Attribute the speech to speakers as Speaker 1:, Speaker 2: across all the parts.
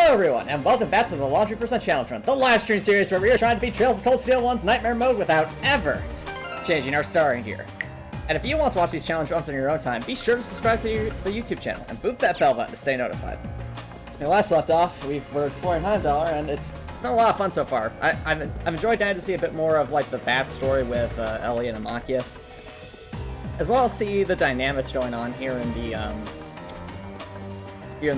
Speaker 1: Hello everyone, and welcome back to the Laundry Percent Challenge Run, the live stream series where we are trying to beat Trails of Cold Steel 1's Nightmare Mode without ever changing our starting gear. And if you want to watch these challenge runs on your own time, be sure to subscribe to the YouTube channel and boop that bell button to stay notified. When last left off, we were exploring Heimdallr, and it's been a lot of fun so far. I've enjoyed getting to see a bit more of like the backstory with Ellie and Antomicx, as well as see the dynamics going on here in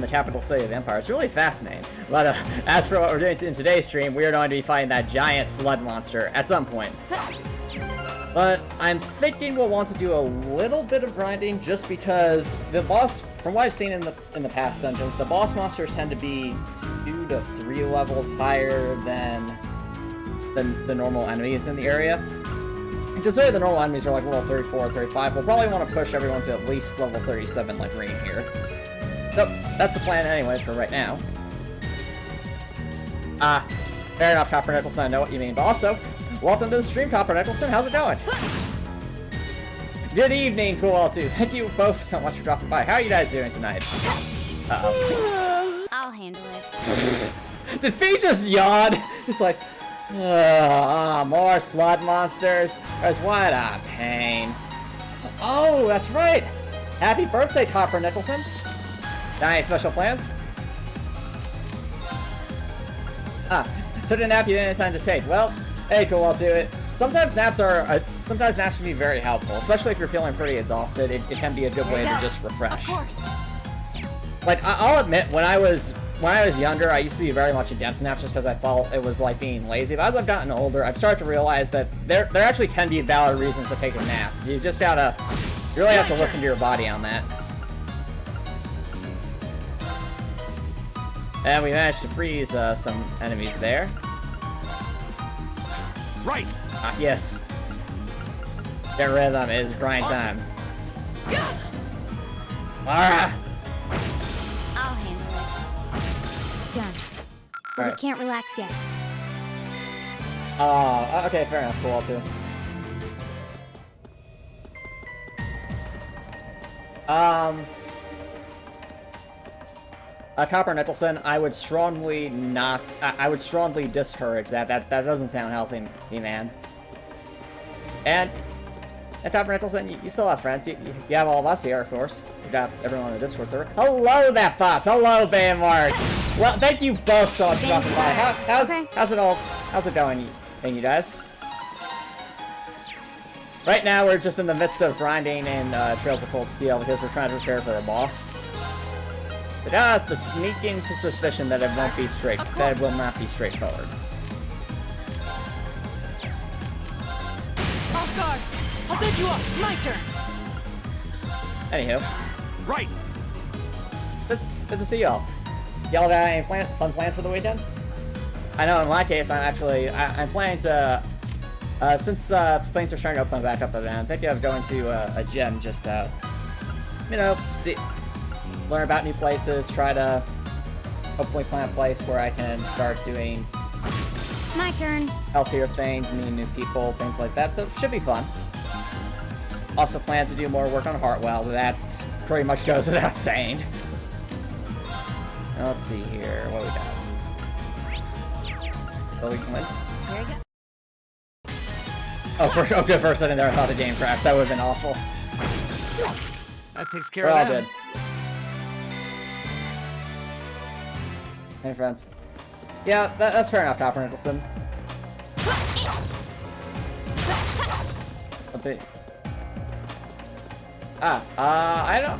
Speaker 1: the capital city of the Empire. It's really fascinating. But as for what we're doing in today's stream, we are going to be fighting that giant slud monster at some point. But I'm thinking we'll want to do a little bit of grinding just because the boss, from what I've seen in the past dungeons, the boss monsters tend to be 2 to 3 levels higher than the normal enemies in the area. And considering the normal enemies are like level 34, 35, we'll probably want to push everyone to at least level 37 like Green here. So, that's the plan anyway for right now. Fair enough, Copper Nicholson, I know what you mean. But also, welcome to the stream, Copper Nicholson. How's it going? Good evening, Cool 2. Thank you both so much for dropping by. How are you guys doing tonight? Uh-oh.
Speaker 2: I'll handle it.
Speaker 1: Did Fie just yawn? Just like, more slud monsters. What a pain. Oh, that's right. Happy birthday, Copper Nicholson. Any special plans? Took a nap you didn't have time to take. Well, hey, cool, I'll do it. Sometimes naps can be very helpful, especially if you're feeling pretty exhausted. It can be a good way to just refresh. Of course. Like, I'll admit, when I was younger, I used to be very much against naps just because I felt it was like being lazy. But as I've gotten older, I've started to realize that there actually can be valid reasons to take a nap. You just gotta, you really have to listen to your body on that. And we managed to freeze some enemies there.
Speaker 3: Right.
Speaker 1: Yes. Get rid of them. It is grind time. Laura.
Speaker 2: I'll handle it. Done. But we can't relax yet.
Speaker 1: Okay, fair enough. Cool, too. Copper Nicholson, I would strongly discourage that. That doesn't sound healthy, man. And Copper Nicholson, you still have friends. You have all of us here, of course. You got everyone on the Discord server. Hello, that bots. Hello, Baymark. Well, thank you both so much for dropping by. How's it going, you guys? Right now, we're just in the midst of grinding in Trails of Cold Steel because we're trying to prepare for a boss. But I got the sneaking suspicion that it won't be that it will not be straightforward.
Speaker 3: Off guard! I'll pick you up! My turn!
Speaker 1: Anywho.
Speaker 3: Right!
Speaker 1: Good to see y'all. Y'all got any fun plans for the weekend? I know in my case, I'm planning to, since things are starting to open back up again, I'm thinking of going to a gym just to, learn about new places, try to hopefully find a place where I can start doing
Speaker 2: my turn.
Speaker 1: Healthier things, meeting new people, things like that, so it should be fun. Also plan to do more work on Hartwell, that pretty much goes without saying. Now, let's see here, what we got? So we can win.
Speaker 2: Here we go.
Speaker 1: Oh, good, for a second there I thought the game crashed, that would have been awful.
Speaker 3: That takes care
Speaker 1: We're
Speaker 3: of
Speaker 1: all
Speaker 3: that.
Speaker 1: good. Hey, friends. Yeah, that's fair enough, Copper Nicholson. I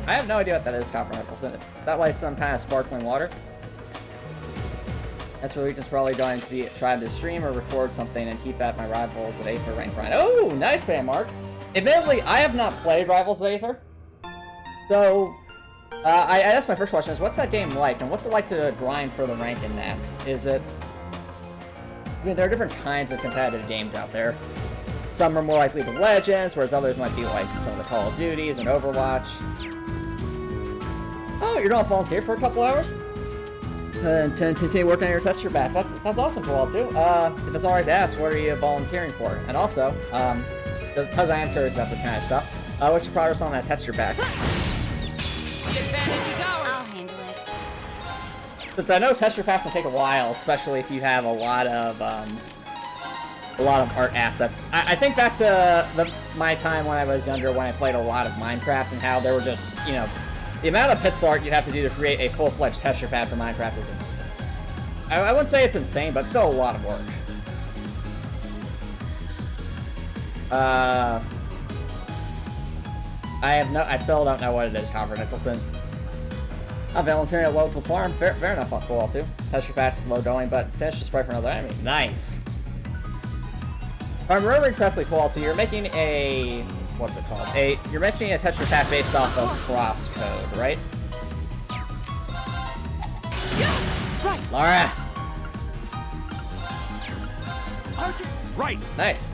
Speaker 1: have no idea what that is, Copper Nicholson. That lights some kind of sparkling water. That's where we just probably going to try to stream or record something and keep at my Rivals at Aether rank grind. Oh, nice, Mark. Admittedly, I have not played Rivals at Aether, so. I guess my first question is, what's that game like, and what's it like to grind for the rank in that? Is it... I mean, there are different kinds of competitive games out there. Some are more like League of Legends, whereas others might be like some of the Call of Duties and Overwatch. Oh, you're gonna volunteer for a couple hours? To continue working on your texture back. That's awesome for all too. If it's alright to ask, what are you volunteering for? And also, because I am curious about this kind of stuff, what's your progress on that texture back?
Speaker 3: The advantage is ours!
Speaker 2: I'll handle it.
Speaker 1: Since I know texture packs can take a while, especially if you have a lot of art assets. I think back to my time when I was younger, when I played a lot of Minecraft, and how there were just, you know, the amount of pixel art you'd have to do to create a full-fledged texture pad for Minecraft is insane. I wouldn't say it's insane, but still a lot of work. I still don't know what it is, Howard Nicholson. A volunteering at local farm. Fair enough, off the wall too. Texture pack's low going, but finish the spray for another enemy. Nice. If I'm remembering correctly, Quality, you're making a... what's it called? You're making a texture pack based off of crosscode, right?
Speaker 3: Right.
Speaker 1: Laura!
Speaker 3: Right.
Speaker 1: Nice.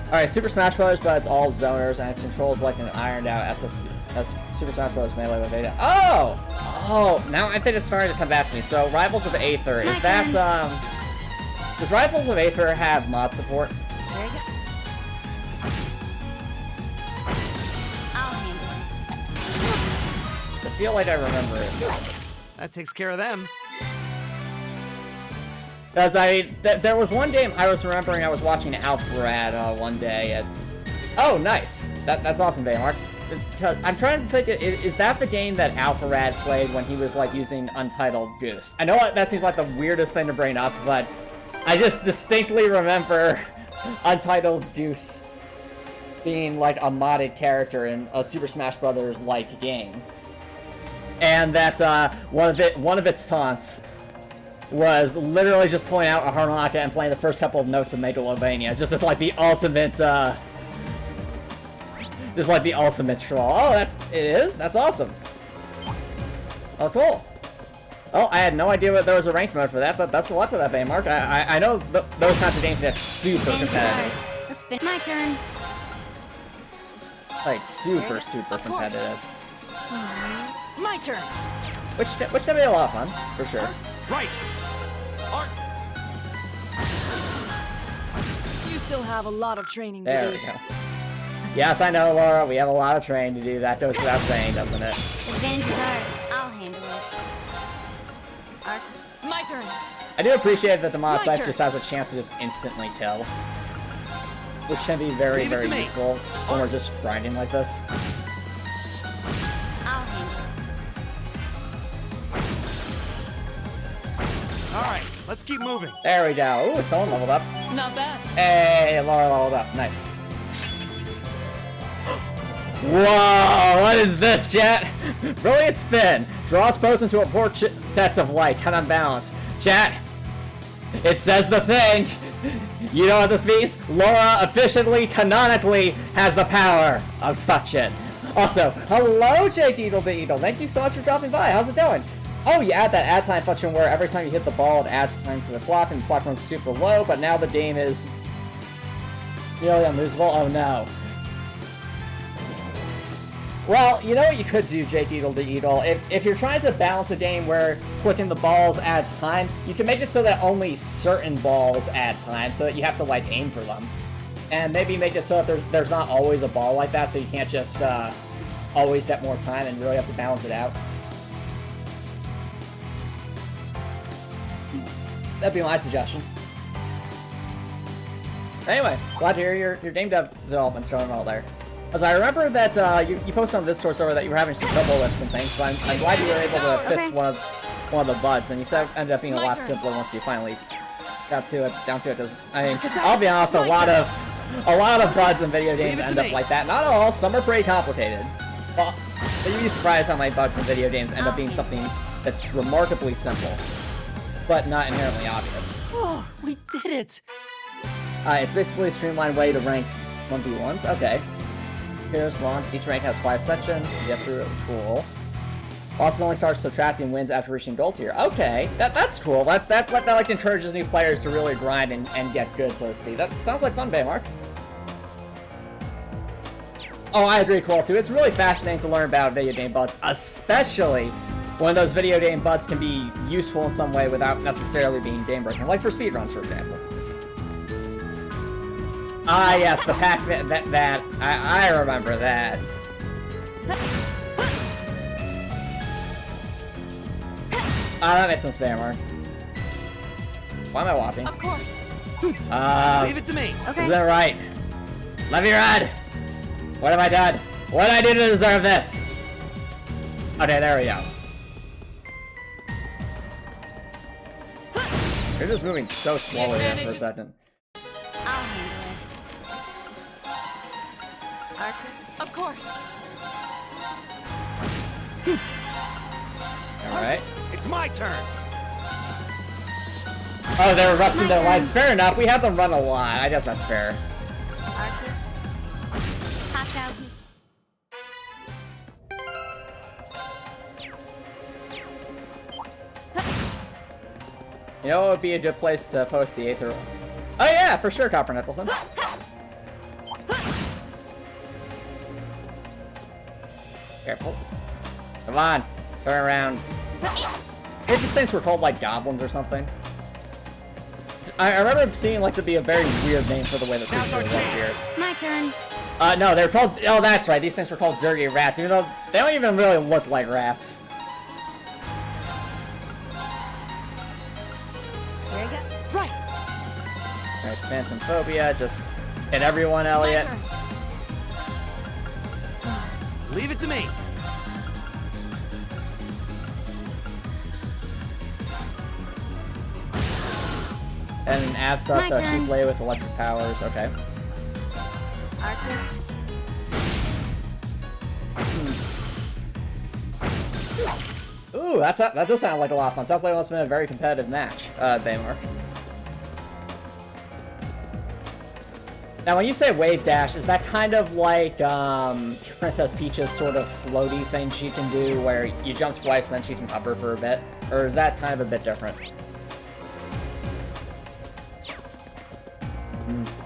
Speaker 1: Alright, Super Smash Bros., but it's all zoners, and it controls like an ironed-out Super Smash Bros. Melee with Ada. Oh! Oh, now I think it's starting to come back to me. So, Rivals of Aether, is that, does Rivals of Aether have mod support?
Speaker 2: There you go. I'll handle it.
Speaker 1: I feel like I remember it.
Speaker 3: That takes care of them.
Speaker 1: Because there was one game I was remembering I was watching Alpharad one day at... Oh, nice. That's awesome, Baymark. I'm trying to think, is that the game that Alpharad played when he was, like, using Untitled Goose? I know that seems like the weirdest thing to bring up, but I just distinctly remember Untitled Goose being, like, a modded character in a Super Smash Bros.-like game. And that one of its taunts was literally just pulling out a harmonica and playing the first couple of notes of Megalovania, just as, like, the ultimate, just like the ultimate troll. Oh, it is? That's awesome. Oh, cool. Oh, I had no idea there was a ranked mode for that, but best of luck with that, Baymark. I know those kinds of games get super competitive.
Speaker 2: Let's finish. My turn.
Speaker 1: Like, super competitive.
Speaker 3: My turn.
Speaker 1: Which can be a lot of fun, for sure.
Speaker 3: Right. You still have a lot of training to do.
Speaker 1: There we go. Yes, I know, Laura. We have a lot of training to do. That goes without saying, doesn't it?
Speaker 2: Advantage is ours. I'll handle it.
Speaker 3: My turn.
Speaker 1: I do appreciate that the mod
Speaker 3: My
Speaker 1: site
Speaker 3: turn.
Speaker 1: just has a chance to just instantly kill. Which can be very,
Speaker 3: Leave it
Speaker 1: very
Speaker 3: to me.
Speaker 1: useful when we're just grinding like this.
Speaker 2: I'll handle it.
Speaker 3: All right, let's keep moving.
Speaker 1: There we go. Ooh, someone leveled up.
Speaker 3: Not bad.
Speaker 1: Hey, Laura leveled up. Nice. Whoa, what is this, chat? Brilliant spin. Draws foes into a vortex of light. Kind of balance. Chat, it says the thing. You know what this means? Laura officially, canonically, has the power of suction. Also, hello, Jake Eagle the Eagle. Thank you so much for dropping by. How's it going? Oh, you add that add time function where every time you hit the ball, it adds time to the clock, and the clock runs super low, but now the game is nearly unlosable. Oh, no. Well, you know what you could do, Jake Eagle the Eagle? If you're trying to balance a game where clicking the balls adds time, you can make it so that only certain balls add time, so that you have to, like, aim for them. And maybe make it so that there's not always a ball like that, so you can't just always get more time and really have to balance it out. That'd be my suggestion. Anyway, glad to hear your game development's going well there. As I remember that you posted on this source over that you were having some trouble with some things, so I'm glad you were able to fix one of the buds, and you said it ended up being a lot simpler once you finally got down to it. Because I mean, I'll be honest, a lot of buds in video games end up like that. Not all, some are pretty complicated. Well, but you'd be surprised how many bugs in video games end up being something that's remarkably simple, but not inherently obvious.
Speaker 3: Oh, we did it.
Speaker 1: It's basically a streamlined way to rank 1v1s. Okay. Here's bronze. Each rank has 5 sections. You get through it. Cool. Also only starts subtracting wins after reaching gold tier. Okay, that's cool. That like encourages new players to really grind and get good, so to speak. That sounds like fun, Baymark. Oh, I agree, Cool, too. It's really fascinating to learn about video game bugs, especially when those video game bugs can be useful in some way without necessarily being game-breaking. Like for speedruns, for example. Ah, yes, the Pac-Man, I remember that. Ah, that makes sense, Bammer. Why am I whopping?
Speaker 3: Of course.
Speaker 4: Leave it to me.
Speaker 2: Okay.
Speaker 1: Is that right? Let me run! What have I done? What did I do to deserve this? Okay, there we go. You're just moving so slowly there for a second.
Speaker 2: I'll handle it.
Speaker 3: Archer? Of course.
Speaker 1: Alright.
Speaker 4: It's my turn.
Speaker 1: Oh, they're rusting their lives. Fair enough. We have them run a lot. I guess that's fair.
Speaker 2: Archer. Hostile.
Speaker 1: You know what would be a good place to post the Aether? Oh yeah, for sure, Copper Nicholson. Careful. Come on. Turn around. Maybe these things were called like goblins or something. I remember seeing like to be a very weird name for the way that these things look here.
Speaker 2: My turn.
Speaker 1: No, they were called. Oh, that's right. These things were called dirty rats, even though they don't even really look like rats.
Speaker 2: Here you go.
Speaker 3: Right.
Speaker 1: Alright, Phantom Phobia. Just hit everyone, Elliot.
Speaker 3: My turn.
Speaker 4: Leave it to me.
Speaker 1: And an Absa,
Speaker 2: My
Speaker 1: so she
Speaker 2: turn.
Speaker 1: play with electric powers. Okay.
Speaker 2: Arcus.
Speaker 1: Ooh, that does sound like a lot of fun. Sounds like it must have been a very competitive match, Baymar. Now, when you say wave dash, is that kind of like Princess Peach's sort of floaty thing she can do, where you jump twice and then she can hover for a bit? Or is that kind of a bit different?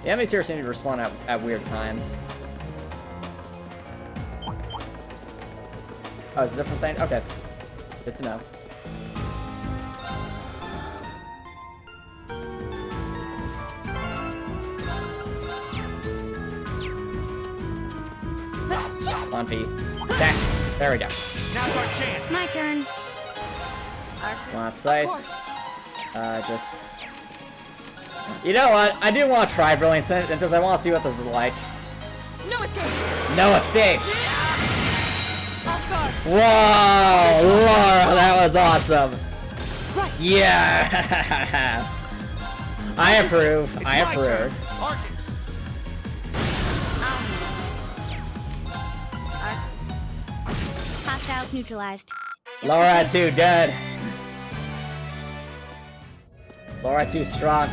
Speaker 1: The enemies here seem to respawn at weird times. Oh, it's a different thing? Okay. Good to know. Lumpy. Attack. There we go.
Speaker 4: Now's our chance.
Speaker 2: My turn.
Speaker 1: Want
Speaker 3: Of
Speaker 1: sight?
Speaker 3: course.
Speaker 1: Just... You know what? I do want to try Brilliant Sin, because I want to see what this is like.
Speaker 3: No escape.
Speaker 1: No escape!
Speaker 3: Off guard.
Speaker 1: Whoa! Laura, that was awesome!
Speaker 3: Right.
Speaker 1: Yes! I approve.
Speaker 4: It's
Speaker 1: I
Speaker 4: my turn.
Speaker 1: approve.
Speaker 4: Arcus.
Speaker 2: Hostiles neutralized.
Speaker 1: Laura too good. Laura too strong.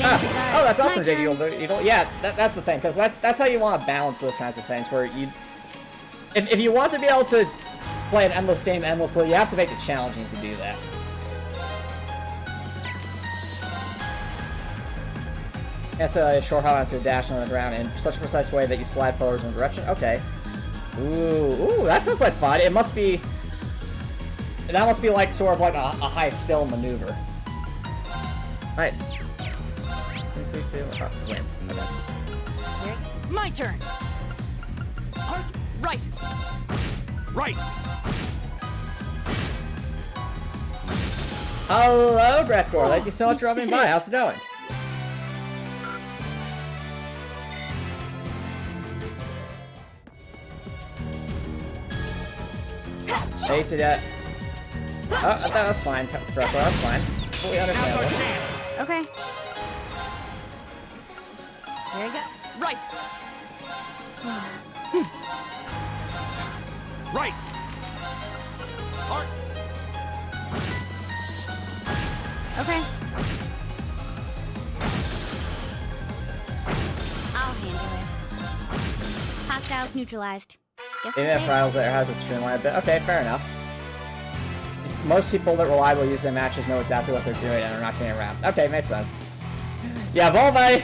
Speaker 1: Oh, that's awesome, JD. Yeah, that's the thing, because that's how you want to balance those kinds of things, where you... If you want to be able to play an endless game endlessly, you have to make it challenging to do that. It's a short hop onto a dash on the ground in such a precise way that you slide forwards in a direction. Okay. Ooh, that sounds like fun. It must be... That must be like sort of like a high skill maneuver. Nice. Win. Okay.
Speaker 3: My turn. Right.
Speaker 4: Right.
Speaker 1: Hello, Brettcore. Thank you so much for dropping by. How's it going? Hey, to that. Oh, that's fine, Brettcore. That's fine. Fully
Speaker 4: Now's our
Speaker 1: understandable.
Speaker 4: chance.
Speaker 2: Okay. Here you go.
Speaker 3: Right.
Speaker 4: Right. Arc.
Speaker 2: Okay. I'll handle it. Hostiles neutralized. Guess
Speaker 1: Even
Speaker 2: we'll
Speaker 1: if
Speaker 2: save.
Speaker 1: Trials there has a streamline a bit. Okay, fair enough. Most people that reliably use their matches know exactly what they're doing and are not getting wrapped. Okay, makes sense. Yeah, Volvi,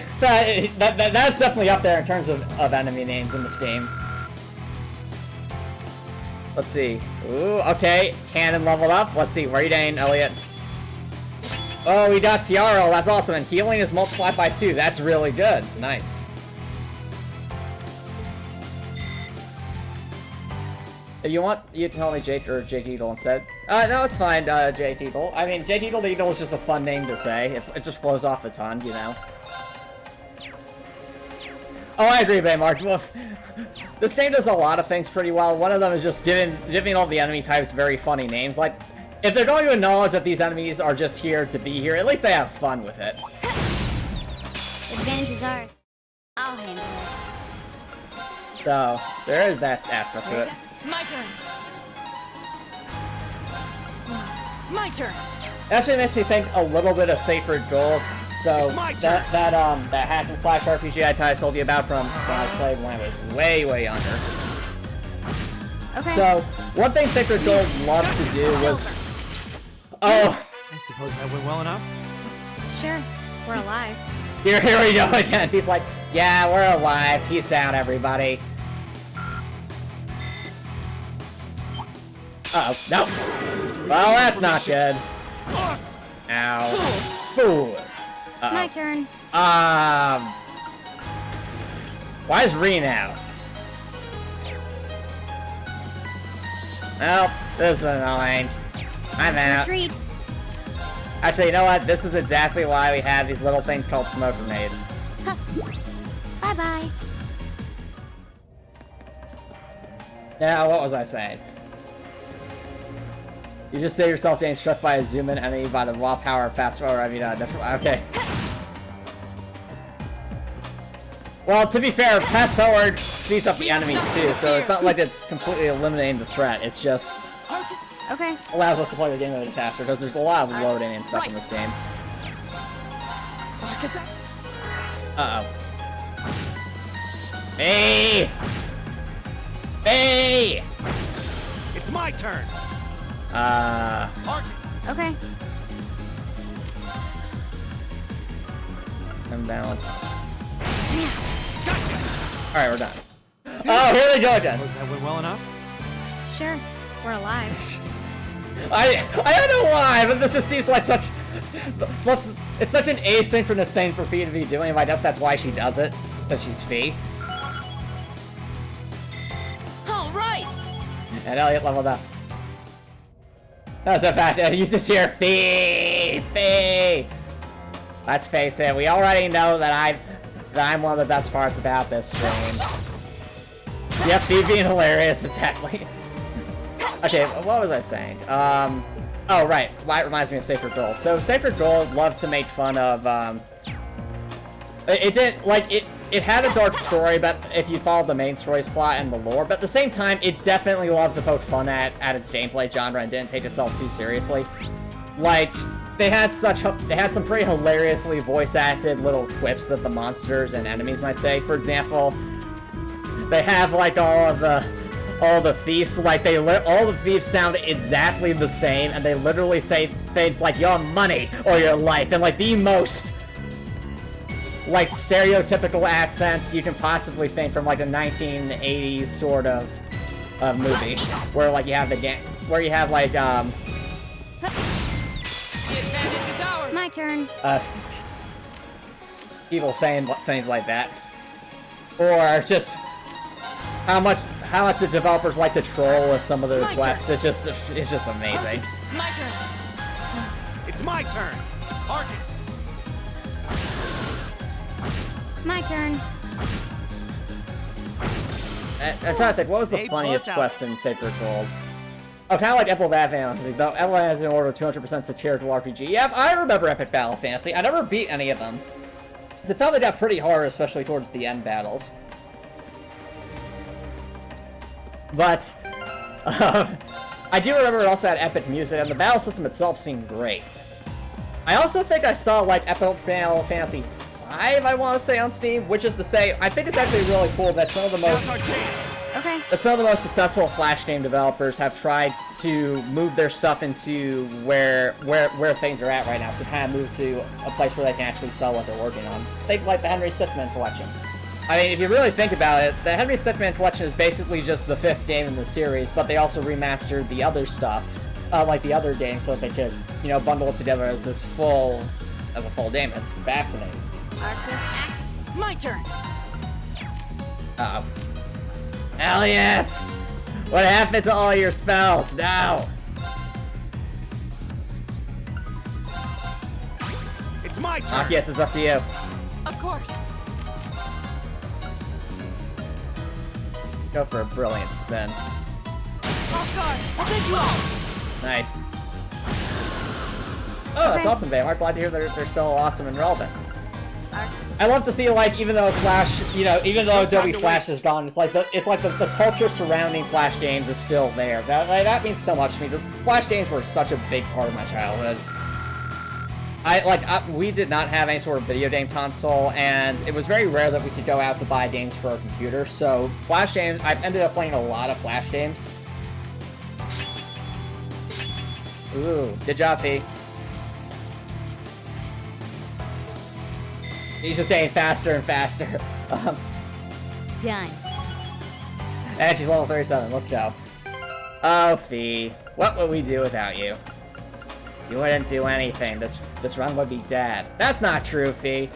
Speaker 1: that's definitely up there in terms of enemy names in this game. Let's see. Ooh, okay. Cannon leveled up. Let's see. Where are you doing, Elliot? Oh, we got Tiaro. That's awesome. And healing is multiplied by 2. That's really good. Nice. If you want, you can call me Jake or Jake Eagle instead. No, it's fine, Jake Eagle. I mean, Jake Eagle is just a fun name to say. It just flows off the tongue, you know. Oh, I agree, Baymark. Well, this game does a lot of things pretty well. One of them is just giving all the enemy types very funny names. Like, if they're going to acknowledge that these enemies are just here to be here, at least they have fun with it.
Speaker 2: Advantage is ours. I'll handle it.
Speaker 1: So, there is that aspect to it.
Speaker 3: My turn. My turn.
Speaker 1: It actually makes me think a little bit of Sacred Gold. So
Speaker 4: It's my turn.
Speaker 1: that hack and slash RPG I told you about from when I was playing when I was way younger.
Speaker 2: Okay.
Speaker 1: So one thing Sacred Gold loved to do was, oh,
Speaker 4: I suppose that went well enough.
Speaker 2: Sure. We're alive.
Speaker 1: here we go again. He's like, yeah, we're alive. Peace out, everybody. Uh-oh, no. Well, that's not good. Ow. Fool.
Speaker 2: My turn.
Speaker 1: Why is Reen out? Well, this is annoying. I'm out.
Speaker 2: Retreat.
Speaker 1: Actually, you know what? This is exactly why we have these little things called smoke grenades.
Speaker 2: Bye-bye.
Speaker 1: Now, what was I saying? You just save yourself getting struck by a zoom-in enemy by the raw power of fast forward. I mean, okay. Well, to be fair, fast forward speeds up the enemies too, so it's not like it's completely eliminating the threat. It's just
Speaker 2: Okay.
Speaker 1: allows us to play the game a little faster because there's a lot of loading and stuff in this game. Uh-oh. Hey! Hey!
Speaker 4: It's my turn. Target.
Speaker 2: Okay.
Speaker 1: Unbalanced.
Speaker 4: Gotcha.
Speaker 1: Alright, we're done. Oh, here we go again.
Speaker 4: Suppose that went well enough.
Speaker 2: Sure. We're alive.
Speaker 1: I don't know why, but this just seems like such it's such an asynchronous thing for Fie to be doing, but I guess that's why she does it, because she's Fie.
Speaker 3: All right.
Speaker 1: And Elliot leveled up. That's a fact. You just hear Fie, Fie. Let's face it, we already know that I'm one of the best parts about this stream. Yep, Fie being hilarious, exactly. Okay, what was I saying? Oh, right. Why it reminds me of Sacred Gold. So, Sacred Gold loved to make fun of, it had a dark story, but if you followed the main story's plot and the lore, but at the same time, it definitely loved to poke fun at its gameplay genre and didn't take itself too seriously. Like, they had some pretty hilariously voice-acted little quips that the monsters and enemies might say. For example, they have, like, all the thieves, like, all the thieves sound exactly the same, and they literally say things like, your money or your life, and, like, the most, like, stereotypical accents you can possibly think from, like, a 1980s sort of movie, where, like, you have like,
Speaker 3: The advantage is ours.
Speaker 2: My turn.
Speaker 1: people saying things like that. Or just how much the developers like to troll with some of the requests. It's just amazing.
Speaker 3: My turn.
Speaker 4: It's my turn. Target.
Speaker 2: My turn.
Speaker 1: I'm trying to think, what was the
Speaker 4: A
Speaker 1: funniest
Speaker 4: plus
Speaker 1: quest in Sacred Gold? Oh, kind of like Epic Battle Fantasy, though Epic has an order of 200% satirical RPG. Yep, I remember Epic Battle Fantasy. I never beat any of them. It felt like it got pretty hard, especially towards the end battles. But, I do remember it also had epic music, and the battle system itself seemed great. I also think I saw, like, Epic Battle Fantasy 5, I want to say, on Steam, which is to say, I think it's actually really cool that some of the most...
Speaker 4: Now's our chance.
Speaker 2: Okay.
Speaker 1: That some of the most successful Flash game developers have tried to move their stuff into where things are at right now, so kind of move to a place where they can actually sell what they're working on. Think like the Henry Stickmin collection. I mean, if you really think about it, the Henry Stickmin collection is basically just the 5th game in the series, but they also remastered the other stuff, like the other games, so that they could, you know, bundle it together as a full game. It's fascinating.
Speaker 2: Arcus act.
Speaker 3: My turn.
Speaker 1: Elliot! What happened to all your spells? No!
Speaker 4: It's my turn!
Speaker 1: Yes, it's up to you.
Speaker 3: Of course.
Speaker 1: Go for a brilliant spin.
Speaker 3: Off guard. I'll take you off.
Speaker 1: Nice. Oh, that's awesome, babe. I'm glad to hear they're still awesome and relevant. I love to see, like, even though Flash, you know, even though Adobe Flash is gone, it's like the culture surrounding Flash games is still there. That means so much to me. The Flash games were such a big part of my childhood. We did not have any sort of video game console, and it was very rare that we could go out to buy games for our computer. So Flash games, I've ended up playing a lot of Flash games. Ooh, good job, Fie. He's just getting faster and faster.
Speaker 2: Done.
Speaker 1: And she's level 37. Let's go. Oh, Fie. What would we do without you? You wouldn't do anything. This run would be dead. That's not true, Fie.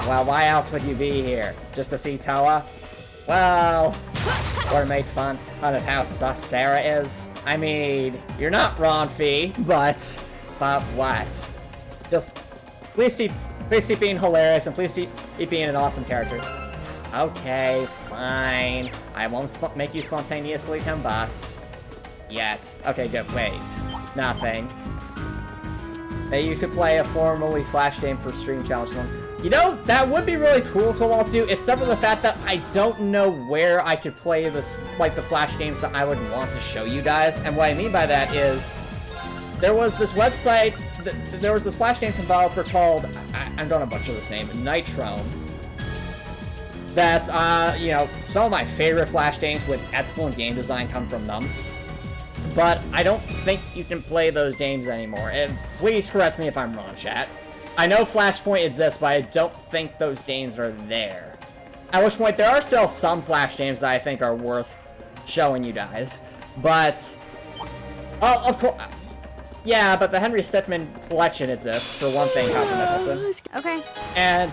Speaker 1: Well, why else would you be here? Just to see Toa? Well, or to make fun of how sus Sarah is? I mean, you're not wrong, Fie, but what? Just, please keep being hilarious, and please keep being an awesome character. Okay, fine. I won't make you spontaneously combust. Yet. Okay, good. Wait. Nothing. Maybe you could play a formally Flash game for Stream Challenge 1. You know, that would be really cool to want to, except for the fact that I don't know where I could play this, like, the Flash games that I would want to show you guys. And what I mean by that is, there was this website, there was this Flash game developer called, I'm gonna butcher this name, Nitrome. That's, you know, some of my favorite Flash games with excellent game design come from them. But I don't think you can play those games anymore. And please correct me if I'm wrong, chat. I know Flashpoint exists, but I don't think those games are there. At which point, there are still some Flash games that I think are worth showing you guys. But, well, of course, yeah, but the Henry Stickmin collection exists, for one thing, Copper Nicholson.
Speaker 2: Okay.
Speaker 1: And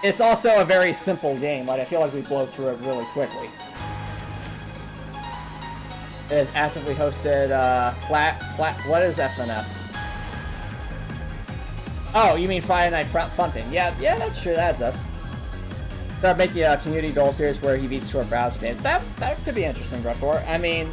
Speaker 1: it's also a very simple game. Like, I feel like we blow through it really quickly. It is actively hosted, what is FNF? Oh, you mean Friday Night Funkin'. Yeah, that's true, that's us. Start making a community goal series where he beats short browser games. That could be interesting, Grudfor. I mean,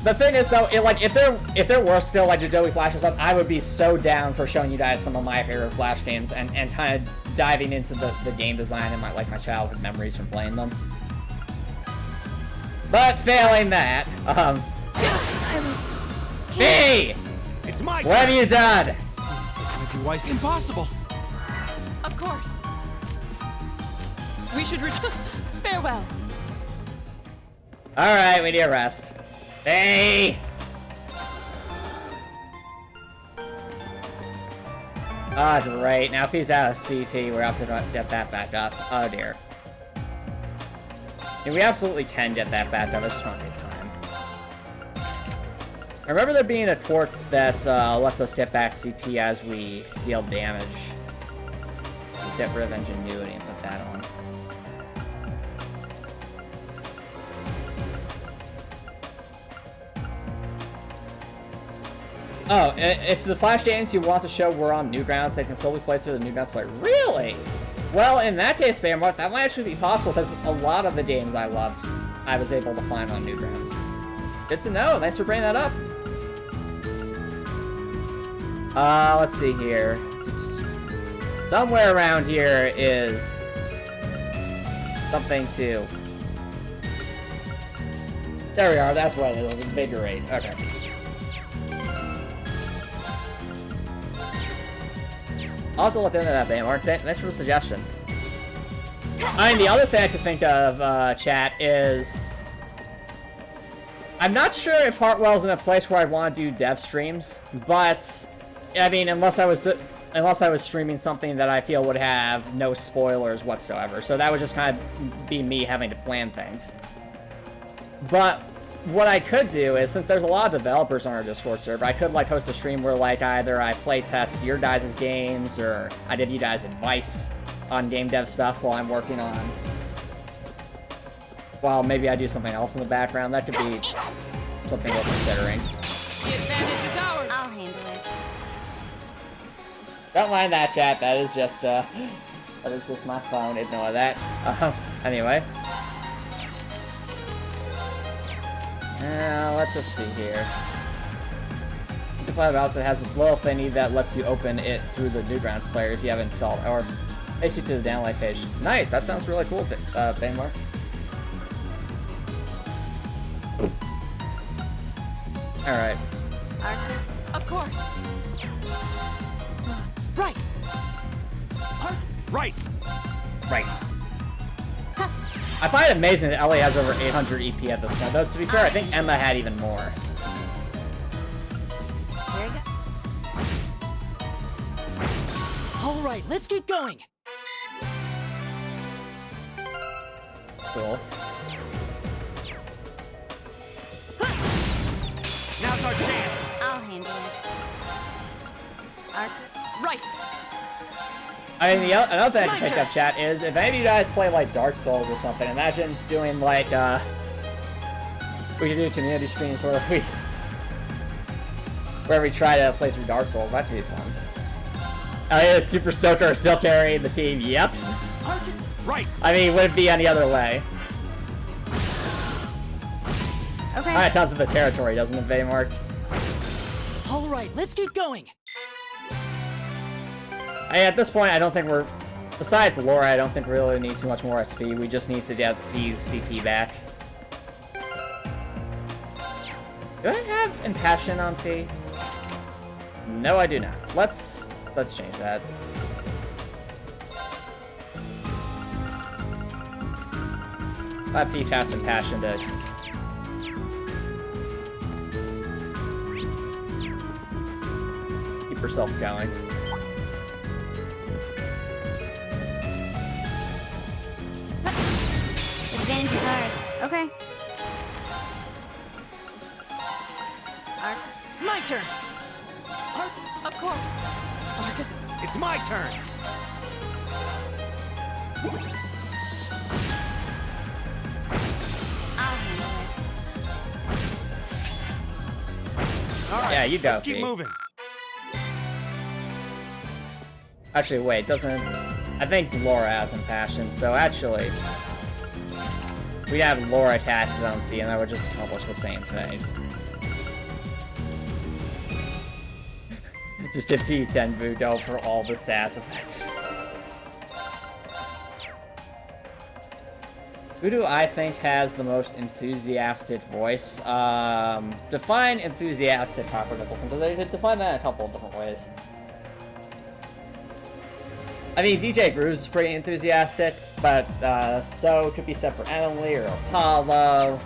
Speaker 1: the thing is, though, if there were still, like, Adobe Flash or something, I would be so down for showing you guys some of my favorite Flash games and kind of diving into the game design and my childhood memories from playing them. But failing that, Fie!
Speaker 4: It's my turn!
Speaker 1: What have you done?
Speaker 4: It's gonna be impossible.
Speaker 3: Of course. We should farewell.
Speaker 1: Alright, we need a rest. Hey! Ah, great. Now if he's out of CP, we're have to get that back up. Oh dear. And we absolutely can get that back up, it's just gonna take time. I remember there being a quartz that lets us get back CP as we deal damage. We get rid of ingenuity and put that on. Oh, if the Flash games you want to show were on Newgrounds, they can solely play through the Newgrounds play. Really? Well, in that case, Bamart, that might actually be possible, because a lot of the games I loved, I was able to find on Newgrounds. Good to know. Thanks for bringing that up. Let's see here. Somewhere around here is something to... There we are. That's what it is. Invigorate. Okay. I'll have to look into that, Bamart. Thanks for the suggestion. I mean, the other thing I could think of, chat, is... I'm not sure if Hartwell's in a place where I'd want to do dev streams, but... I mean, unless I was streaming something that I feel would have no spoilers whatsoever. So that would just kind of be me having to plan things. But... what I could do is, since there's a lot of developers on our Discord server, I could, like, host a stream where, like, either I play test your guys' games, or I give you guys advice on game dev stuff while I'm working on while maybe I do something else in the background. That could be something worth considering.
Speaker 3: The advantage is ours.
Speaker 2: I'll handle it.
Speaker 1: Don't mind that, chat. That is just my phone. Ignore that. Anyway. Now, let's just see here. The File also has this little thingy that lets you open it through the Newgrounds player if you have it installed, or takes you to the download page. Nice, that sounds really cool, Heimdallr. Alright.
Speaker 3: Of course.
Speaker 4: Right. Right.
Speaker 1: Right. I find it amazing that Ellie has over 800 EP at this point, though to be fair, I think Emma had even more.
Speaker 3: Here you go.
Speaker 4: All right, let's keep going.
Speaker 1: Cool.
Speaker 4: Now's our chance.
Speaker 2: I'll handle it.
Speaker 3: Right.
Speaker 1: I mean, another thing I can pick up, chat, is if any of you guys play, like, Dark Souls or something, imagine doing, like, we could do community streams where we try to play through Dark Souls. That could be fun. Oh, yeah, Super Stoker still carrying the team. Yep.
Speaker 4: Right.
Speaker 1: I mean, would it be any other way?
Speaker 2: Okay.
Speaker 1: Alright, tons of the territory, doesn't it, Baymark?
Speaker 4: All right, let's keep going.
Speaker 1: At this point, I don't think we're... Besides Laura, I don't think we really need too much more SP. We just need to get Fie's CP back. Do I have Impassion on Fie? No, I do not. Let's change that. Let Fie cast Impassion to... keep herself going.
Speaker 2: Advantage is ours. Okay.
Speaker 3: My turn. Of course.
Speaker 4: It's my turn.
Speaker 2: I'll handle it.
Speaker 4: All right,
Speaker 1: Yeah, you go,
Speaker 4: let's keep
Speaker 1: Fie.
Speaker 4: moving.
Speaker 1: Actually, wait, doesn't... I think Laura has Impassion, so actually... we have Laura attached on Fie, and that would just accomplish the same thing. Just defeat Denbu, go for all the sass effects. Who do I think has the most enthusiastic voice? Define enthusiastic, Copper Nicholson, because I could define that in a couple of different ways. I mean, DJ Grooves is pretty enthusiastic, but so could be said for Emily or Apollo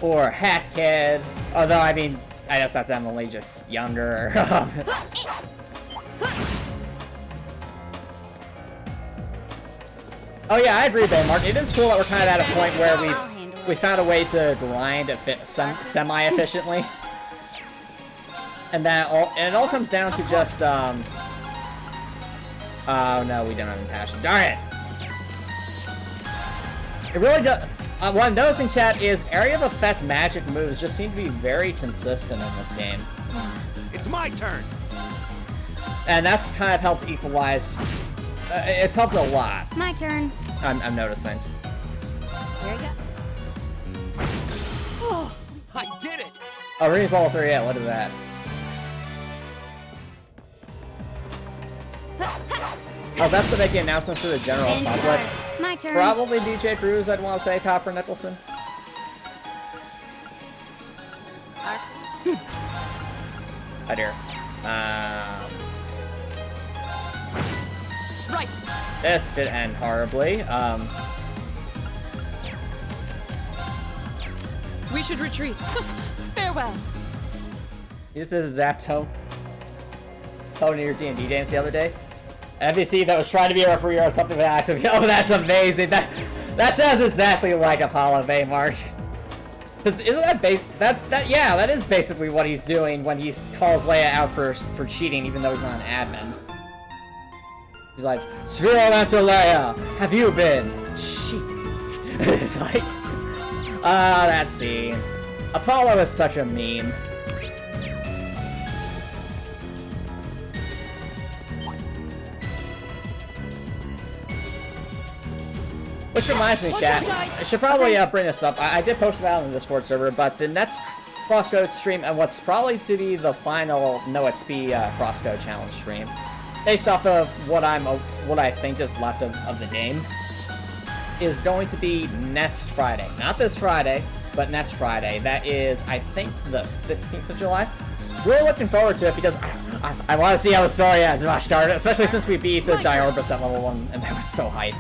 Speaker 1: or Hat Kid. Although, I mean, I guess that's Emily, just younger. Oh yeah, I agree, Baymark. It is cool that we're kind of at a point where we found a way to grind semi-efficiently, and it all comes down to just oh no, we don't have Impassion. Darn it! It really does. What I'm noticing, chat, is area of effect magic moves just seem to be very consistent in this game.
Speaker 4: It's my turn.
Speaker 1: And that's kind of helped equalize. It's helped a lot.
Speaker 2: My turn.
Speaker 1: I'm noticing.
Speaker 2: Here you go.
Speaker 4: Oh, I did it.
Speaker 1: Oh, Rene's level 3, yeah, look at that. Oh, that's to make the announcement to the general
Speaker 2: Advantage is
Speaker 1: public.
Speaker 2: ours. My turn.
Speaker 1: Probably DJ Cruz, I'd want to say, Copper Nicholson. Oh dear.
Speaker 3: Right.
Speaker 1: This could end horribly.
Speaker 3: We should retreat. Farewell.
Speaker 1: You just did a zap tone in your D&D games the other day. NPC that was trying to be a referee or something, but actually, oh, that's amazing. That sounds exactly like Apollo Baymark. Isn't that yeah, that is basically what he's doing when he calls Leia out for cheating, even though he's not an admin. He's like, Sphere Elemental Leia, have you been cheating? It's like, that scene. Apollo is such a meme. Which reminds me, chat, I should probably bring this up. I did post about it on the Discord server, but the next Crosscode stream, and what's probably to be the final No It's Be Crosscode challenge stream, based off of what I think is left of the game, is going to be next Friday. Not this Friday, but next Friday. That is, I think, the 16th of July. Really looking forward to it because I want to see how the story ends, Rush Start, especially since we beat Diorbus at level 1, and that was so hype.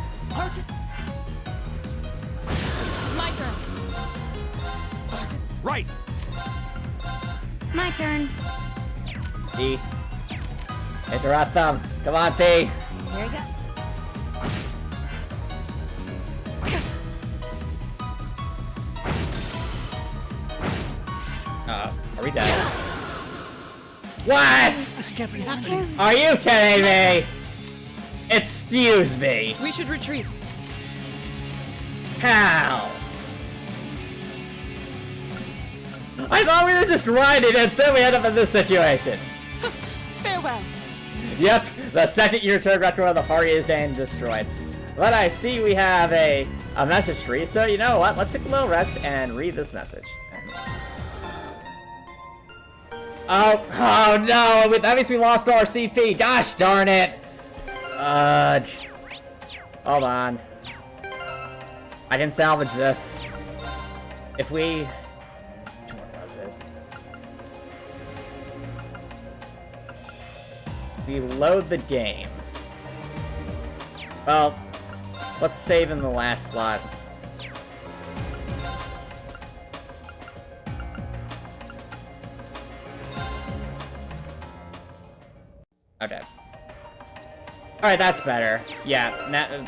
Speaker 3: My turn.
Speaker 4: Right.
Speaker 2: My turn.
Speaker 1: P. Interrupt them. Come on, P.
Speaker 2: Here we go.
Speaker 1: Are we dead? What?
Speaker 4: This can't be happening.
Speaker 1: Are you kidding me? Excuse me.
Speaker 3: We should retreat.
Speaker 1: How? I thought we were just riding, instead we end up in this situation.
Speaker 3: Farewell.
Speaker 1: Yep, the second your turn retro of the party is then destroyed. But I see we have a message tree, so you know what? Let's take a little rest and read this message. Oh no! That means we lost our CP. Gosh darn it! Hold on. I can salvage this. If we... Which one was it? We load the game. Well, let's save in the last slot. Okay. Alright, that's better. Yeah,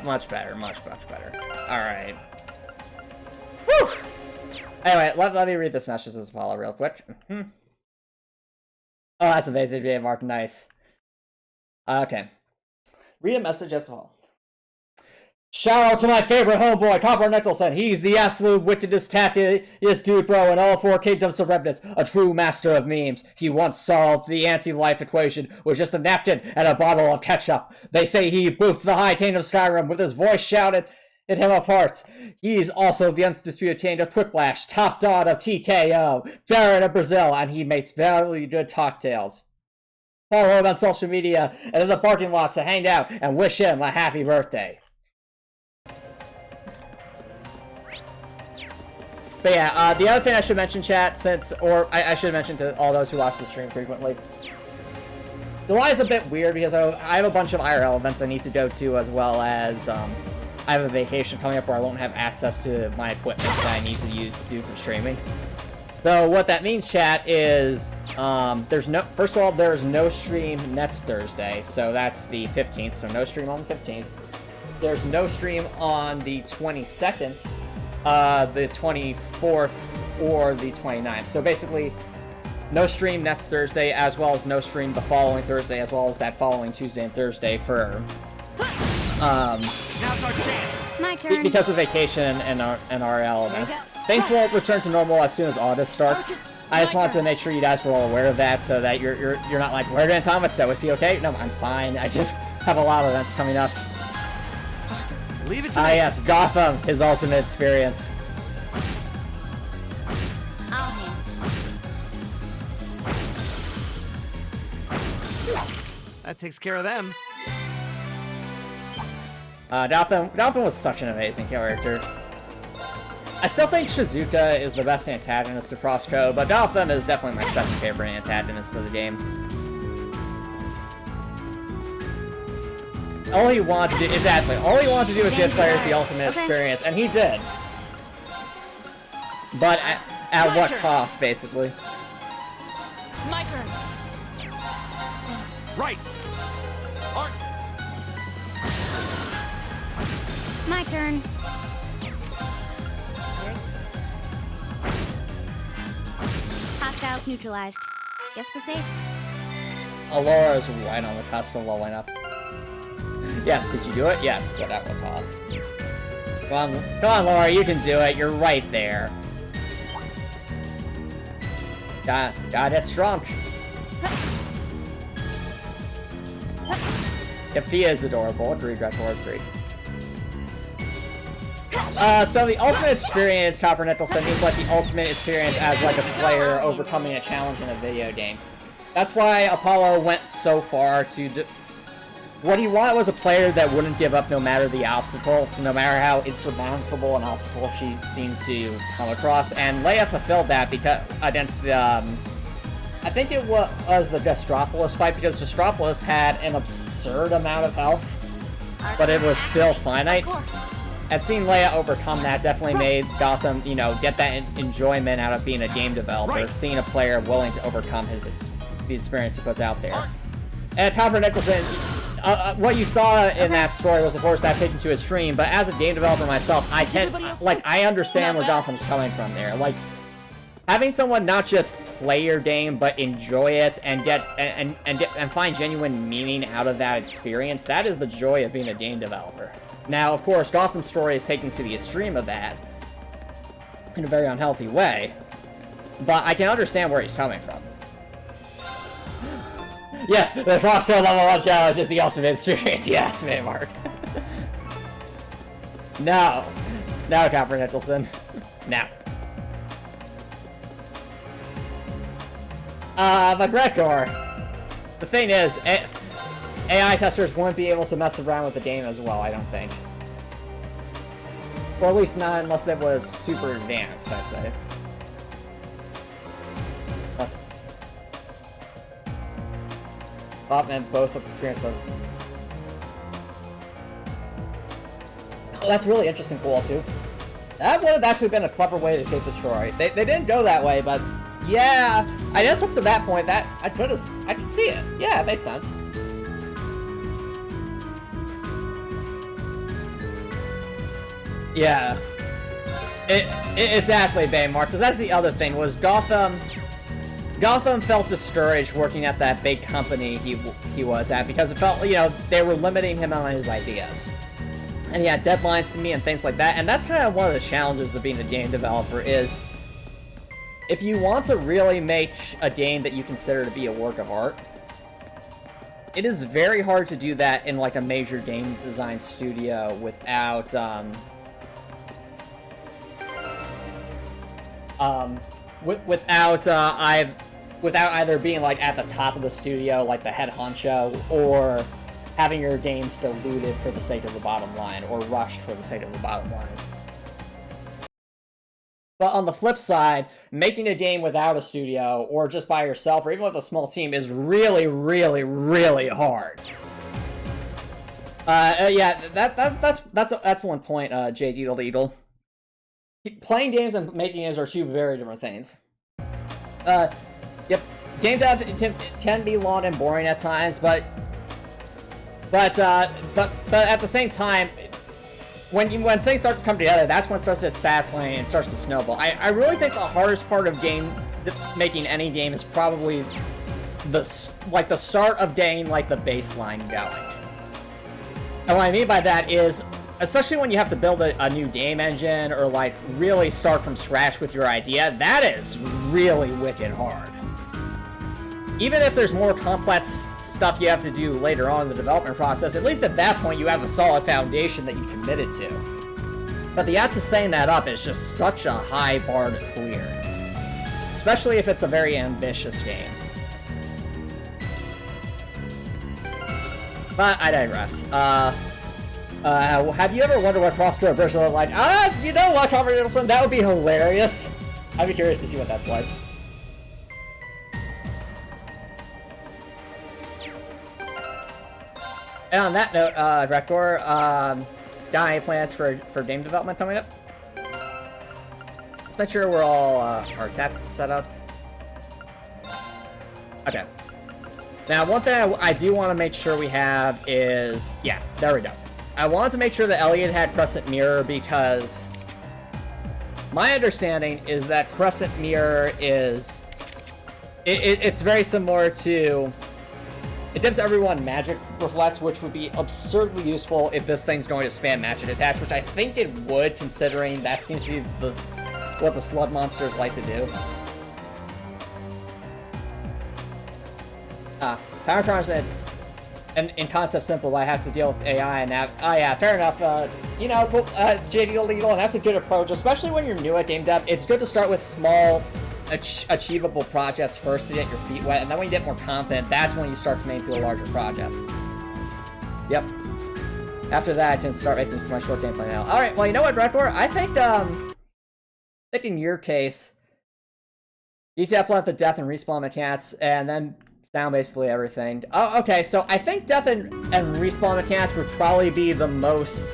Speaker 1: much better. Much better. Alright. Whew! Anyway, let me read this message as Apollo real quick. Oh, that's amazing, VA Mark. Nice. Okay. Read a message as well. Shout out to my favorite homeboy, Copper Nicholson. He's the absolute wickedest, tactiest dude, bro, in all 4 kingdoms of remnants. A true master of memes. He once solved the anti-life equation with just a napkin and a bottle of ketchup. They say he boots the High King of Skyrim with his voice shouted at him of hearts. He's also the undisputed king of Quiplash, top dog of TKO, Baron of Brazil, and he makes very good cocktails. Follow him on social media and in the parking lot to hang out and wish him a happy birthday. But yeah, the other thing I should mention, chat, I should mention to all those who watch the stream frequently. July is a bit weird because I have a bunch of IRL events I need to go to, as well as I have a vacation coming up where I won't have access to my equipment that I need to do for streaming. So what that means, chat, is first of all, there's no stream next Thursday, so that's the 15th, so no stream on the 15th. There's no stream on the 22nd. The 24th or the 29th. So basically, no stream next Thursday, as well as no stream the following Thursday, as well as that following Tuesday and Thursday for
Speaker 4: Now's our chance.
Speaker 2: My turn.
Speaker 1: because of vacation and RL events. Things will return to normal as soon as August starts. I just wanted to make sure you guys were all aware of that, so that you're not like, where did Antomicx go? Is he okay? No, I'm fine. I just have a lot of events coming up.
Speaker 4: Leave it to me.
Speaker 1: Yes, Gotham, his ultimate experience.
Speaker 2: I'll handle
Speaker 4: That takes care of them.
Speaker 1: Gotham was such an amazing character. I still think Shizuka is the best antagonist to Crosscode, but Gotham is definitely my second favorite antagonist of the game. All he wanted to do is give players the ultimate experience, and he did. But at what cost, basically?
Speaker 3: My turn.
Speaker 4: Right. Art.
Speaker 2: My turn. Hostiles neutralized. Guess we're safe.
Speaker 1: Laura is right on the cusp of leveling up. Yes, did you do it? Yes, but at what cost? Come on, Laura, you can do it. You're right there. God, that's strong. Yep, Fie is adorable. Agreed, agreed. So the ultimate experience, Copper Nicholson, is like the ultimate experience as like a player overcoming a challenge in a video game. That's why Apollo went so far to what he wanted was a player that wouldn't give up no matter the obstacles, no matter how insurmountable an obstacle she seemed to come across. And Leia fulfilled that because against the, I think it was the Destropolis fight, because Destropolis had an absurd amount of health, but it was still finite. And seeing Leia overcome that definitely made Gotham, you know, get that enjoyment out of being a game developer, seeing a player willing to overcome the experience he puts out there. And Copper Nicholson, what you saw in that story was, of course, that taken to a stream, but as a game developer myself, I understand where Gotham's coming from there. Like, having someone not just play your game, but enjoy it and get and find genuine meaning out of that experience, that is the joy of being a game developer. Now, of course, Gotham's story is taken to the extreme of that in a very unhealthy way, but I can understand where he's coming from. Yes, the Rockstar Level 1 Challenge is the ultimate experience. Yes, Mark. No. No, Copper Nicholson. No. McGregor. The thing is, AI testers won't be able to mess around with the game as well, I don't think. Or at least not unless it was super advanced, I'd say. And both of the experience of... Oh, that's really interesting, cool, too. That would have actually been a clever way to save the story. They didn't go that way, but yeah, I guess up to that point, that I could see it. Yeah, it made sense. Yeah. Exactly, Baymark, because that's the other thing, was Gotham felt discouraged working at that big company he was at, because it felt, you know, they were limiting him on his ideas. And he had deadlines to meet and things like that, and that's kind of one of the challenges of being a game developer is, if you want to really make a game that you consider to be a work of art, it is very hard to do that in like a major game design studio without, without either being like at the top of the studio, like the head honcho, or having your games diluted for the sake of the bottom line, or rushed for the sake of the bottom line. But on the flip side, making a game without a studio, or just by yourself, or even with a small team, is really, really, really hard. Yeah, that's an excellent point, J. Deedle. Playing games and making games are two very different things. Yep, game dev can be long and boring at times, but at the same time, when things start to come together, that's when it starts to get satisfying and starts to snowball. I really think the hardest part of making any game is probably the start of getting like the baseline going. And what I mean by that is, especially when you have to build a new game engine or like really start from scratch with your idea, that is really wicked hard. Even if there's more complex stuff you have to do later on in the development process, at least at that point you have a solid foundation that you've committed to. But the act of setting that up is just such a high bar to clear. Especially if it's a very ambitious game. But I digress. Have you ever wondered what cross-store bridge would look like? You know what, Copper Nicholson? That would be hilarious. I'd be curious to see what that's like. And on that note, Rector, got any plans for game development coming up? Let's make sure we're all our tabs set up. Okay. Now, one thing I do want to make sure we have is, yeah, there we go. I wanted to make sure that Elliot had Crescent Mirror because my understanding is that Crescent Mirror is it's very similar to It gives everyone magic reflects, which would be absurdly useful if this thing's going to spam magic attach, which I think it would, considering that seems to be what the slud monsters like to do. Power Charge said, and in concept simple, I have to deal with AI and that. Oh yeah, fair enough. You know, JD legal, and that's a good approach, especially when you're new at game dev. It's good to start with small, achievable projects first to get your feet wet, and then when you get more confident, that's when you start committing to a larger project. Yep. After that, I can start making my short gameplay now. All right. Well, you know what, Redcore? I think in your case, you need to implement the death and respawn mechanics, and then down basically everything. Oh, okay. So I think death and respawn mechanics would probably be the most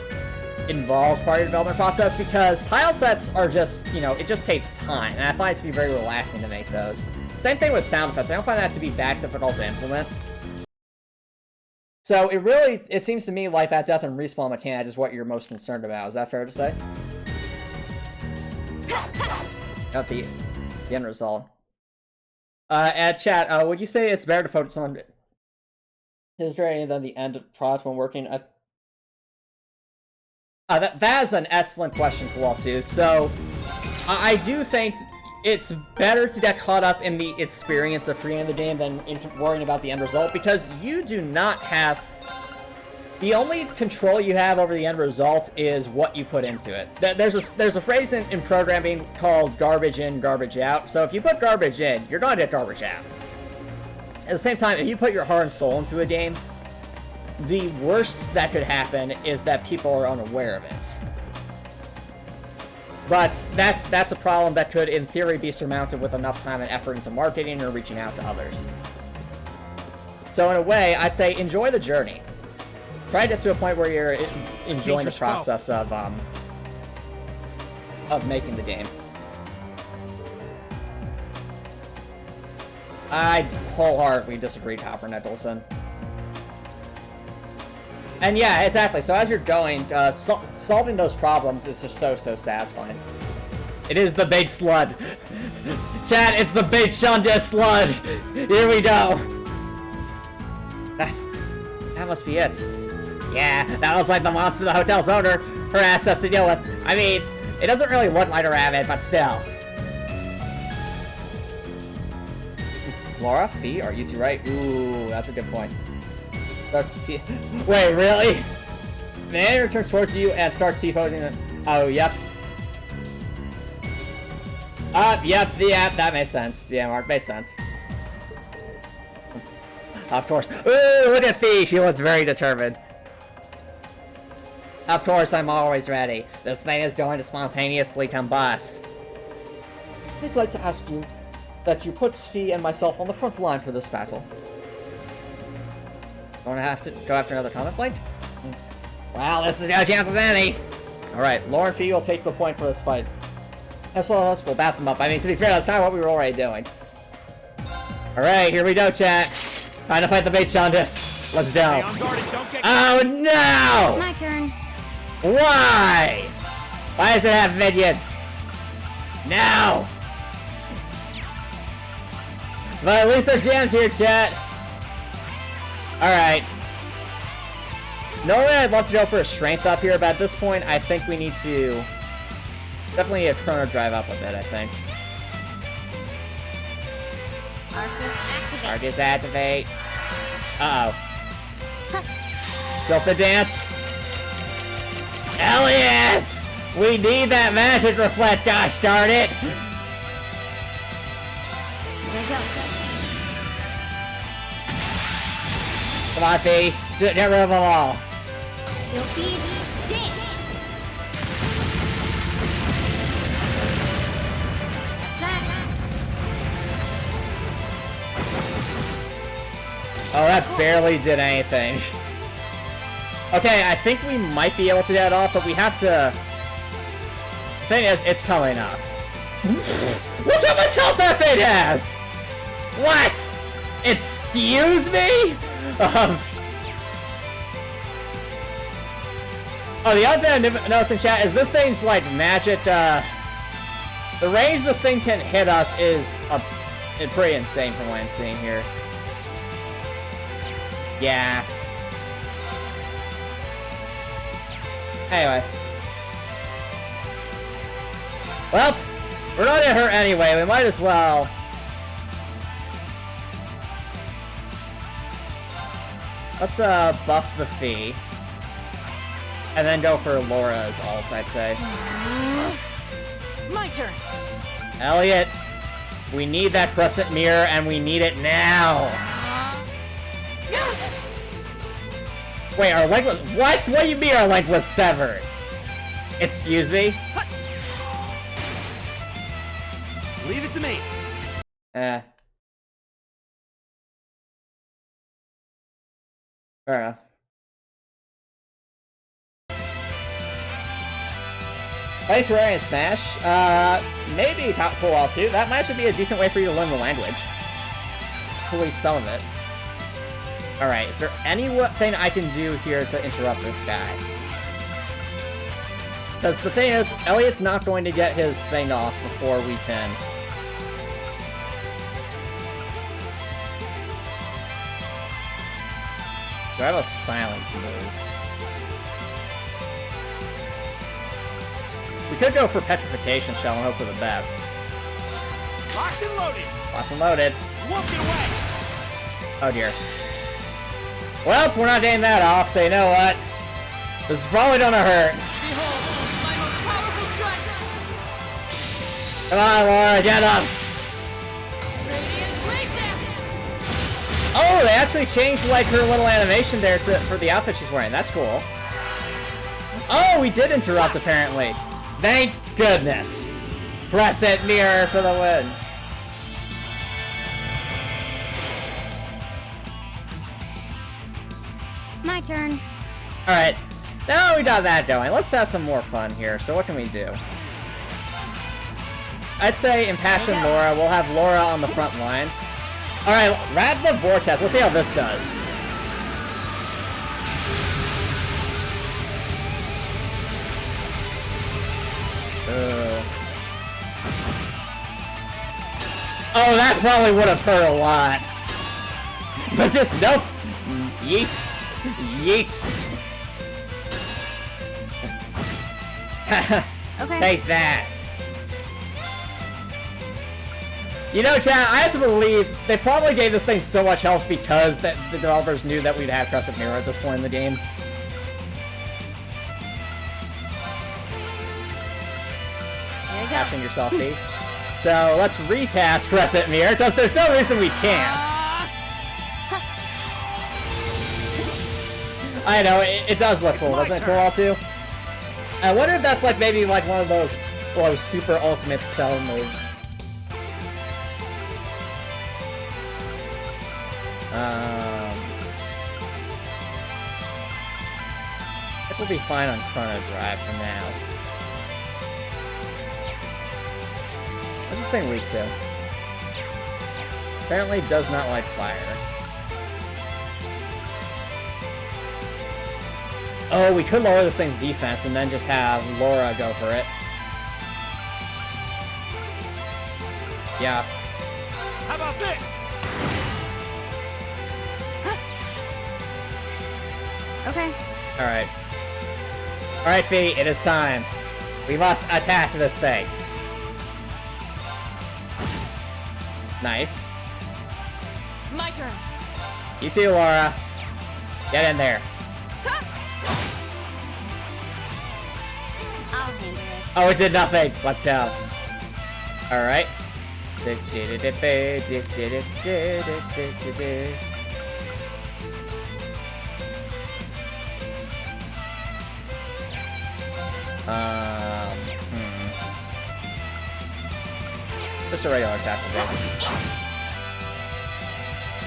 Speaker 1: involved part of the development process, because tile sets are just, you know, it just takes time, and I find it to be very relaxing to make those. Same thing with sound effects. I don't find that to be that difficult to implement. So it seems to me like that death and respawn mechanic is what you're most concerned about. Is that fair to say? Got the end result. At chat, would you say it's better to focus on history than the end product when working? That is an excellent question, Kowal, So, I do think it's better to get caught up in the experience of creating the game than worrying about the end result, because you do not have... The only control you have over the end result is what you put into it. There's a phrase in programming called garbage in, garbage out. So if you put garbage in, you're going to get garbage out. At the same time, if you put your heart and soul into a game, the worst that could happen is that people are unaware of it. But that's a problem that could, in theory, be surmounted with enough time and effort into marketing or reaching out to others. So in a way, I'd say enjoy the journey. Try to get to a point where you're enjoying the process of making the game. I wholeheartedly disagree, Copper Nicholson. And yeah, exactly. So as you're going, solving those problems is just so satisfying. It is the big slud. Chat, it's the big Shonda slud. Here we go. That must be it. Yeah, that was like the monster the hotel's owner harassed us to deal with. I mean, it doesn't really look like a rabbit, but still. Laura, Fie, are you two right? Ooh, that's a good point. Wait, really? The enemy returns towards you and starts T-posing it. Oh, yep. Yep, that makes sense. Yeah, Mark, makes sense. Of course. Ooh, look at Fie, she looks very determined. Of course, I'm always ready. This thing is going to spontaneously combust. I'd like to ask you that you put Fie and myself on the front line for this battle. Going to have to go after another comment blank? Well, this is no chance as any. Alright, Laura and Fie will take the point for this fight. As well as we'll bat them up. I mean, to be fair, that's kind of what we were already doing. Alright, here we go, chat. Time to fight the bait Shondis. Let's go. Oh no!
Speaker 2: My turn.
Speaker 1: Why? Why does it have minions? No! But at least there's jams here, chat. Alright. Normally I'd love to go for a strength up here, but at this point I think we need to definitely a chrono drive up a bit, I think.
Speaker 2: Arcus activate.
Speaker 1: Arcus activate. Uh-oh. Self the dance. Elliot! We need that magic reflect, gosh darn it!
Speaker 2: There we go.
Speaker 1: Come on, Fie. Get rid of them all.
Speaker 2: Silphy dance.
Speaker 1: Oh, that barely did anything. Okay, I think we might be able to get it off, but we have to... The thing is, it's coming up. Look how much health that thing has! What? Excuse me? Oh, the other thing I noticed in chat is this thing's like magic, the range this thing can hit us is pretty insane from what I'm seeing here. Yeah. Anyway. Well, we're not at her anyway, we might as well. Let's buff the Fie. And then go for Laura's ult, I'd say.
Speaker 3: My turn.
Speaker 1: Elliot, we need that crescent mirror and we need it now. Wait, our leg was— what? What do you mean our leg was severed? Excuse me?
Speaker 4: Leave it to me.
Speaker 1: Fair enough. Play Terraria Smash? Maybe top pull all too. That might actually be a decent way for you to learn the language. At least some of it. Alright, is there anything I can do here to interrupt this guy? Because the thing is, Elliot's not going to get his thing off before we can. Do I have a silence move? We could go for Petrification Shell and hope for the best.
Speaker 4: Locked and loaded.
Speaker 1: Locked and loaded.
Speaker 4: Whoop it away.
Speaker 1: Oh dear. Well, we're not getting that off, so you know what? This is probably gonna hurt.
Speaker 3: Behold, my most powerful strike.
Speaker 1: Come on, Laura, get up!
Speaker 3: Radiant breakdown.
Speaker 1: Oh, they actually changed like her little animation there for the outfit she's wearing. That's cool. Oh, we did interrupt apparently. Thank goodness. Crescent mirror for the win.
Speaker 2: My turn.
Speaker 1: Alright, now we got that going. Let's have some more fun here. So what can we do? I'd say Impassion Laura. We'll have Laura on the front lines. Alright, Rad the Vortex. Let's see how this does. Oh, that probably would have hurt a lot. But just nope. Yeet. Yeet.
Speaker 2: Okay.
Speaker 1: Take that. You know, chat, I have to believe they probably gave this thing so much health because the developers knew that we'd have Crescent Mirror at this point in the game.
Speaker 2: There you go.
Speaker 1: Catching yourself, Pete. So let's recast Crescent Mirror, because there's no reason we can't. I know, it does look cool, doesn't it, cool too? I wonder if that's like maybe like one of those super ultimate spell moves. I think we'll be fine on Chrono Drive for now. What's this thing weak to? Apparently does not like fire. Oh, we could lower this thing's defense and then just have Laura go for it. Yeah.
Speaker 4: How about this?
Speaker 2: Okay.
Speaker 1: Alright. Alright, Fie, it is time. We must attack this thing. Nice.
Speaker 3: My turn.
Speaker 1: You too, Laura. Get in there.
Speaker 2: I'll handle it.
Speaker 1: Oh, it did nothing. Let's go. Alright. Just a regular attack will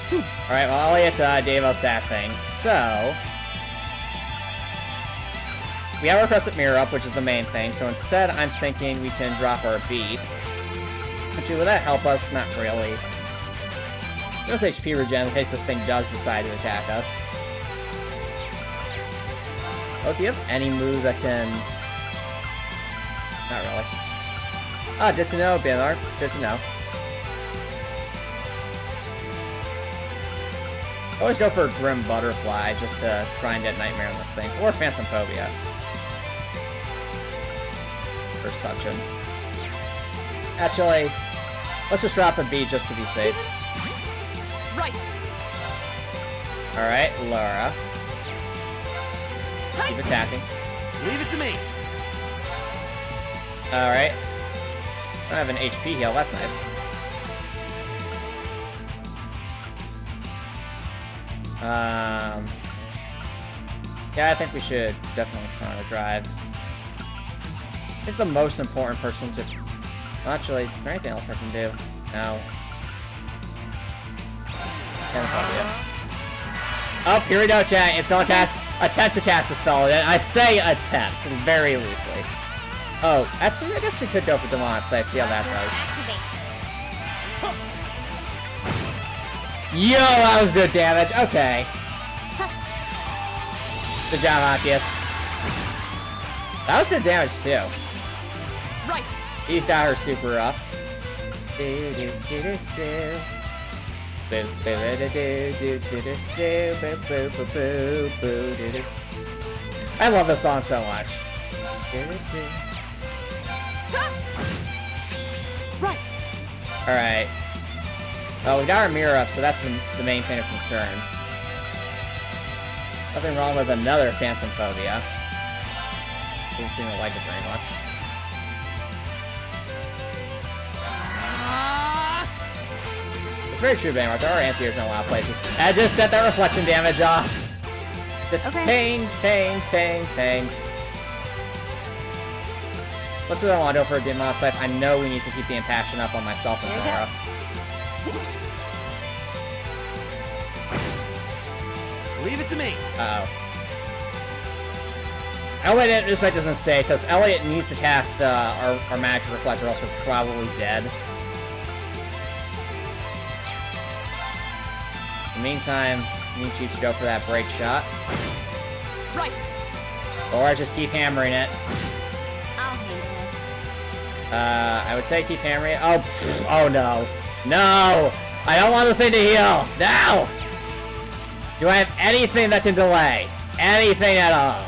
Speaker 1: do. Alright, well, I'll get Davos that thing. So we have our Crescent Mirror up, which is the main thing. So instead, I'm thinking we can drop our beat. Actually, will that help us? Not really. Just HP regen in case this thing does decide to attack us. Oh, do you have any move that can... Not really. Ah, good to know, Heimdallr. Good to know. Always go for a Grim Butterfly just to try and get Nightmare on this thing. Or Phantom Phobia. For Suction. Actually, let's just drop a B just to be safe.
Speaker 3: Right.
Speaker 1: Alright, Laura. Keep attacking.
Speaker 4: Leave it to me.
Speaker 1: Alright. I have an HP heal, that's nice. Yeah, I think we should definitely try to drive. I think the most important person to... Well, actually, is there anything else I can do? No. Oh, here we go, chat. It's gonna cast... Attempt to cast a spell. And I say attempt, very loosely. Oh, actually, I guess we could go for Demonic Sight, see how that does. Yo, that was good damage. Okay. Good job, Occhius. That was good damage, too.
Speaker 3: Right.
Speaker 1: He's got her super up. I love this song so much.
Speaker 3: Right.
Speaker 1: Alright. Oh, we got our mirror up, so that's the main thing of concern. Nothing wrong with another Phantom Phobia. Didn't seem to like it very much. It's very true, Baymar. There are anti-airs in a lot of places. I just set that reflection damage off. Just ping, ping, ping, ping. What's what I want to do for a Demon Sight? I know we need to keep the impassion up on myself and Laura.
Speaker 4: Leave it to me.
Speaker 1: Uh-oh. Elliot just doesn't stay, because Elliot needs to cast our magic reflect, or else we're probably dead. In the meantime, I need you to go for that break shot.
Speaker 3: Right.
Speaker 1: Or just keep hammering it.
Speaker 2: I'll handle it.
Speaker 1: I would say keep hammering it. Oh, pfft, oh no. No! I don't want this thing to heal! No! Do I have anything that can delay? Anything at all?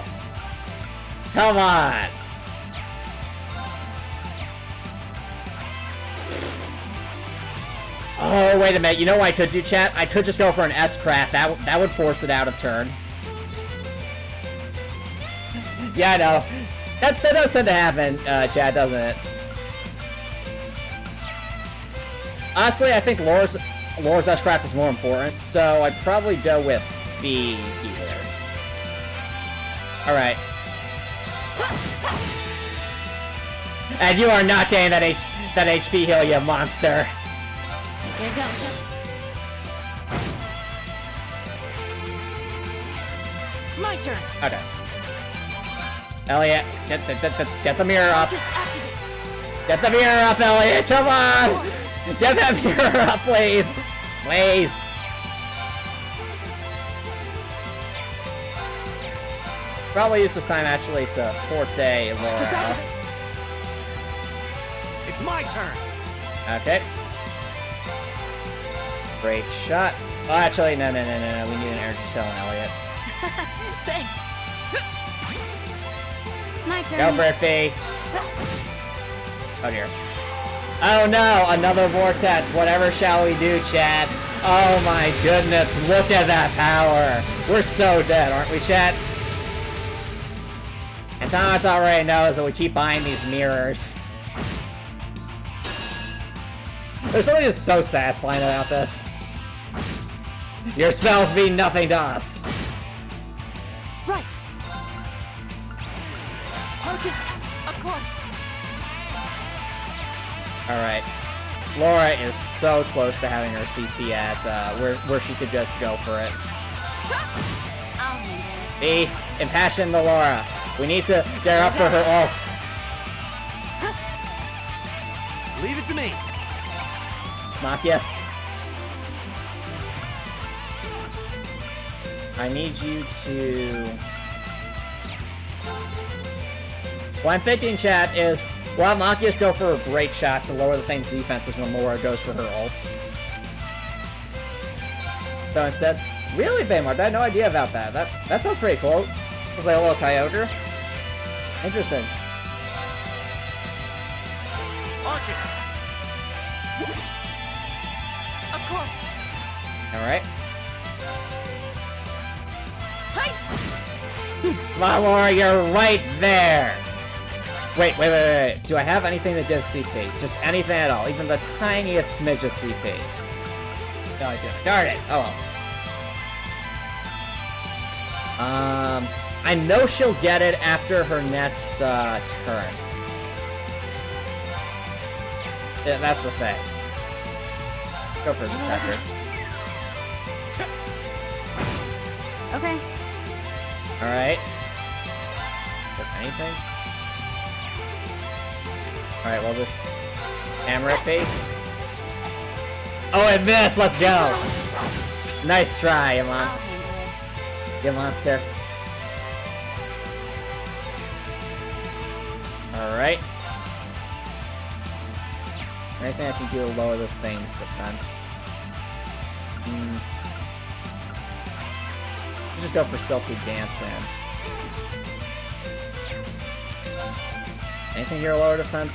Speaker 1: Come on! Oh, wait a minute. You know what I could do, chat? I could just go for an S-Craft. That would force it out of turn. Yeah, I know. That does tend to happen, chat, doesn't it? Honestly, I think Laura's S-Craft is more important, so I'd probably go with the healer. Alright. And you are not getting that HP heal, you monster.
Speaker 2: Here you go.
Speaker 3: My turn.
Speaker 1: Okay. Elliot, get the mirror up. Get the mirror up, Elliot, come on! Get that mirror up, please! Please! Probably use this time, actually, to Forte Laura.
Speaker 4: It's my turn.
Speaker 1: Okay. Great shot. Oh, actually, no. We need an energy cell on Elliot.
Speaker 3: Thanks.
Speaker 2: My turn.
Speaker 1: Go for it, Fie. Oh, dear. Oh, no! Another vortex. Whatever shall we do, chat? Oh, my goodness. Look at that power. We're so dead, aren't we, chat? And Thomas already knows that we keep buying these mirrors. There's something just so satisfying about this. Your spells mean nothing to us.
Speaker 3: Right. Focus. Of course.
Speaker 1: Alright. Laura is so close to having her CP at where she could just go for it.
Speaker 2: I'll handle it.
Speaker 1: B, impassion the Laura. We need to get her up for her ult.
Speaker 4: Leave it to me.
Speaker 1: Knock, yes. I need you to... What I'm thinking, chat, is we'll have Machias go for a break shot to lower the thing's defenses when Laura goes for her ult. So instead, Really, Baymar? I had no idea about that. That sounds pretty cool. It's like a little Kyogre. Interesting.
Speaker 4: Arcus!
Speaker 3: Of course.
Speaker 1: Alright.
Speaker 3: Hi!
Speaker 1: Come on, Laura, you're right there! Wait. Do I have anything that gives CP? Just anything at all? Even the tiniest smidge of CP? No, I don't. Darn it! Oh well. I know she'll get it after her next, turn. Yeah, that's the thing. Go for the Protector.
Speaker 2: Okay.
Speaker 1: Alright. For anything? Alright, we'll just hammer it, bait. Oh, it missed! Let's go! Nice try, you
Speaker 2: I'll handle it.
Speaker 1: You monster. Alright. Anything I can do to lower this thing's defense? Just go for Silky Dancing. Anything here to lower defense?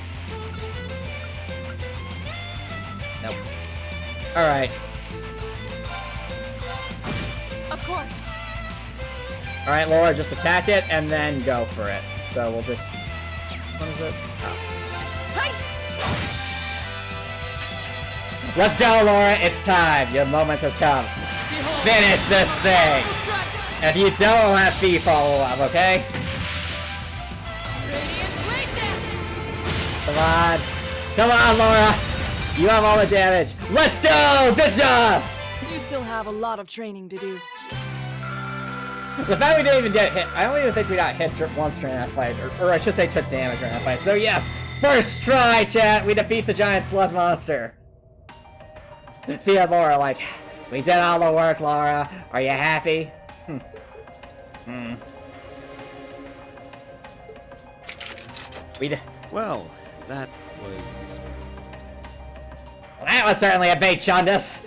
Speaker 1: Nope. Alright.
Speaker 3: Of course.
Speaker 1: Alright, Laura, just attack it and then go for it. So we'll just... What is it? Oh.
Speaker 3: Hi!
Speaker 1: Let's go, Laura! It's time! Your moment has come.
Speaker 3: Behold.
Speaker 1: Finish this thing! If you don't, we'll have Fie follow up, okay?
Speaker 3: Radiant blade dance.
Speaker 1: Come on. Come on, Laura! You have all the damage. Let's go! Good job!
Speaker 3: You still have a lot of training to do.
Speaker 1: The fact we didn't even get hit, I don't even think we got hit once during that fight, or I should say took damage during that fight. So yes, first try, chat, we defeat the giant slug monster. Fie and Laura like, we did all the work, Laura. Are you happy?
Speaker 4: Well, that was...
Speaker 1: certainly a bait, Chundas.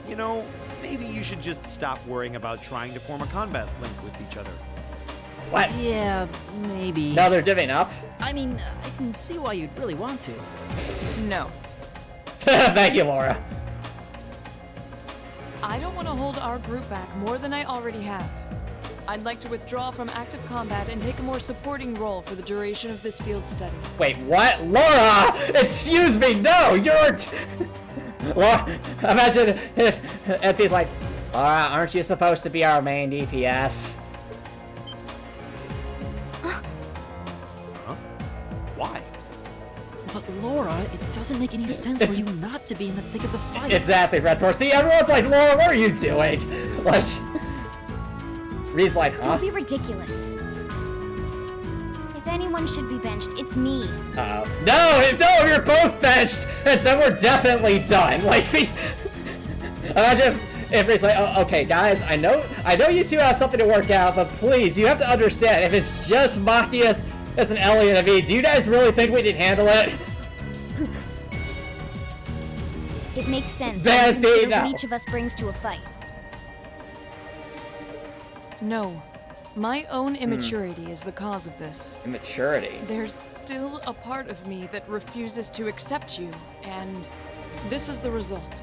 Speaker 4: You know, maybe you should just stop worrying about trying to form a combat link with each other.
Speaker 1: What?
Speaker 5: Yeah, maybe.
Speaker 1: No, they're divvying up.
Speaker 5: I mean, I can see why you'd really want to.
Speaker 3: No.
Speaker 1: Thank you, Laura.
Speaker 3: I don't want to hold our group back more than I already have. I'd like to withdraw from active combat and take a more supporting role for the duration of this field study.
Speaker 1: Wait, what? Laura! Excuse me, no! You're... Laura, imagine if he's like, Laura, aren't you supposed to be our main DPS?
Speaker 4: Huh? Why?
Speaker 5: But Laura, it doesn't make any sense for you not to be in the thick of the fight.
Speaker 1: Exactly, Redcore. See, everyone's like, Laura, what are you doing? Like... Reed's like, huh?
Speaker 2: Don't be ridiculous. If anyone should be benched, it's me.
Speaker 1: Uh-oh. No, you're both benched! And then we're definitely done. Like, imagine if Reed's like, oh, okay, guys, I know you two have something to work out, but please, you have to understand, if it's just Machias as an Ellie and a V, do you guys really think we can handle it?
Speaker 2: It makes sense
Speaker 1: Bad
Speaker 2: when you consider
Speaker 1: thing,
Speaker 2: what
Speaker 1: no.
Speaker 2: each of us brings to a fight.
Speaker 3: No. My own immaturity is the cause of this.
Speaker 1: Immaturity.
Speaker 3: There's still a part of me that refuses to accept you, and this is the result.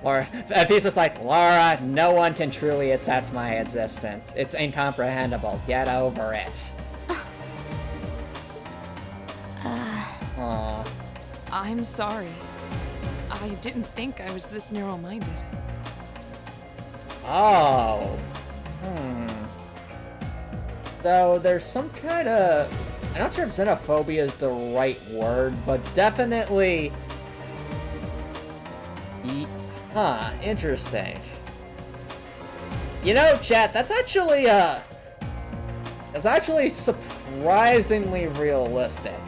Speaker 1: Laura, and he's just like, Laura, no one can truly accept my existence. It's incomprehensible. Get over it. Aww.
Speaker 3: I'm sorry. I didn't think I was this narrow-minded.
Speaker 1: Oh. So there's some kind of... I'm not sure if xenophobia is the right word, but definitely... Interesting. You know, chat, that's actually surprisingly realistic.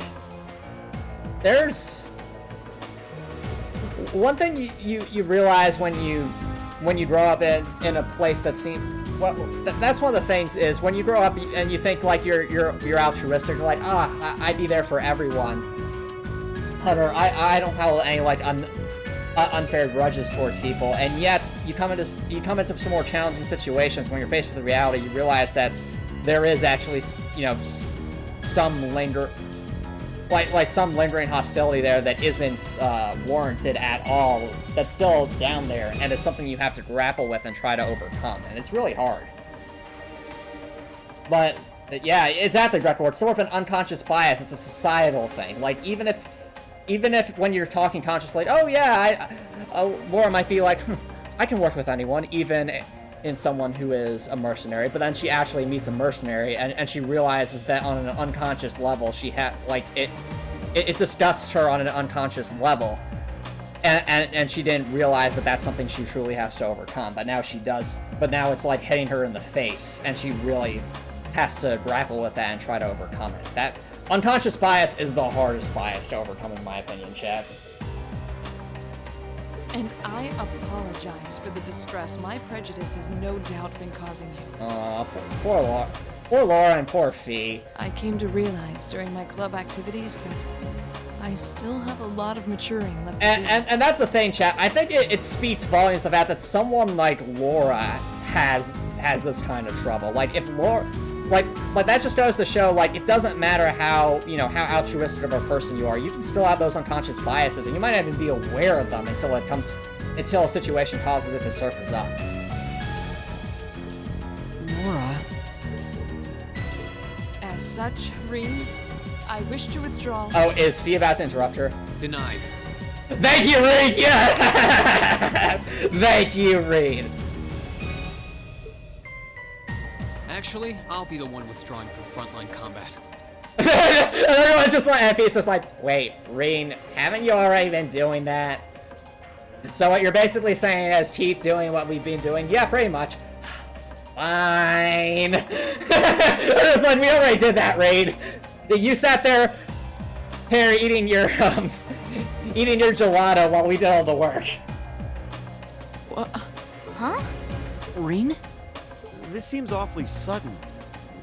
Speaker 1: There's... One thing you realize when you grow up in a place that seems... Well, that's one of the things is when you grow up and you think like you're altruistic, you're like, I'd be there for everyone. Hunter, I don't have any like unfair grudges towards people, and yet you come into some more challenging situations when you're faced with the reality. You realize that there is actually, you know, some some lingering hostility there that isn't warranted at all. That's still down there, and it's something you have to grapple with and try to overcome, and it's really hard. But yeah, exactly, Greco. It's sort of an unconscious bias. It's a societal thing. Like even if when you're talking consciously, oh yeah, Laura might be like, I can work with anyone, even in someone who is a mercenary, but then she actually meets a mercenary, and she realizes that on an unconscious level, she had, like, it disgusts her on an unconscious level, and she didn't realize that that's something she truly has to overcome, but now she does, but now it's like hitting her in the face, and she really has to grapple with that and try to overcome it. That unconscious bias is the hardest bias to overcome, in my opinion, chat.
Speaker 3: And I apologize for the distress my prejudice has no doubt been causing you.
Speaker 1: Aw, poor Laura and poor Fie.
Speaker 3: I came to realize during my club activities that I still have a lot of maturing left to do.
Speaker 1: And that's the thing, chat. I think it speaks volumes the fact that someone like Laura has this kind of trouble. Like, if Laura... Like that just goes to show, like, it doesn't matter how, you know, how altruistic of a person you are. You can still have those unconscious biases, and you might not even be aware of them until a situation causes it to surface up.
Speaker 5: Laura.
Speaker 3: As such, Reen, I wish to withdraw.
Speaker 1: Oh, is Fie about to interrupt her?
Speaker 6: Denied.
Speaker 1: Thank you, Reed! Yes! Thank you, Reed.
Speaker 6: Actually, I'll be the one withdrawing from frontline combat.
Speaker 1: And everyone's just like, and Fie's just like, wait, Reen, haven't you already been doing that? So what you're basically saying is keep doing what we've been doing? Yeah, pretty much. Fine. It's like, we already did that, Reed. You sat there eating your gelato while we did all the work.
Speaker 5: What?
Speaker 2: Huh?
Speaker 5: Reen?
Speaker 4: This seems awfully sudden.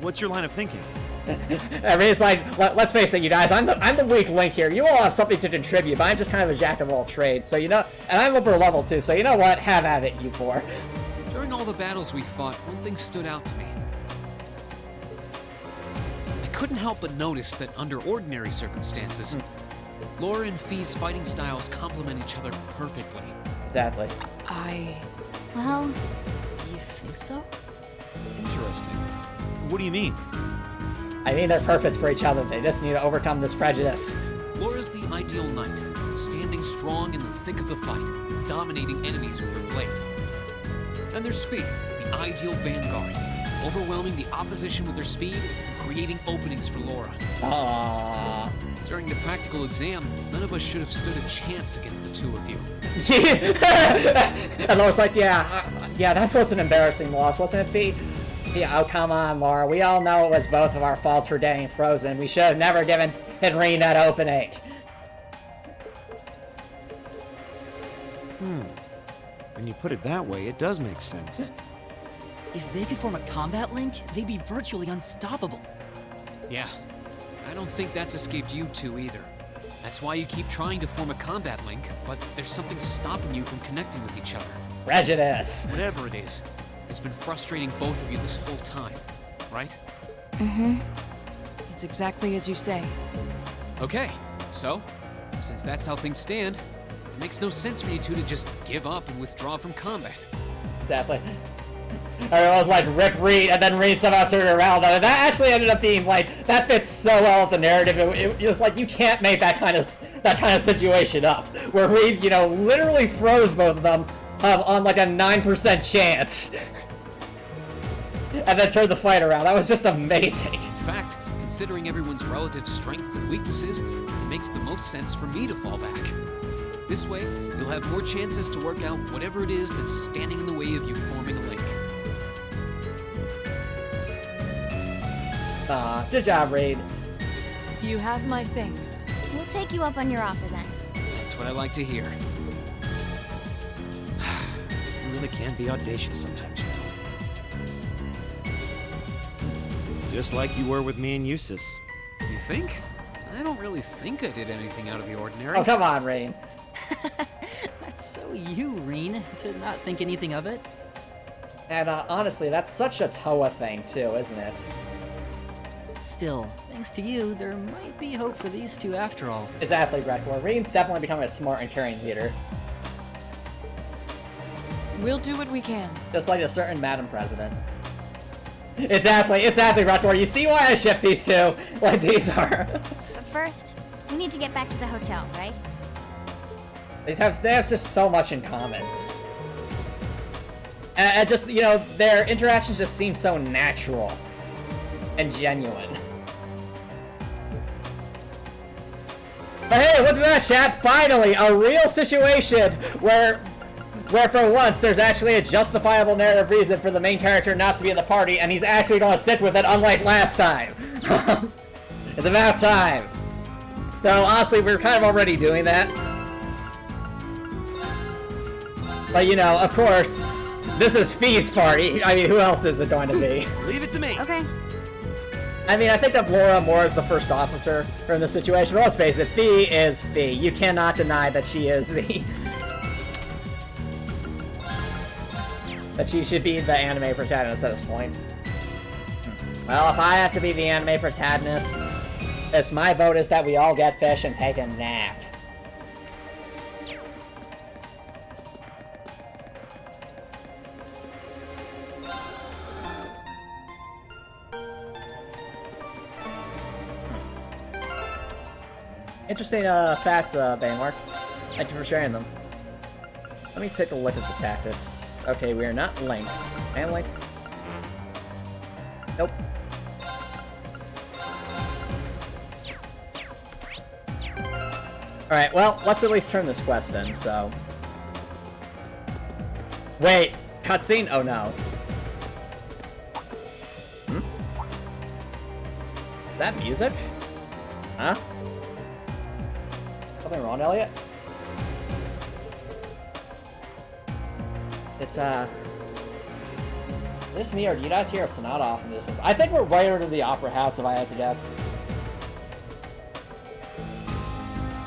Speaker 4: What's your line of thinking?
Speaker 1: Everybody's like, let's face it, you guys, I'm the weak link here. You all have something to contribute, but I'm just kind of a jack of all trades. So, you know, and I'm over level 2, so you know what? Have at it, you four.
Speaker 6: During all the battles we fought, one thing stood out to me. I couldn't help but notice that under ordinary circumstances, Laura and Fie's fighting styles complement each other perfectly.
Speaker 1: Exactly.
Speaker 2: Well,
Speaker 5: You think so?
Speaker 4: Interesting. What do you mean?
Speaker 1: I mean, they're perfect for each other. They just need to overcome this prejudice.
Speaker 6: Laura's the ideal knight, standing strong in the thick of the fight, dominating enemies with her blade. And there's Fie, the ideal vanguard, overwhelming the opposition with her speed and creating openings for Laura.
Speaker 1: Aww.
Speaker 6: During the practical exam, none of us should have stood a chance against the two of you.
Speaker 1: And Laura's like, yeah, that was an embarrassing loss, wasn't it, Fie? Yeah, oh, come on, Laura. We all know it was both of our faults for getting frozen. We should have never given Henry that opening.
Speaker 4: When you put it that way, it does make sense.
Speaker 5: If they could form a combat link, they'd be virtually unstoppable.
Speaker 6: Yeah, I don't think that's escaped you two either. That's why you keep trying to form a combat link, but there's something stopping you from connecting with each other.
Speaker 1: Prejudice.
Speaker 6: Whatever it is, it's been frustrating both of you this whole time, right?
Speaker 3: It's exactly as you say.
Speaker 6: Okay, so, since that's how things stand, it makes no sense for you two to just give up and withdraw from combat.
Speaker 1: Exactly. Everyone's like, rip Reed, and then Reed somehow turned around. And that actually ended up being like, that fits so well with the narrative. It was like, you can't make that kind of situation up. Where Reed, you know, literally froze both of them on like a 9% chance. And then turned the fight around. That was just amazing.
Speaker 6: In fact, considering everyone's relative strengths and weaknesses, it makes the most sense for me to fall back. This way, you'll have more chances to work out whatever it is that's standing in the way of you forming a link.
Speaker 1: Good job, Reed.
Speaker 3: You have my thanks.
Speaker 2: we'll take you up on your offer then.
Speaker 6: That's what I like to hear.
Speaker 4: You really can be audacious sometimes, you know. Just like you were with me and Eustace.
Speaker 6: You think? I don't really think I did anything out of the ordinary.
Speaker 1: Oh, come on, Rain.
Speaker 5: That's So you, Reen, to not think anything of it?
Speaker 1: And honestly, that's such a Toa thing too, isn't it?
Speaker 5: Still, thanks to you, there might be hope for these two after all.
Speaker 1: Exactly, Gregor. Reen's definitely becoming a smart and caring leader.
Speaker 3: We'll do what we can.
Speaker 1: Just like a certain Madam President. Exactly, Gregor. You see why I ship these two? Like these are.
Speaker 2: But first, we need to get back to the hotel, right?
Speaker 1: They have just so much in common. And just, you know, their interactions just seem so natural and genuine. But hey, look at that, chat! Finally, a real situation where for once there's actually a justifiable narrative reason for the main character not to be in the party, and he's actually going to stick with it, unlike last time. It's about time. Though honestly, we're kind of already doing that. But you know, of course, this is Fie's party. I mean, who else is it going to be?
Speaker 4: Leave it to me.
Speaker 2: Okay.
Speaker 1: I mean, I think of Laura more as the first officer in this situation, but let's face it, Fie is Fie. You cannot deny that she is that she should be the anime protagonist at this point. Well, if I have to be the anime protagonist, my vote is that we all get fish and take a nap. Interesting facts, Banemark. Thank you for sharing them. Let me take a look at the tactics. Okay, we are not linked. And link? Nope. Alright, well, let's at least turn this quest in, so... Wait! Cutscene? Oh no. Is that music? Huh? Something wrong, Elliot? It's, is this me, or do you guys hear a sonata off in the distance? I think we're right under the Opera House, if I had to guess.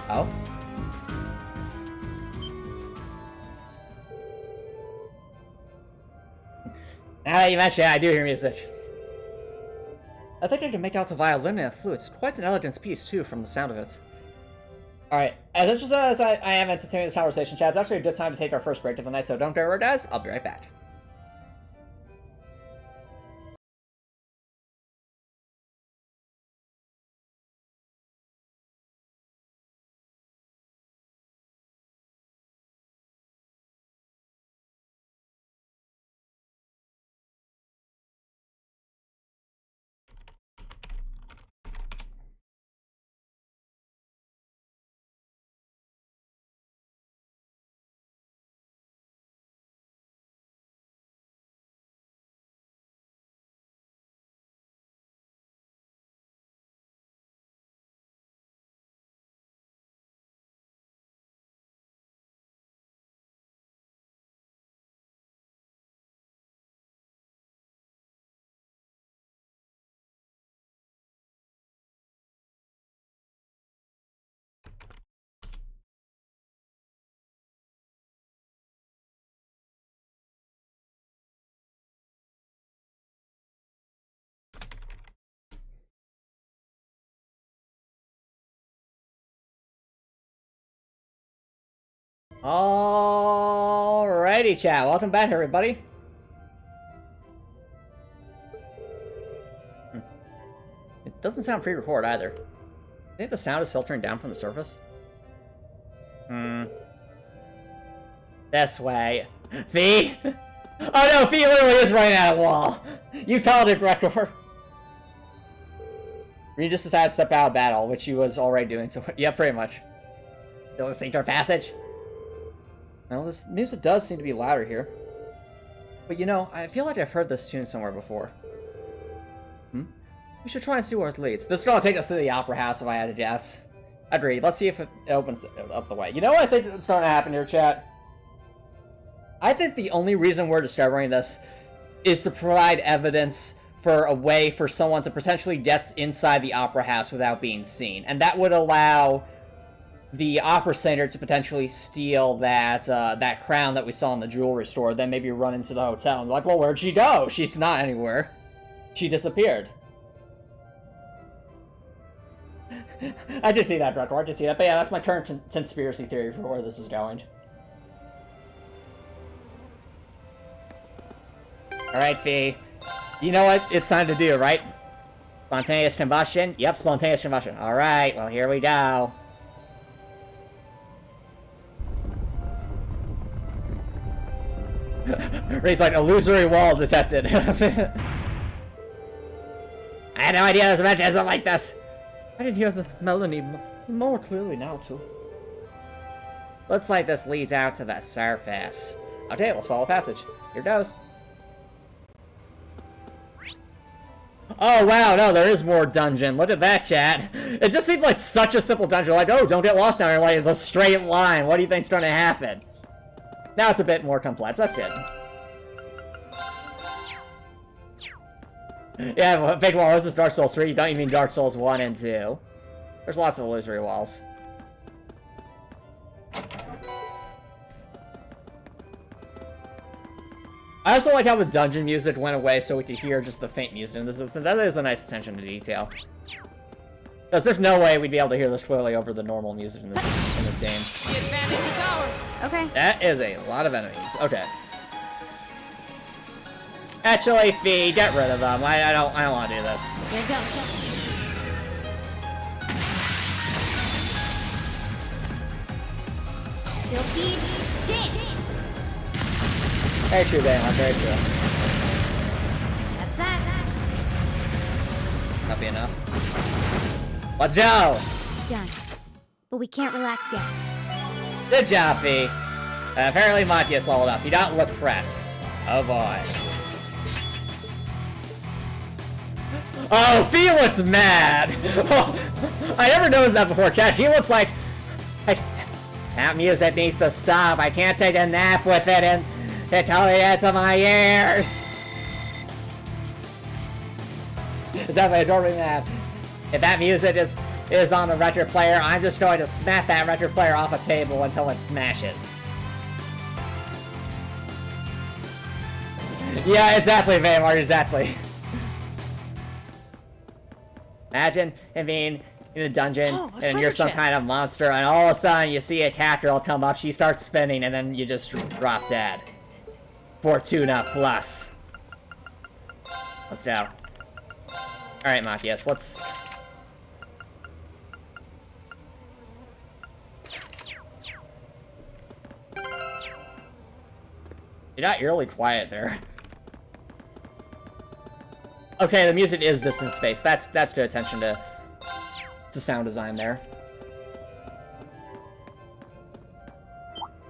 Speaker 1: Oh? Now that you mention it, I do hear music. I think I can make out a violin and a flute. It's quite an elegant piece, too, from the sound of it. Alright, as interested as I am entertaining this conversation, chat, it's actually a good time to take our first break of the night, so don't go anywhere, guys. I'll be right back. Alrighty, chat. Welcome back, everybody. It doesn't sound pre-record either. I think the sound is filtering down from the surface. This way. Fie? Oh no, Fie literally is running out of wall. You called it, Gregor. You just decided to step out of battle, which you was already doing, so yeah, pretty much. Still listening to our passage? Well, this music does seem to be louder here. But you know, I feel like I've heard this tune somewhere before. We should try and see where it leads. This is gonna take us to the Opera House if I had to guess. Agreed. Let's see if it opens up the way. You know what I think is starting to happen here, chat? I think the only reason we're discovering this is to provide evidence for a way for someone to potentially get inside the Opera House without being seen. And that would allow the opera singer to potentially steal that crown that we saw in the jewelry store, then maybe run into the hotel and be like, well, where'd she go? She's not anywhere. She disappeared. I did see that, Dreadcore. I did see that. But yeah, that's my current conspiracy theory for where this is going. Alright, Fie. You know what it's time to do, right? Spontaneous combustion? Yep, spontaneous combustion. Alright, well, here we go. Ray's like, illusory wall detected. I had no idea there was a mechanism like this. I can hear the melody more clearly now, too. Looks like this leads out to the surface. Okay, let's follow the passage. Here goes. Oh, wow, no, there is more dungeon. Look at that, chat. It just seemed like such a simple dungeon. Like, oh, don't get lost down here. Like, it's a straight line. What do you think's going to happen? Now it's a bit more complex. That's good. Yeah, big wall. This is Dark Souls 3. Don't you mean Dark Souls 1 and 2? There's lots of illusory walls. I also like how the dungeon music went away so we could hear just the faint music. And that is a nice attention to detail. Because there's no way we'd be able to hear this clearly over the normal music in this game.
Speaker 3: The advantage is ours.
Speaker 2: Okay.
Speaker 1: That is a lot of enemies. Okay. Actually, Fie, get rid of them. I don't want to do this.
Speaker 2: Here we go. Silky dance.
Speaker 1: Very true, Bayon. Very true.
Speaker 2: That's that.
Speaker 1: That'll be enough. Let's go!
Speaker 2: Done. But we can't relax yet.
Speaker 1: Good job, Fie. Apparently Matthias leveled up. You don't look pressed. Oh boy. Oh, Fie looks mad! I never noticed that before, chat. She looks like that music needs to stop. I can't take a nap with it and it totally gets to my ears. It's definitely adorably mad. If that music is on the record player, I'm just going to smack that record player off a table until it smashes. Yeah, exactly, Vaymar, exactly. Imagine being in a dungeon and you're some kind of monster and all of a sudden you see a cat girl come up, she starts spinning and then you just drop dead. Fortuna plus. Let's go. Alright, Matthias, let's... You got eerily quiet there. Okay, the music is distance space. That's good attention to sound design there.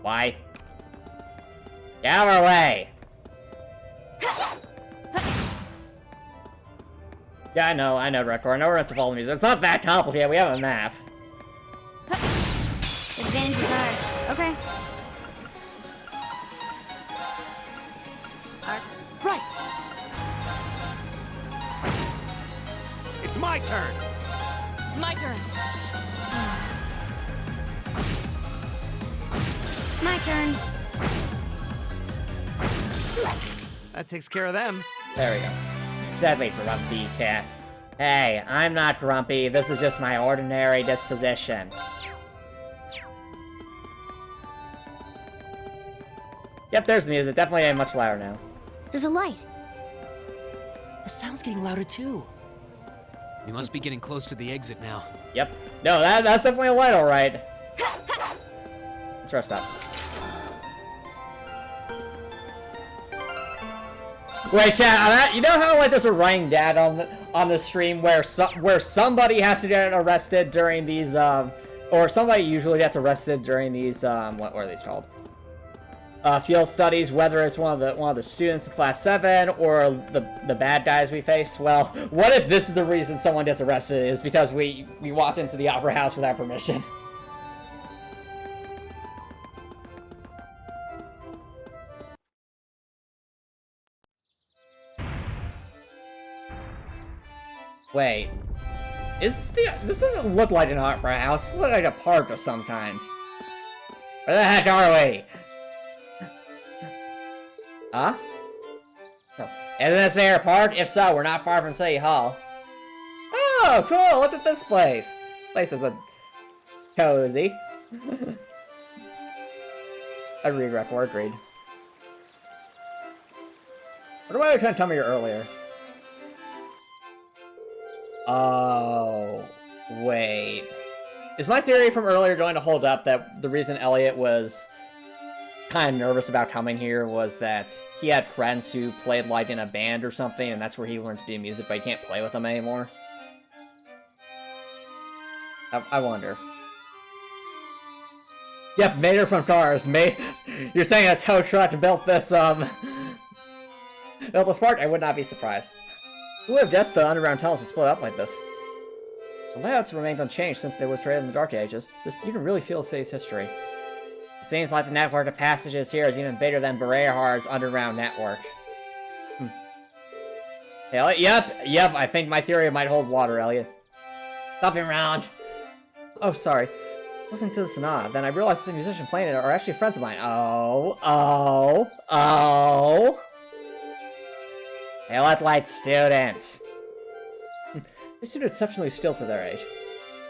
Speaker 1: Why? Get out of our way! Yeah, I know, Rector. I know we're going to follow the music. It's not that complicated. We have a map.
Speaker 2: Advantage is ours. Okay.
Speaker 5: Right.
Speaker 4: It's my turn.
Speaker 3: My turn.
Speaker 2: My turn.
Speaker 4: That takes care of them.
Speaker 1: There we go. Exactly, grumpy cat. Hey, I'm not grumpy. This is just my ordinary disposition. Yep, there's the music. Definitely much louder now.
Speaker 2: There's a light.
Speaker 5: The sound's getting louder too.
Speaker 6: We must be getting close to the exit now.
Speaker 1: Yep. No, that's definitely a light, alright. Let's rest up. Wait, chat, you know how like there's a running gag on the stream where somebody has to get arrested during these or somebody usually gets arrested during these what are these called? Field studies, whether it's one of the students in class 7 or the bad guys we face. Well, what if this is the reason someone gets arrested is because we walked into the opera house without permission? Wait. This doesn't look like an opera house. This looks like a park of some kind. Where the heck are we? Huh? Oh. Isn't this fair park? If so, we're not far from City Hall. Oh, cool! Look at this place. This place is cozy. Agreed, Repor, agreed. What were you trying to tell me earlier? Oh, wait. Is my theory from earlier going to hold up that the reason Elliot was kind of nervous about coming here was that he had friends who played like in a band or something, and that's where he learned to do music, but he can't play with them anymore? I wonder. Yep, made her from cars. You're saying a tow truck built this, built the spark? I would not be surprised. Who would have guessed the underground tunnels would split up like this? The layouts remained unchanged since they were created in the Dark Ages. You can really feel the city's history. It seems like the network of passages here is even bigger than Berehard's underground network. Elliot, yep, I think my theory might hold water, Elliot. Stopping around. Oh, sorry. Listening to the sonata, then I realized the musicians playing it are actually friends of mine. Oh. They look like students. They seem exceptionally still for their age.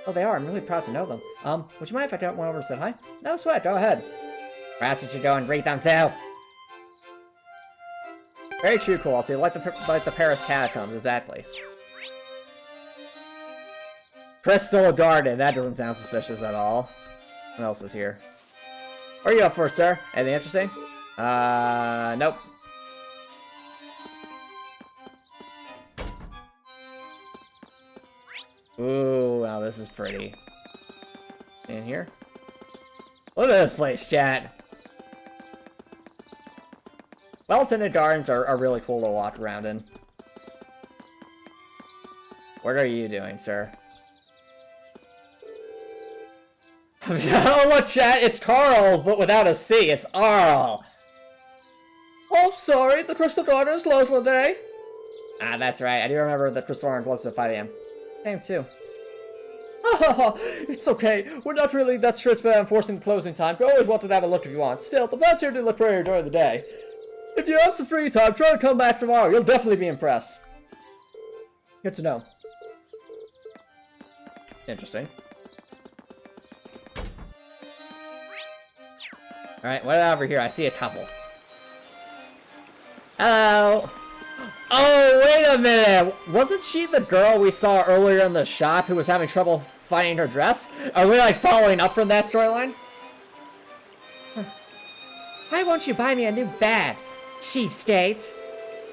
Speaker 1: Oh, they are. I'm really proud to know them. Would you mind if I went over and said hi? No sweat, go ahead. Perhaps we should go and greet them too. Very true, Kowalski. Like the Paris catacombs, exactly. Crystal Garden. That doesn't sound suspicious at all. What else is here? What are you up for, sir? Anything interesting? Nope. Ooh, wow, this is pretty. In here? Look at this place, chat. Well-tended gardens are really cool to walk around in. What are you doing, sir? Oh, look, chat, it's Carl, but without a C. It's Arl. Oh, sorry, the Crystal Garden is closed for the day. Ah, that's right. I do remember the Crystal Garden closed at 5 AM. Same, too. It's okay. We're not really that strict about enforcing the closing time. You always want to have a look if you want. Still, the plants here do look pretty during the day. If you have some free time, try to come back tomorrow. You'll definitely be impressed. Good to know. Interesting. Alright, what over here? I see a couple. Hello! Oh, wait a minute! Wasn't she the girl we saw earlier in the shop who was having trouble finding her dress? Are we, like, following up from that storyline? Why won't you buy me a new bag, cheapskate?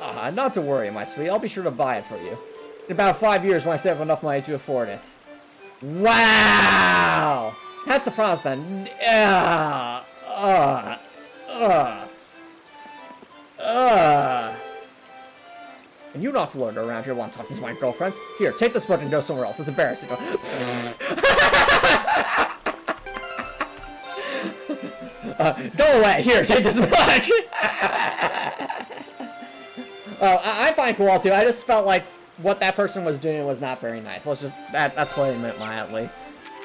Speaker 1: Not to worry, my sweet. I'll be sure to buy it for you. In about 5 years when I save enough money to afford it. Wow! That's a promise, then. And you not loiter around here while I'm talking to my girlfriends. Here, take this book and go somewhere else. It's embarrassing. Go away. Here, take this book. I'm fine, cool too. I just felt like what that person was doing was not very nice. Let's just that's putting it mildly.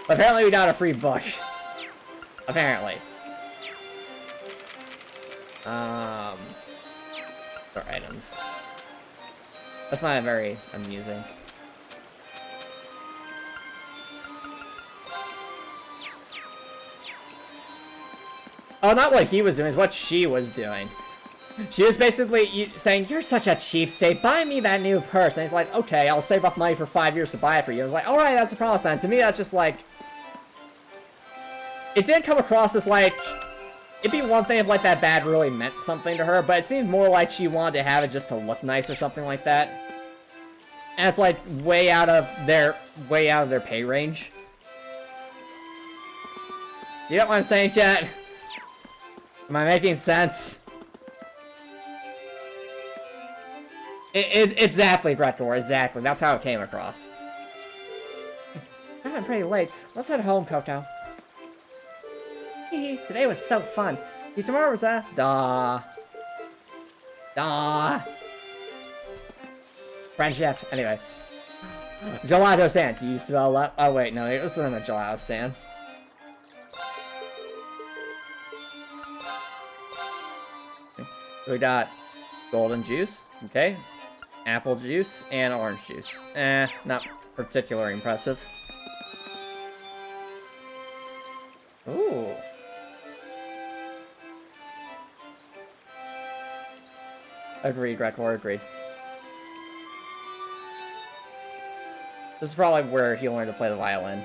Speaker 1: But apparently we got a free book. Apparently. For items. That's not very amusing. Oh, not what he was doing, it's what she was doing. She was basically saying, you're such a cheapskate, buy me that new purse. And he's like, okay, I'll save up money for 5 years to buy it for you. I was like, alright, that's a promise then. To me, that's just like... It didn't come across as like... It'd be one thing if like that bag really meant something to her, but it seemed more like she wanted to have it just to look nice or something like that. And it's like way out of their pay range. You know what I'm saying, chat? Am I making sense? Exactly, Brettor, exactly. That's how it came across. I'm pretty late. Let's head home, Koto. Today was so fun. See, tomorrow was a... Duh. Friendship. Anyway. Gelato stand. Do you smell that? Oh wait, no, this isn't a gelato stand. We got golden juice, okay, apple juice, and orange juice. Not particularly impressive. Ooh. Agreed, Grekor, agreed. This is probably where he learned to play the violin.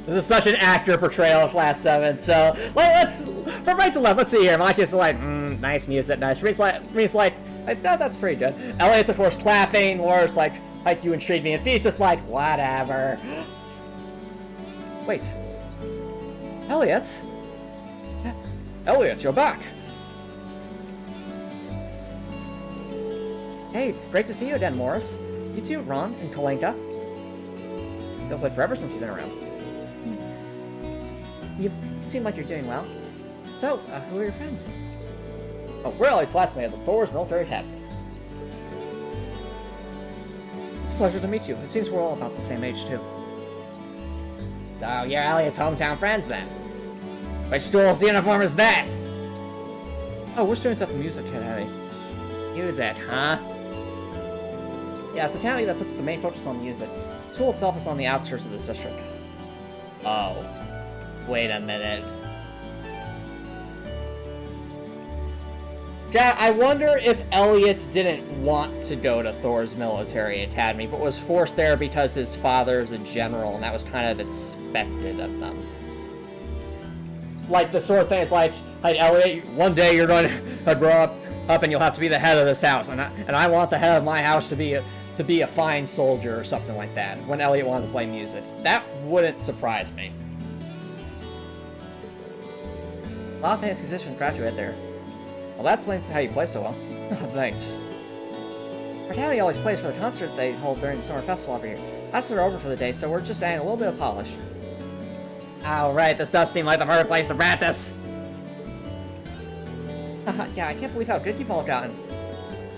Speaker 1: This is such an accurate portrayal of Last 7, so let's from right to left, let's see here. Machias is like, nice music, nice. Reed's like, I thought that's pretty good. Elliot's of course clapping, Laura's like you intrigued me, and Fie's just like, whatever. Wait. Elliot? Elliot, you're back! Hey, great to see you again, Morris. You too, Ron and Kalenka. Feels like forever since you've been around. You seem like you're doing well. So, who are your friends? Oh, we're Ellie's classmate of the Thor's Military Academy. It's a pleasure to meet you. It seems we're all about the same age, too. So, you're Elliot's hometown friends, then? Which school's uniform is that? Oh, we're students at the Music Academy. Music, huh? Yeah, it's a county that puts the main focus on music. The school itself is on the outskirts of this district. Oh. Wait a minute. Chat, I wonder if Elliot didn't want to go to Thor's Military Academy, but was forced there because his father is a general, and that was kind of expected of them. Like, the sort of thing is like, Elliot, one day you're going to grow up and you'll have to be the head of this house, and I want the head of my house to be a fine soldier or something like that, when Elliot wanted to play music. That wouldn't surprise me. A lot of famous musicians graduate there. Well, that explains how you play so well. Thanks. Our academy always plays for the concert they hold during the summer festival every year. Classes are over for the day, so we're just adding a little bit of polish. Alright, this does seem like the perfect place to practice. Yeah, I can't believe how good you've all gotten.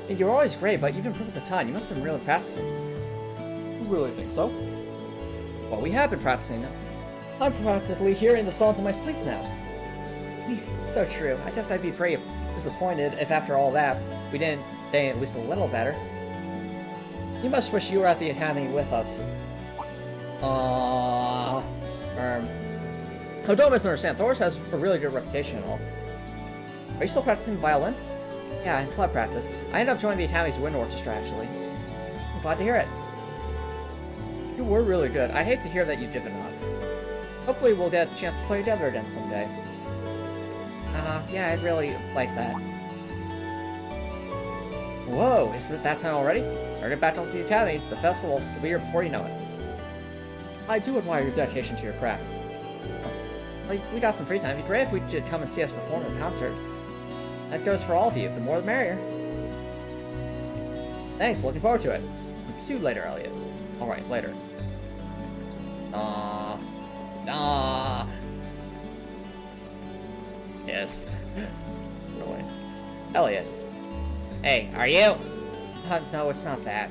Speaker 1: You were always great, but you've improved a ton. You must have been really practicing. You really think so? Well, we have been practicing. I'm practically hearing the songs in my sleep now. So true. I guess I'd be pretty disappointed if after all that, we didn't stay at least a little better. You must wish you were at the academy with us. Oh, don't misunderstand. Thor's has a really good reputation and all. Are you still practicing violin? Yeah, in club practice. I ended up joining the academy's wind orchestra, actually. I'm glad to hear it. You were really good. I hate to hear that you've given up. Hopefully we'll get a chance to play together again someday. Yeah, I'd really like that. Whoa, is it that time already? Better get back to the academy. The festival will be here before you know it. I do admire your dedication to your craft. Like, we got some free time. It'd be great if we could come and see us perform at the concert. That goes for all of you. The more the merrier. Thanks, looking forward to it. See you later, Elliot. Alright, later. Yes. Annoying. Elliot. Hey, are you? No, it's not that.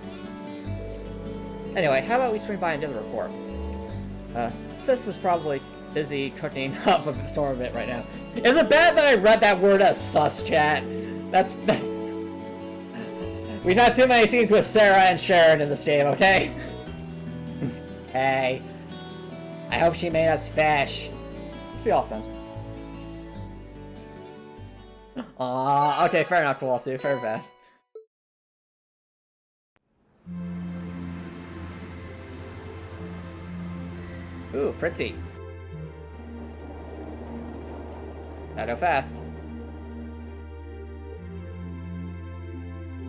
Speaker 1: Anyway, how about we swing by and do the report? Sis is probably busy cooking up a storm of it right now. Is it bad that I read that word as sus, chat? That's... We've had too many scenes with Sarah and Sharon in this game, okay? Hey. I hope she made us fish. Let's be off then. Aw, okay, fair enough, Kowalski, fair bad. Ooh, pretty. Gotta go fast.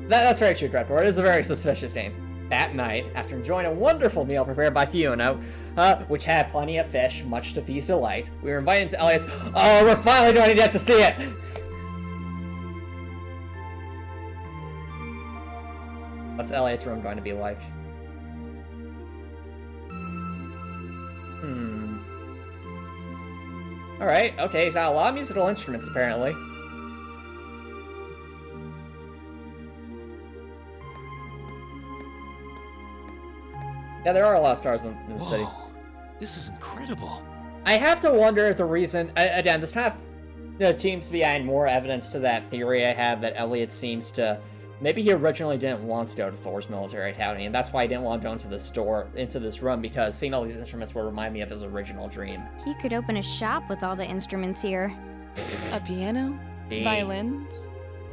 Speaker 1: That's very true, Dreadboard. It is a very suspicious name. That night, after enjoying a wonderful meal prepared by Fiona, which had plenty of fish, much to Fie's delight, we were invited to Elliot's... Oh, we're finally going to get to see it! What's Elliot's room going to be like? Alright, okay, he's got a lot of musical instruments, apparently. Yeah, there are a lot of stars in the city.
Speaker 4: This is incredible.
Speaker 1: I have to wonder if the reason... Again, this kind of seems to be adding more evidence to that theory I have that Elliot seems to... Maybe he originally didn't want to go to Thor's military academy, and that's why he didn't want to go into this room, because seeing all these instruments would remind me of his original dream.
Speaker 2: He could open a shop with all the instruments here.
Speaker 3: A piano,
Speaker 1: Hey.
Speaker 3: violins,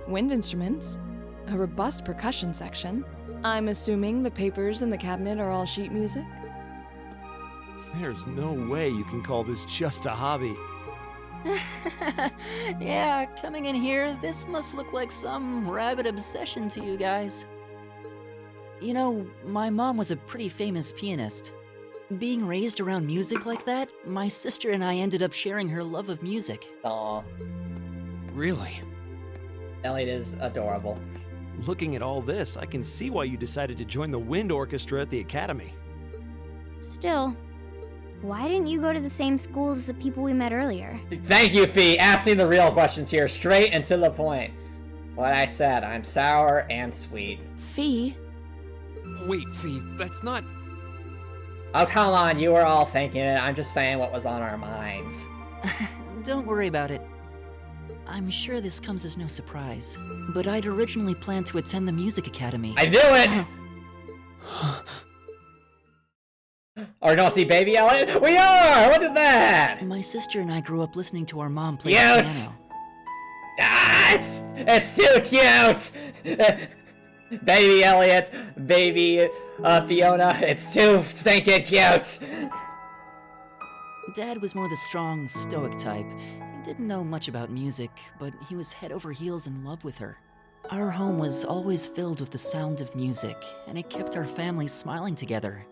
Speaker 3: wind instruments, a robust percussion section. I'm assuming the papers in the cabinet are all sheet music?
Speaker 4: There's no way you can call this just a hobby.
Speaker 5: Yeah, coming in here, this must look like some rabid obsession to you guys. You know, my mom was a pretty famous pianist. Being raised around music like that, my sister and I ended up sharing her love of music.
Speaker 1: Aw,
Speaker 6: Really?
Speaker 1: Elliot is adorable.
Speaker 4: Looking at all this, I can see why you decided to join the wind orchestra at the academy.
Speaker 2: Still, why didn't you go to the same school as the people we met earlier?
Speaker 1: Thank you, Fie. Asking the real questions here, straight and to the point. What I said, I'm sour and sweet.
Speaker 3: Fie?
Speaker 6: Wait, Fie, that's not...
Speaker 1: Oh, come on, you were all thinking it. I'm just saying what was on our minds.
Speaker 5: Don't worry about it. I'm sure this comes as no surprise, but I'd originally planned to attend the music academy.
Speaker 1: I knew it! Or don't see baby Elliot? We are! Look at that!
Speaker 5: My sister and I grew up listening to our mom play
Speaker 1: Cute!
Speaker 5: the piano.
Speaker 1: Ah, it's too cute! Baby Elliot, baby Fiona, it's too stinking cute!
Speaker 5: Dad was more the strong, stoic type. He didn't know much about music, but he was head over heels in love with her. Our home was always filled with the sound of music, and it kept our families smiling together.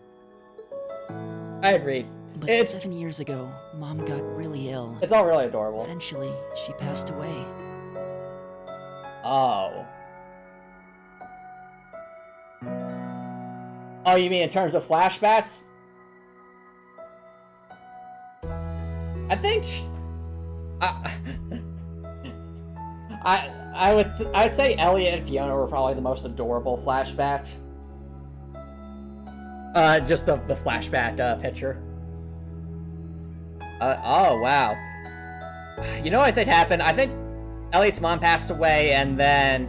Speaker 1: I agree.
Speaker 5: But 7 years ago, Mom got really ill.
Speaker 1: It's all really adorable.
Speaker 5: Eventually, she passed away.
Speaker 1: Oh. Oh, you mean in terms of flashbacks? I think... I'd say Elliot and Fiona were probably the most adorable flashback. Just the flashback picture. Oh, wow. You know what I think happened? I think Elliot's mom passed away, and then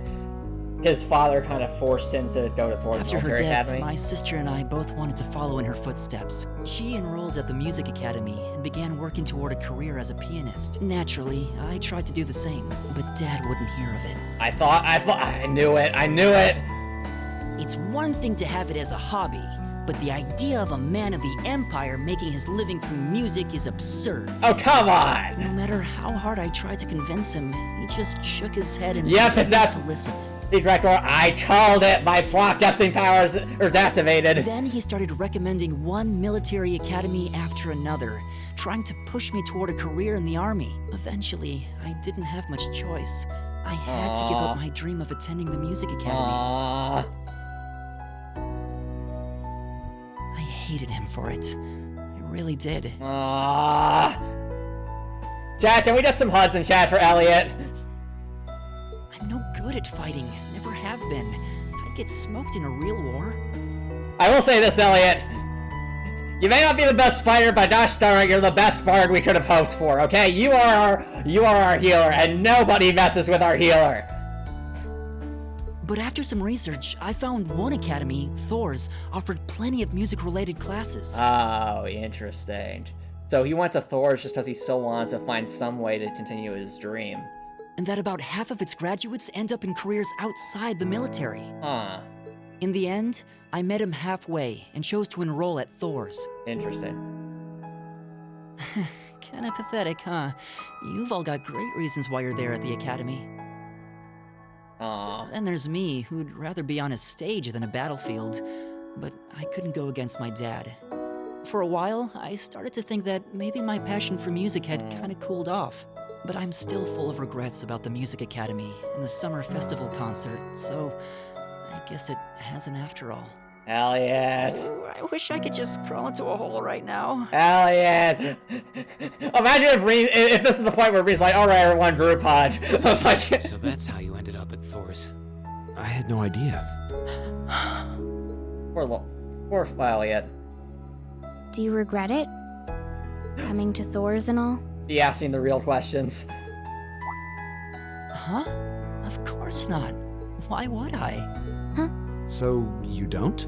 Speaker 1: his father kind of forced him to go to Thor's
Speaker 5: After her
Speaker 1: military
Speaker 5: death,
Speaker 1: academy.
Speaker 5: my sister and I both wanted to follow in her footsteps. She enrolled at the music academy and began working toward a career as a pianist. Naturally, I tried to do the same, but Dad wouldn't hear of it.
Speaker 1: I knew it. I knew it.
Speaker 5: It's one thing to have it as a hobby, but the idea of a man of the Empire making his living through music is absurd.
Speaker 1: Oh, come on.
Speaker 5: No matter how hard I tried to convince him, he just shook his head and
Speaker 1: Yep,
Speaker 5: refused
Speaker 1: that-
Speaker 5: to listen.
Speaker 1: The director, I called it. My flock dusting powers is activated.
Speaker 5: Then he started recommending one military academy after another, trying to push me toward a career in the army. Eventually, I didn't have much choice. I had to give up my dream of attending the music academy.
Speaker 1: Aww.
Speaker 5: I hated him for it. I really did.
Speaker 1: Aww. Chat, can we get some HUDs in chat for Elliot?
Speaker 5: I'm no good at fighting. Never have been. I'd get smoked in a real war.
Speaker 1: I will say this, Elliot. You may not be the best fighter, but gosh darn it, you're the best bard we could have hoped for, okay? You are our healer, and nobody messes with our healer.
Speaker 5: But after some research, I found one academy, Thor's, offered plenty of music-related classes.
Speaker 1: Oh, interesting. So he went to Thor's just because he still wanted to find some way to continue his dream.
Speaker 5: And that about half of its graduates end up in careers outside the military.
Speaker 1: Huh.
Speaker 5: In the end, I met him halfway and chose to enroll at Thor's.
Speaker 1: Interesting.
Speaker 5: Kinda pathetic, huh? You've all got great reasons why you're there at the academy.
Speaker 1: Aw.
Speaker 5: Then there's me, who'd rather be on a stage than a battlefield. But I couldn't go against my dad. For a while, I started to think that maybe my passion for music had kinda cooled off. But I'm still full of regrets about the music academy and the summer festival concert, so I guess it hasn't after all.
Speaker 1: Elliot.
Speaker 5: I wish I could just crawl into a hole right now.
Speaker 1: Elliot. Imagine if this is the point where Reed's like, alright, everyone, group hug. I was like...
Speaker 6: So that's how you ended up at Thor's.
Speaker 4: I had no idea.
Speaker 1: Poor Elliot.
Speaker 2: Do you regret it? Coming to Thor's and all?
Speaker 1: Be asking the real questions.
Speaker 5: Huh? Of course not. Why would I?
Speaker 2: Huh?
Speaker 4: So, you don't?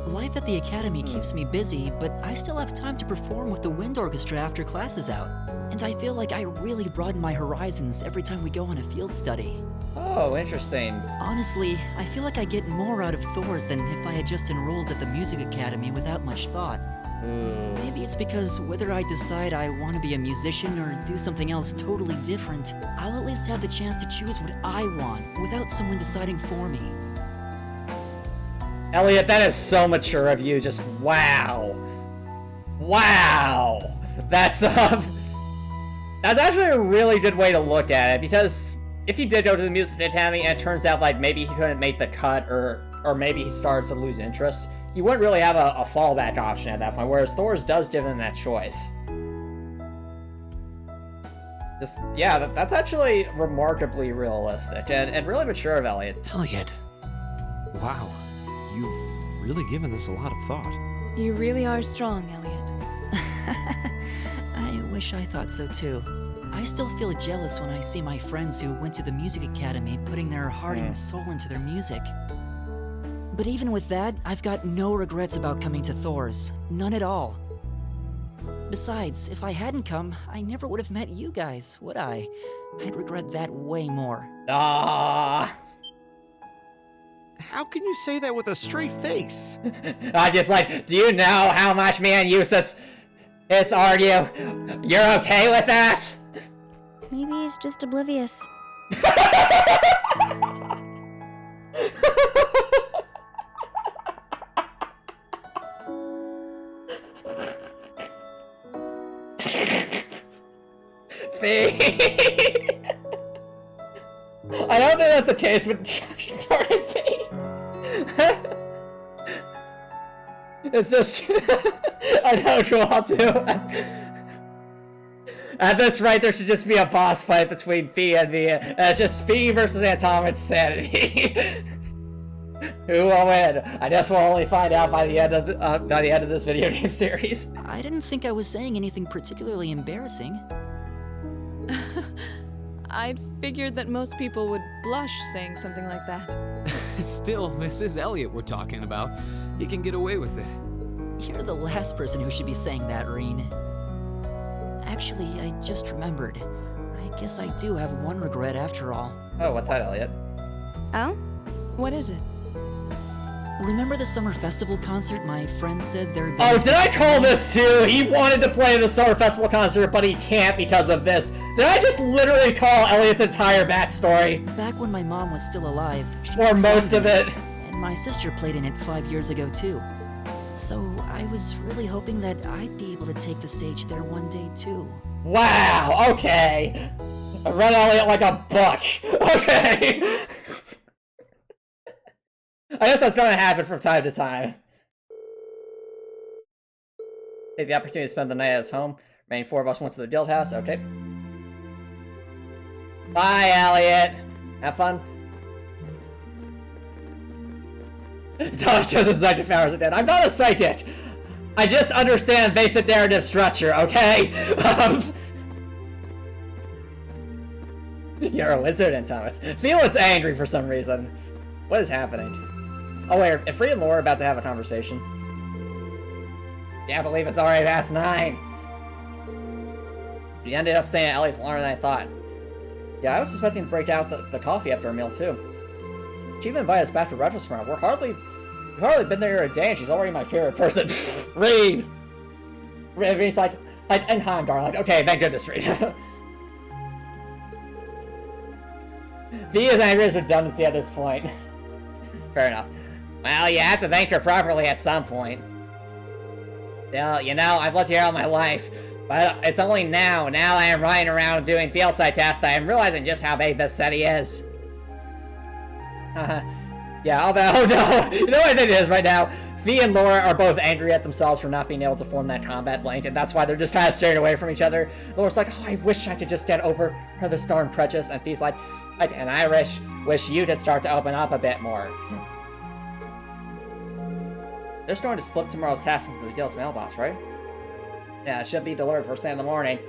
Speaker 5: Life at the academy keeps me busy, but I still have time to perform with the wind orchestra after class is out. And I feel like I really broaden my horizons every time we go on a field study.
Speaker 1: Oh, interesting.
Speaker 5: Honestly, I feel like I get more out of Thor's than if I had just enrolled at the music academy without much thought.
Speaker 1: Ooh.
Speaker 5: Maybe it's because whether I decide I want to be a musician or do something else totally different, I'll at least have the chance to choose what I want without someone deciding for me.
Speaker 1: Elliot, that is so mature of you. Just wow. Wow. That's actually a really good way to look at it, because if he did go to the music academy and it turns out like maybe he couldn't make the cut or maybe he starts to lose interest, he wouldn't really have a fallback option at that point, whereas Thor's does give him that choice. Just, yeah, that's actually remarkably realistic and really mature of Elliot.
Speaker 6: Elliot.
Speaker 4: Wow. You've really given this a lot of thought.
Speaker 3: You really are strong, Elliot.
Speaker 5: I wish I thought so too. I still feel jealous when I see my friends who went to the music academy putting their heart and soul into their music. But even with that, I've got no regrets about coming to Thor's. None at all. Besides, if I hadn't come, I never would have met you guys, would I? I'd regret that way more.
Speaker 1: Ah.
Speaker 4: How can you say that with a straight face?
Speaker 1: I just like, do you know how much me and Eustace argue? You're okay with that?
Speaker 2: Maybe he's just oblivious.
Speaker 1: Fie. I don't think that's the case, but sorry, Fie. It's just I don't want to. At this rate, there should just be a boss fight between Fie and me. It's just Fie versus Antomicx sanity. Who will win? I guess we'll only find out by the end of this video game series.
Speaker 5: I didn't think I was saying anything particularly embarrassing.
Speaker 3: I'd figured that most people would blush saying something like that.
Speaker 6: Still, this is Elliot we're talking about. He can get away with it.
Speaker 5: You're the last person who should be saying that, Reen. Actually, I just remembered. I guess I do have one regret after all.
Speaker 1: Oh, what's that, Elliot?
Speaker 2: Oh?
Speaker 3: What is it?
Speaker 5: Remember the summer festival concert my friend said they're
Speaker 1: Oh, did I call this too? He wanted to play the summer festival concert, but he can't because of this. Did I just literally call Elliot's entire backstory?
Speaker 5: Back when my mom was still alive, she
Speaker 1: Or most
Speaker 5: performed
Speaker 1: of
Speaker 5: in
Speaker 1: it.
Speaker 5: And my sister played in it 5 years ago too. So I was really hoping that I'd be able to take the stage there one day too.
Speaker 1: Wow, okay. I run Elliot like a buck. Okay. I guess that's gonna happen from time to time. Take the opportunity to spend the night at his home. Remaining 4 of us went to the guild house. Okay. Bye, Elliot. Have fun. Thomas says his psychic powers again. I'm not a psychic. I just understand basic narrative structure, okay? You're a wizard, Antomicx. Felix angry for some reason. What is happening? Oh wait, are Fie and Laura about to have a conversation? Yeah, I believe it's already past 9. You ended up saying at least longer than I thought. Yeah, I was expecting to break out the coffee after a meal too. She even invited us back for breakfast tomorrow. We've hardly been there a day and she's already my favorite person. Reed! Reed's like, and Heimdallr, like, okay, thank goodness, Reed. Fie is angry as redundancy at this point. Fair enough. Well, you have to thank her properly at some point. Still, you know, I've lived here all my life, but it's only now I am running around doing field side tasks that I am realizing just how big this city is. Yeah, I'll bet. Oh no! You know what I think it is right now? Fie and Laura are both angry at themselves for not being able to form that combat link, and that's why they're just kind of staring away from each other. Laura's like, oh, I wish I could just get over her this darn prejudice, and Fie's like, and I wish you did start to open up a bit more. They're starting to slip tomorrow's tasks into the guild's mailbox, right? Yeah, it should be delivered first thing in the morning.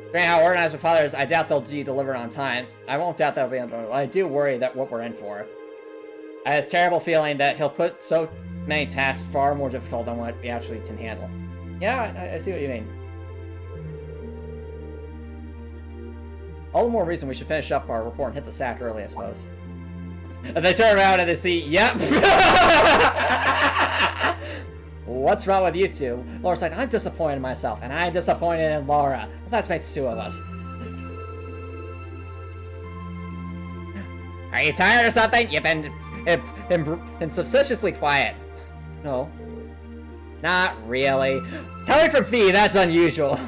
Speaker 1: Depending how organized my father is, I doubt they'll be delivered on time. I won't doubt they'll be able. I do worry that what we're in for. I have this terrible feeling that he'll put so many tasks far more difficult than what we actually can handle. Yeah, I see what you mean. All the more reason we should finish up our report and hit the sack early, I suppose. And they turn around and they see, yep! What's wrong with you two? Laura's like, I'm disappointed in myself, and I'm disappointed in Laura. Well, that makes two of us. Are you tired or something? You've been suspiciously quiet. No. Not really. Coming from Fie, that's unusual.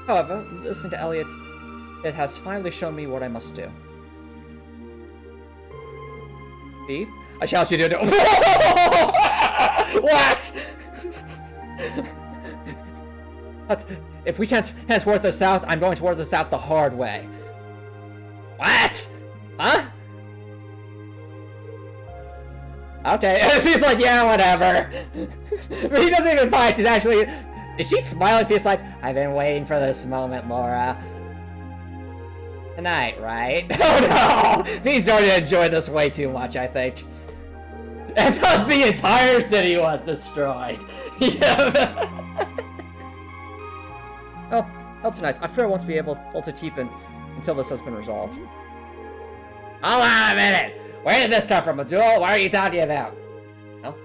Speaker 1: However, listening to Elliot's, it has finally shown me what I must do. Fie? I challenge you to do What? But if we can't work this out, I'm going to work this out the hard way. What? Huh? Okay, Fie's like, yeah, whatever. But he doesn't even fight, he's actually... Is she smiling? Fie's like, I've been waiting for this moment, Laura. Tonight, right? Oh no! Fie's starting to enjoy this way too much, I think. And thus the entire city was destroyed. Yeah. Oh, tonight's. I fear I won't be able to keep it until this has been resolved. Hold on a minute! Where did this come from? A duel? What are you talking about? Well,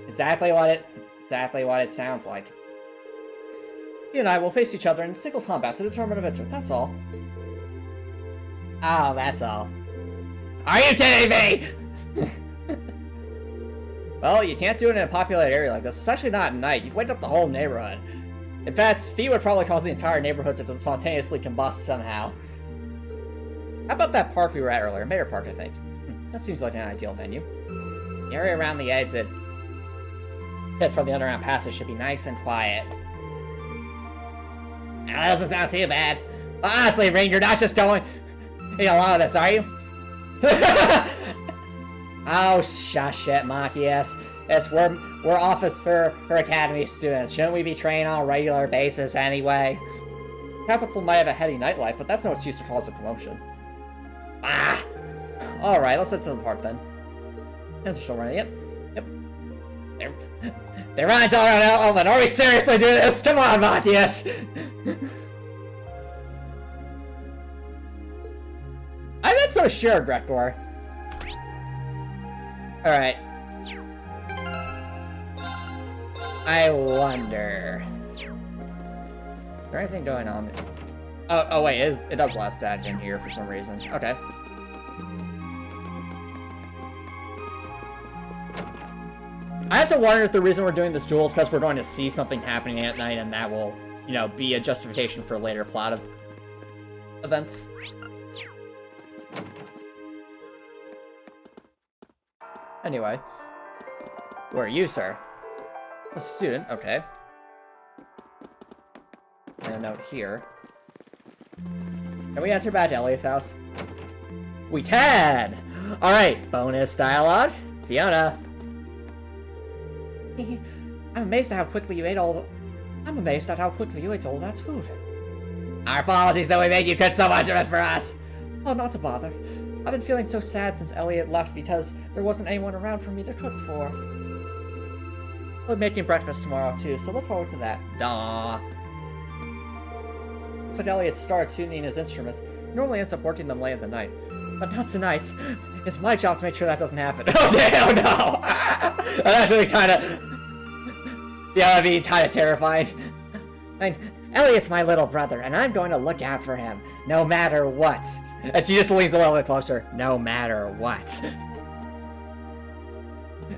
Speaker 1: exactly what it sounds like. He and I will face each other in single combat to determine a victor. That's all. Oh, that's all. Are you kidding me? Well, you can't do it in a populated area like this, especially not at night. You'd wake up the whole neighborhood. In fact, Fie would probably cause the entire neighborhood to spontaneously combust somehow. How about that park we were at earlier? Mayor Park, I think. That seems like an ideal venue. The area around the exit from the underground passage should be nice and quiet. Now, that doesn't sound too bad. But honestly, Ring, you're not just going along with this, are you? Oh, shush it, Machias. We're officer or academy students. Shouldn't we be trained on a regular basis anyway? Capital might have a heady nightlife, but that's no excuse to cause a promotion. Ah! Alright, let's head to the park then. It's still running. Yep. They're running all around Elven. Are we seriously doing this? Come on, Matthias! I'm not so sure, Gregor. Alright. I wonder... Is there anything going on? Oh wait, it does last that in here for some reason. Okay. I have to wonder if the reason we're doing this duel is because we're going to see something happening at night, and that will, you know, be a justification for later plot of events. Anyway. Where are you, sir? A student, okay. And a note here. Can we enter back to Ellie's house? We can! Alright, bonus dialogue. Fiona. I'm amazed at how quickly you ate all that food. Our apologies that we made you cook so much of it for us. Oh, not to bother. I've been feeling so sad since Elliot left because there wasn't anyone around for me to cook for. We'll be making breakfast tomorrow too, so look forward to that. Duh. Looks like Elliot started tuning his instruments. He normally ends up working them late in the night. But not tonight. It's my job to make sure that doesn't happen. Oh, damn, no! That's actually kind of... Yeah, that'd be kind of terrifying. I mean, Elliot's my little brother, and I'm going to look out for him, no matter what. And she just leans a little bit closer. No matter what.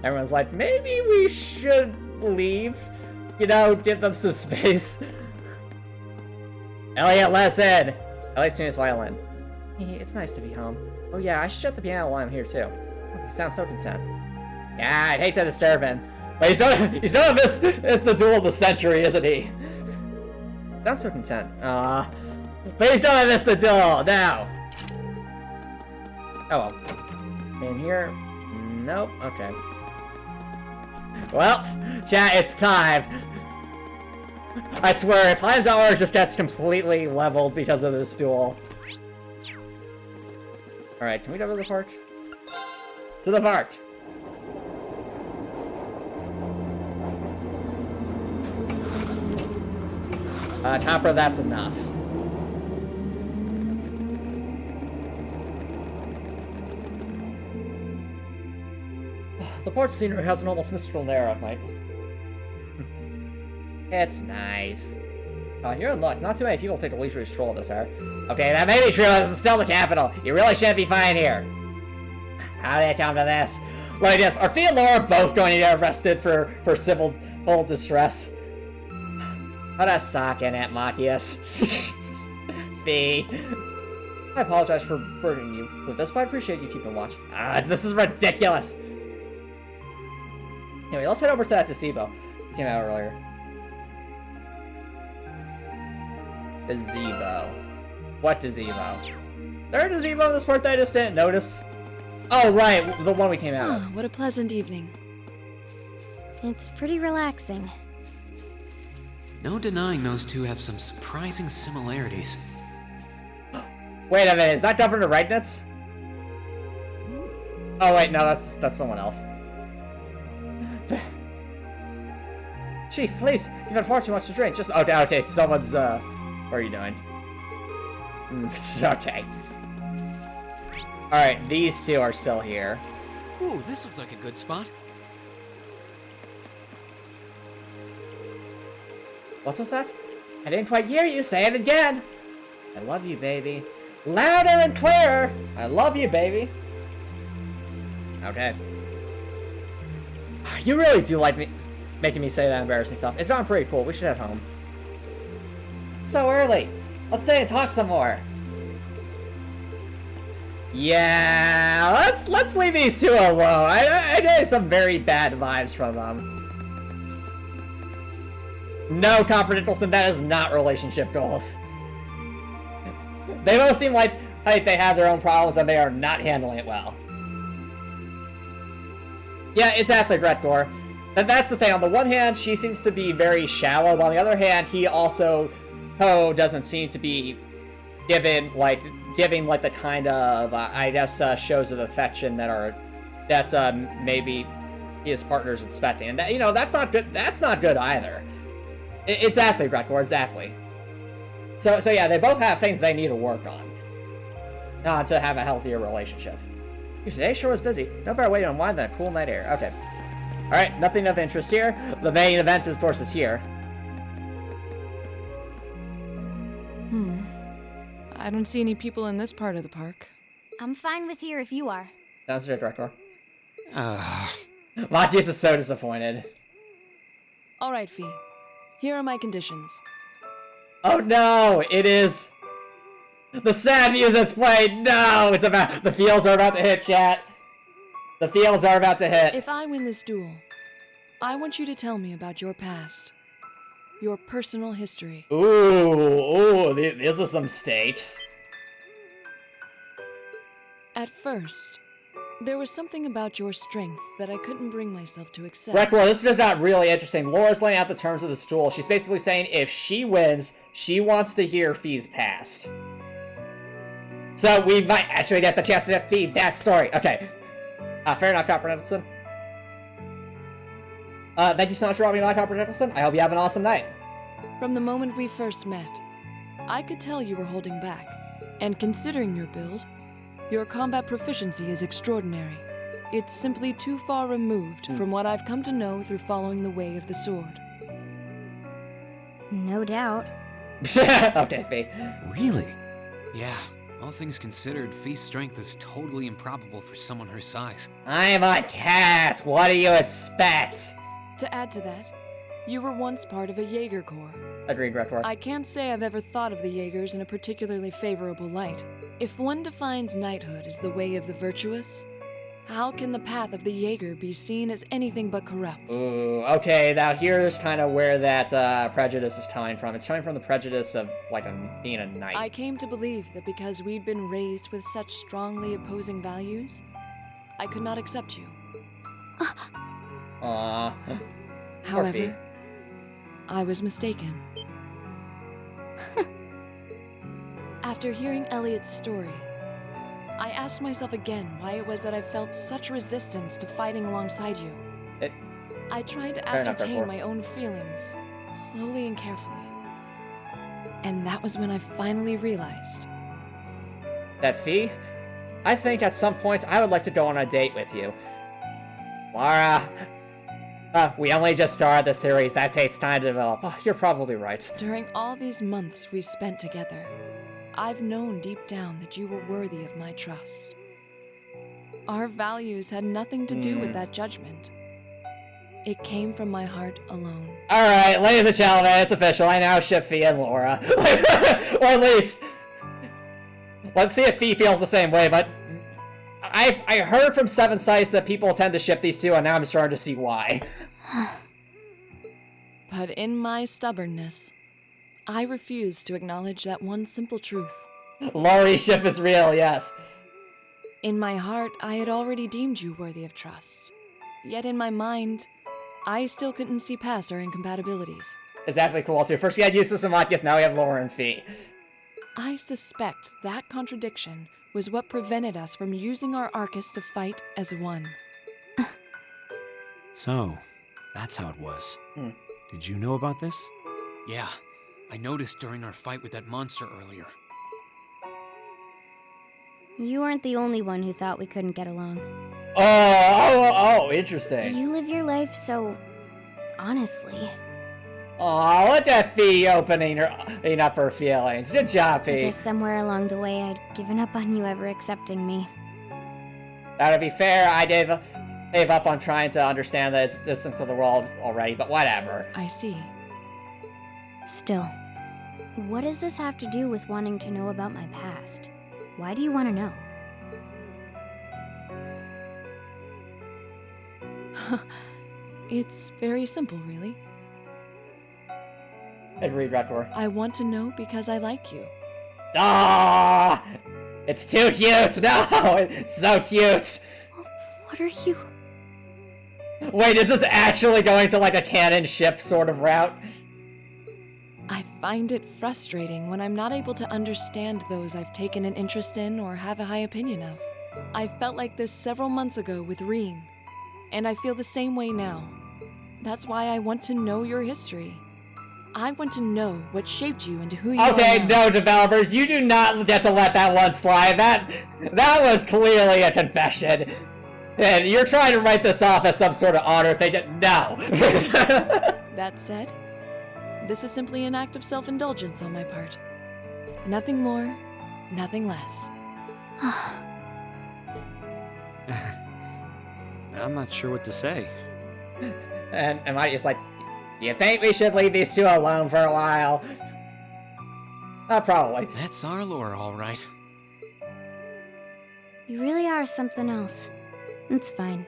Speaker 1: Everyone's like, maybe we should leave. You know, give them some space. Elliot, listen! Elliot's tuning his violin. It's nice to be home. Oh yeah, I should shut the piano while I'm here too. Oh, he sounds so content. Yeah, I'd hate to disturb him. But he's not this is the duel of the century, isn't he? Sounds so content. Please don't miss the duel now. Oh well. In here? Nope. Okay. Well, chat, it's time. I swear, if Heimdallr just gets completely leveled because of this duel. Alright, can we go to the park? To the park! Topper, that's enough. The port scenery has an almost mystical air at night. It's nice. You're in luck. Not too many people take a leisurely stroll this hour. Okay, that may be true. This is still the capital. You really shouldn't be fine here. How did it come to this? Like this, are Fie and Laura both going to get arrested for civil distress? Put a sock in it, Matthias. Fie. I apologize for burdening you with this, but I appreciate you keeping watch. This is ridiculous. Anyway, let's head over to that gazebo. It came out earlier. Gazebo. What gazebo? There a gazebo in this part that I just didn't notice? Oh, right, the one we came out of.
Speaker 3: What a pleasant evening.
Speaker 2: It's pretty relaxing.
Speaker 6: No denying those two have some surprising similarities.
Speaker 1: Wait a minute, is that Governor Reignitz? Oh wait, no, that's someone else. Chief, please, you've had far too much to drink. Just okay, someone's what are you doing? Okay. Alright, these two are still here.
Speaker 6: Ooh, this looks like a good spot.
Speaker 1: What was that? I didn't quite hear you. Say it again. I love you, baby. Louder and clearer. I love you, baby. Okay. You really do like me making me say that embarrassing stuff. It's not pretty cool. We should head home. So early. Let's stay and talk some more. Yeah, let's leave these two alone. I get some very bad vibes from them. No, Copper Nicholson, that is not relationship goals. They both seem like they have their own problems and they are not handling it well. Yeah, exactly, Gretgor. And that's the thing. On the one hand, she seems to be very shallow, but on the other hand, he also doesn't seem to be giving the kind of I guess shows of affection that maybe his partner's expecting, and that, that's not good. That's not good either. Exactly, Gretgor, exactly. So yeah, they both have things they need to work on to have a healthier relationship. Today sure was busy. No better way to unwind than a cool night air. Okay. Alright, nothing of interest here. The main event, of course, is here.
Speaker 3: I don't see any people in this part of the park.
Speaker 2: I'm fine with here if you are.
Speaker 1: Sounds good, Gretgor. Matthias is so disappointed.
Speaker 3: All right, Fie. Here are my conditions.
Speaker 1: Oh no! It is... The sad music's played! No! It's about... The feels are about to hit, chat. The feels are about to hit.
Speaker 3: If I win this duel, I want you to tell me about your past. Your personal history.
Speaker 1: Ooh, these are some stakes.
Speaker 3: At first, there was something about your strength that I couldn't bring myself to accept.
Speaker 1: Well, this is just not really interesting. Laura's laying out the terms of the duel. She's basically saying if she wins, she wants to hear Fie's past. So we might actually get the chance to get Fie backstory. Okay. Fair enough, Copper Nicholson. Thank you so much for robbing by, Copper Nicholson. I hope you have an awesome night.
Speaker 3: From the moment we first met, I could tell you were holding back. And considering your build, your combat proficiency is extraordinary. It's simply too far removed from what I've come to know through following the way of the sword.
Speaker 2: No doubt.
Speaker 1: Okay, Fie.
Speaker 4: Really?
Speaker 6: Yeah, all things considered, Fie's strength is totally improbable for someone her size.
Speaker 1: I'm a cat. What do you expect?
Speaker 3: To add to that, you were once part of a Jaeger Corps.
Speaker 1: Agreed, Gretgor.
Speaker 3: I can't say I've ever thought of the Jaegers in a particularly favorable light. If one defines knighthood as the way of the virtuous, how can the path of the Jaeger be seen as anything but corrupt?
Speaker 1: Ooh, okay, now here's kind of where that prejudice is coming from. It's coming from the prejudice of, like, being a knight.
Speaker 3: I came to believe that because we'd been raised with such strongly opposing values, I could not accept you.
Speaker 1: Aww.
Speaker 3: However, I was mistaken. After hearing Elliot's story, I asked myself again why it was that I felt such resistance to fighting alongside you. I tried to ascertain my own feelings, slowly and carefully. And that was when I finally realized.
Speaker 1: That Fie? I think at some point I would like to go on a date with you. Laura! We only just started the series. That takes time to develop. Oh, you're probably right.
Speaker 3: During all these months we spent together, I've known deep down that you were worthy of my trust. Our values had nothing to do with that judgment. It came from my heart alone.
Speaker 1: Alright, ladies and gentlemen, it's official. I now ship Fie and Laura. Or at least, let's see if Fie feels the same way, but I heard from Seven Sites that people tend to ship these two, and now I'm starting to see why.
Speaker 3: But in my stubbornness, I refused to acknowledge that one simple truth.
Speaker 1: Laurie's ship is real, yes.
Speaker 3: In my heart, I had already deemed you worthy of trust. Yet in my mind, I still couldn't see past our incompatibilities.
Speaker 1: It's actually cool, too. First we had Eustace and Matthias, now we have Laura and Fie.
Speaker 3: I suspect that contradiction was what prevented us from using our Arcus to fight as one.
Speaker 4: So, that's how it was. Did you know about this?
Speaker 6: Yeah, I noticed during our fight with that monster earlier.
Speaker 2: You weren't the only one who thought we couldn't get along.
Speaker 1: Oh, interesting.
Speaker 2: You live your life so honestly.
Speaker 1: Aw, look at Fie opening up her feelings. Good job,
Speaker 2: I
Speaker 1: Fie.
Speaker 2: guess somewhere along the way I'd given up on you ever accepting me.
Speaker 1: That'd be fair. I gave up on trying to understand the existence of the world already, but whatever.
Speaker 3: I see.
Speaker 2: Still, what does this have to do with wanting to know about my past? Why do you want to know?
Speaker 3: It's very simple, really.
Speaker 1: And read Record.
Speaker 3: I want to know because I like you.
Speaker 1: Ah, it's too cute. No, it's so cute.
Speaker 2: What are you?
Speaker 1: Wait, is this actually going to like a canon ship sort of route?
Speaker 3: I find it frustrating when I'm not able to understand those I've taken an interest in or have a high opinion of. I felt like this several months ago with Reen, and I feel the same way now. That's why I want to know your history. I want to know what shaped you into who you are
Speaker 1: Okay,
Speaker 3: now.
Speaker 1: no, developers, you do not get to let that one slide. That was clearly a confession. And you're trying to write this off as some sort of honor thing. No.
Speaker 3: That said, this is simply an act of self-indulgence on my part. Nothing more, nothing less.
Speaker 4: I'm not sure what to say.
Speaker 1: And I just like, you think we should leave these two alone for a while? Probably.
Speaker 6: That's our Laura, all right.
Speaker 2: You really are something else. It's fine.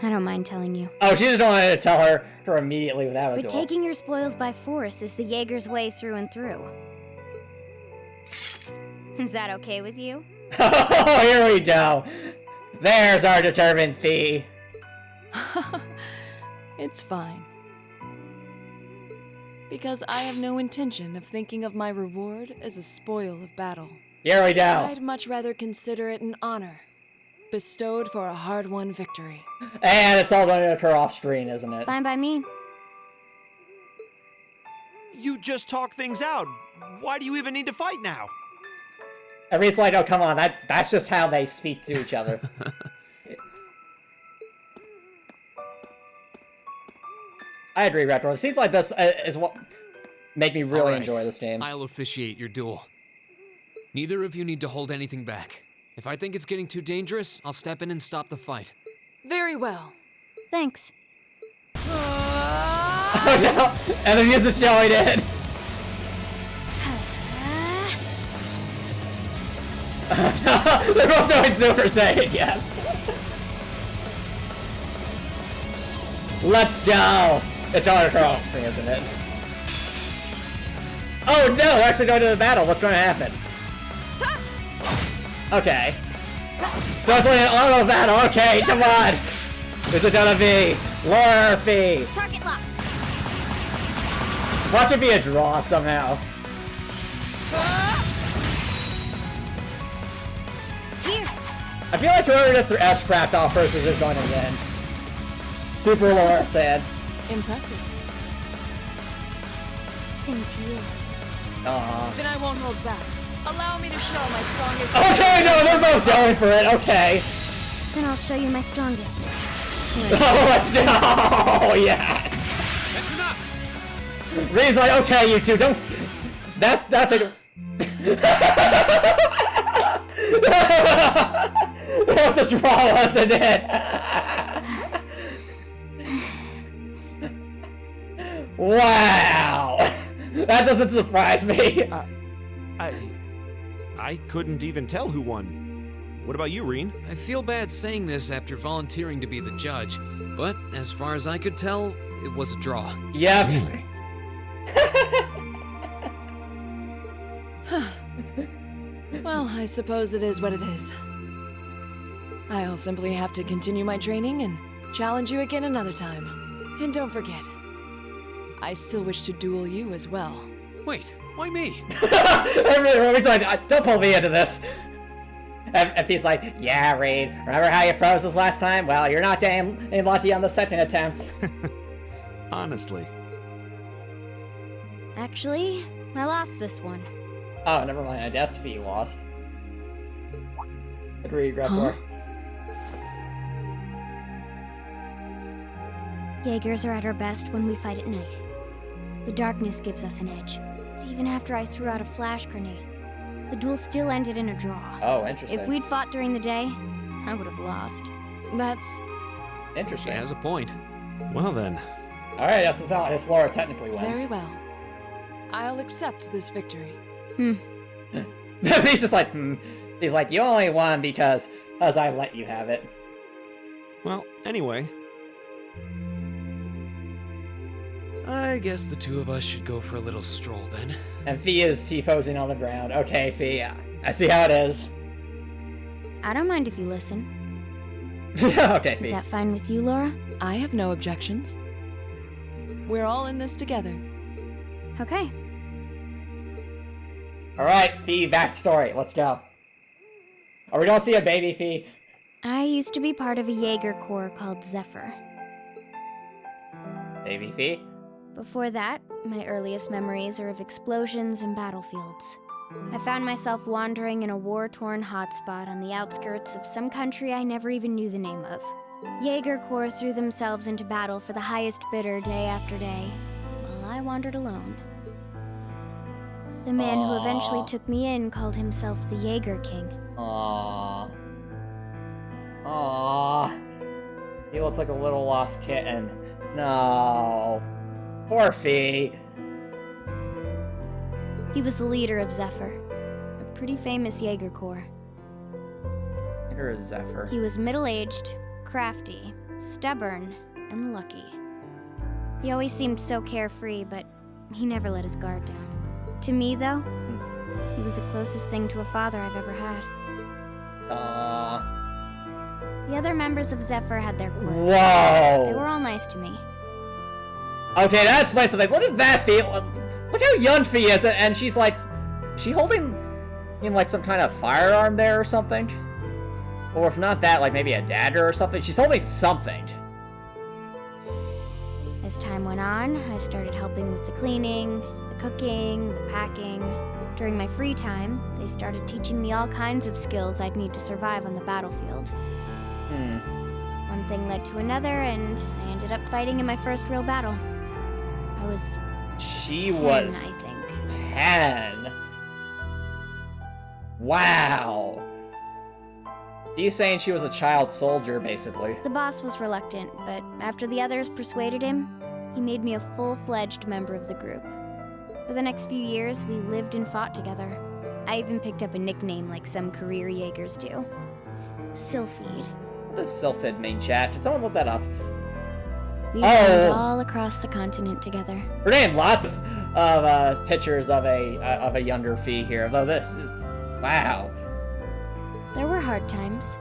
Speaker 2: I don't mind telling you.
Speaker 1: Oh, she just wanted to tell her immediately without a
Speaker 2: But
Speaker 1: duel.
Speaker 2: taking your spoils by force is the Jaeger's way through and through. Is that okay with you?
Speaker 1: Oh, here we go. There's our determined Fie.
Speaker 3: It's fine. Because I have no intention of thinking of my reward as a spoil of battle.
Speaker 1: Here we go.
Speaker 3: I'd much rather consider it an honor, bestowed for a hard-won victory.
Speaker 1: And it's all going to occur off screen, isn't it?
Speaker 2: Fine by me.
Speaker 4: You just talk things out. Why do you even need to fight now?
Speaker 1: And Reed's like, oh, come on, that's just how they speak to each other. I agree, Retro. Scenes like this is what make me really
Speaker 6: All right,
Speaker 1: enjoy this game.
Speaker 6: I'll officiate your duel. Neither of you need to hold anything back. If I think it's getting too dangerous, I'll step in and stop the fight.
Speaker 3: Very well.
Speaker 2: Thanks.
Speaker 1: Oh no! And the music's going in! They're both doing Super Saiyan, yes. Let's go! It's on across screen, isn't it? Oh no, we're actually going to the battle. What's going to happen? Okay. So it's like an auto battle. Okay, come on. Is it gonna be Laura or Fie?
Speaker 2: Target locked.
Speaker 1: Watch it be a draw somehow.
Speaker 2: Here.
Speaker 1: I feel like whoever gets their S crapped off first is just going to win. Super Laura said.
Speaker 3: Impressive.
Speaker 2: Same to you.
Speaker 1: Aw.
Speaker 3: Then I won't hold back. Allow me to show my strongest.
Speaker 1: Okay, no, they're both going for it. Okay.
Speaker 2: Then I'll show you my strongest.
Speaker 1: Oh, let's go! Oh, yes!
Speaker 6: That's enough!
Speaker 1: Reed's like, okay, you two, don't... That's a... That was a draw, wasn't it? Wow! That doesn't surprise me.
Speaker 4: I couldn't even tell who won. What about you, Reen?
Speaker 6: I feel bad saying this after volunteering to be the judge, but as far as I could tell, it was a draw.
Speaker 1: Yep.
Speaker 4: Really?
Speaker 3: Well, I suppose it is what it is. I'll simply have to continue my training and challenge you again another time. And don't forget, I still wish to duel you as well.
Speaker 6: Wait, why me?
Speaker 1: Reed's like, don't pull me into this. And Fie's like, yeah, Reed, remember how you froze us last time? Well, you're not damn lucky on the second attempt.
Speaker 4: Honestly.
Speaker 2: Actually, I lost this one.
Speaker 1: Oh, never mind. I guess Fie lost. Agreed, Redboard.
Speaker 2: Jaegers are at our best when we fight at night. The darkness gives us an edge. But even after I threw out a flash grenade, the duel still ended in a draw.
Speaker 1: Oh, interesting.
Speaker 2: If we'd fought during the day, I would have lost.
Speaker 3: That's...
Speaker 6: She
Speaker 1: Interesting.
Speaker 6: has a point.
Speaker 4: Well then.
Speaker 1: Alright, that's how this Laura technically wins.
Speaker 3: very well. I'll accept this victory.
Speaker 1: He's just like, He's like, you only won because I let you have it.
Speaker 4: Well, anyway.
Speaker 6: I guess the two of us should go for a little stroll then.
Speaker 1: And Fie is T-posing on the ground. Okay, Fie, I see how it is.
Speaker 2: I don't mind if you listen.
Speaker 1: Okay,
Speaker 2: Is
Speaker 1: Fie.
Speaker 2: that fine with you, Laura?
Speaker 3: I have no objections. We're all in this together.
Speaker 2: Okay.
Speaker 1: Alright, Fie, backstory. Let's go. Are we gonna see a baby Fie?
Speaker 2: I used to be part of a Jaeger corps called Zephyr.
Speaker 1: Baby Fie?
Speaker 2: Before that, my earliest memories are of explosions and battlefields. I found myself wandering in a war-torn hotspot on the outskirts of some country I never even knew the name of. Jaeger corps threw themselves into battle for the highest bidder day after day, while I wandered alone. The man who eventually
Speaker 1: Aww.
Speaker 2: took me in called himself the Jaeger King.
Speaker 1: Aww. Aww. He looks like a little lost kitten. No. Poor Fie.
Speaker 2: He was the leader of Zephyr, a pretty famous Jaeger corps.
Speaker 1: Here is Zephyr.
Speaker 2: He was middle-aged, crafty, stubborn, and lucky. He always seemed so carefree, but he never let his guard down. To me, though, he was the closest thing to a father I've ever had.
Speaker 1: Aww.
Speaker 2: The other members of Zephyr had their quirks.
Speaker 1: Whoa.
Speaker 2: They were all nice to me.
Speaker 1: Okay, that's my something. Look at that Fie. Look how young Fie is, and she's like, is she holding, like some kind of firearm there or something? Or if not that, like maybe a dagger or something. She's holding something.
Speaker 2: As time went on, I started helping with the cleaning, the cooking, the packing. During my free time, they started teaching me all kinds of skills I'd need to survive on the battlefield. One thing led to another, and I ended up fighting in my first real battle. I was
Speaker 1: She
Speaker 2: 10,
Speaker 1: was
Speaker 2: I think.
Speaker 1: 10. Wow. He's saying she was a child soldier, basically.
Speaker 2: The boss was reluctant, but after the others persuaded him, he made me a full-fledged member of the group. For the next few years, we lived and fought together. I even picked up a nickname like some career Jaegers do. Sylphid.
Speaker 1: What does Sylphid mean, chat? Did someone look that up?
Speaker 2: We've moved all across the continent together.
Speaker 1: Her name, lots of pictures of a younger Fie here. Though this is, wow.
Speaker 2: There were hard times.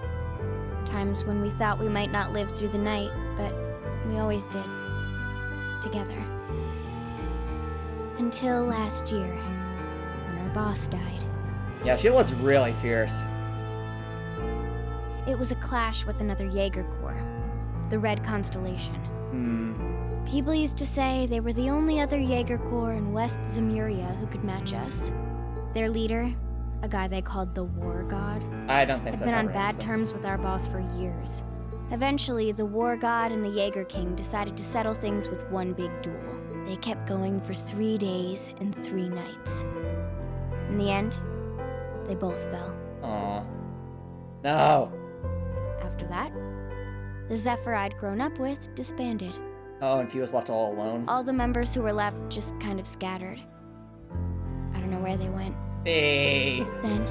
Speaker 2: Times when we thought we might not live through the night, but we always did. Together. Until last year, when our boss died.
Speaker 1: Yeah, she looks really fierce.
Speaker 2: It was a clash with another Jaeger Corps, the Red Constellation. People used to say they were the only other Jaeger Corps in West Zemuria who could match us. Their leader, a guy they called the War God,
Speaker 1: I don't think so.
Speaker 2: had been on bad terms with our boss for years. Eventually, the War God and the Jaeger King decided to settle things with one big duel. They kept going for 3 days and 3 nights. In the end, they both fell.
Speaker 1: Aw. No.
Speaker 2: After that, the Zephyr I'd grown up with disbanded.
Speaker 1: Oh, and Fie was left all alone.
Speaker 2: All the members who were left just kind of scattered. I don't know where they went.
Speaker 1: Hey.
Speaker 2: Then,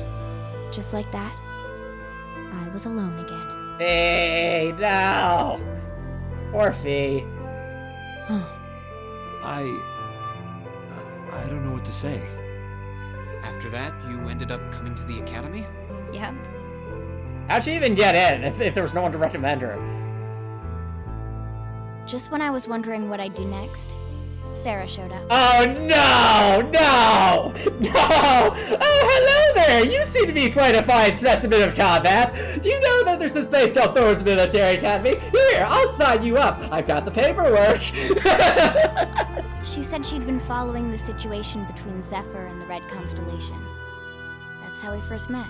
Speaker 2: just like that, I was alone again.
Speaker 1: Hey, no. Poor Fie.
Speaker 4: I don't know what to say.
Speaker 6: After that, you ended up coming to the academy?
Speaker 2: Yep.
Speaker 1: How'd she even get in if there was no one to recommend her?
Speaker 2: Just when I was wondering what I'd do next, Sarah showed up.
Speaker 1: Oh, no! No! No! Oh, hello there! You seem to be quite a fine specimen of combat. Do you know that there's this place called Thor's Military Academy? Here, I'll sign you up. I've got the paperwork.
Speaker 2: She said she'd been following the situation between Zephyr and the Red Constellation. That's how we first met.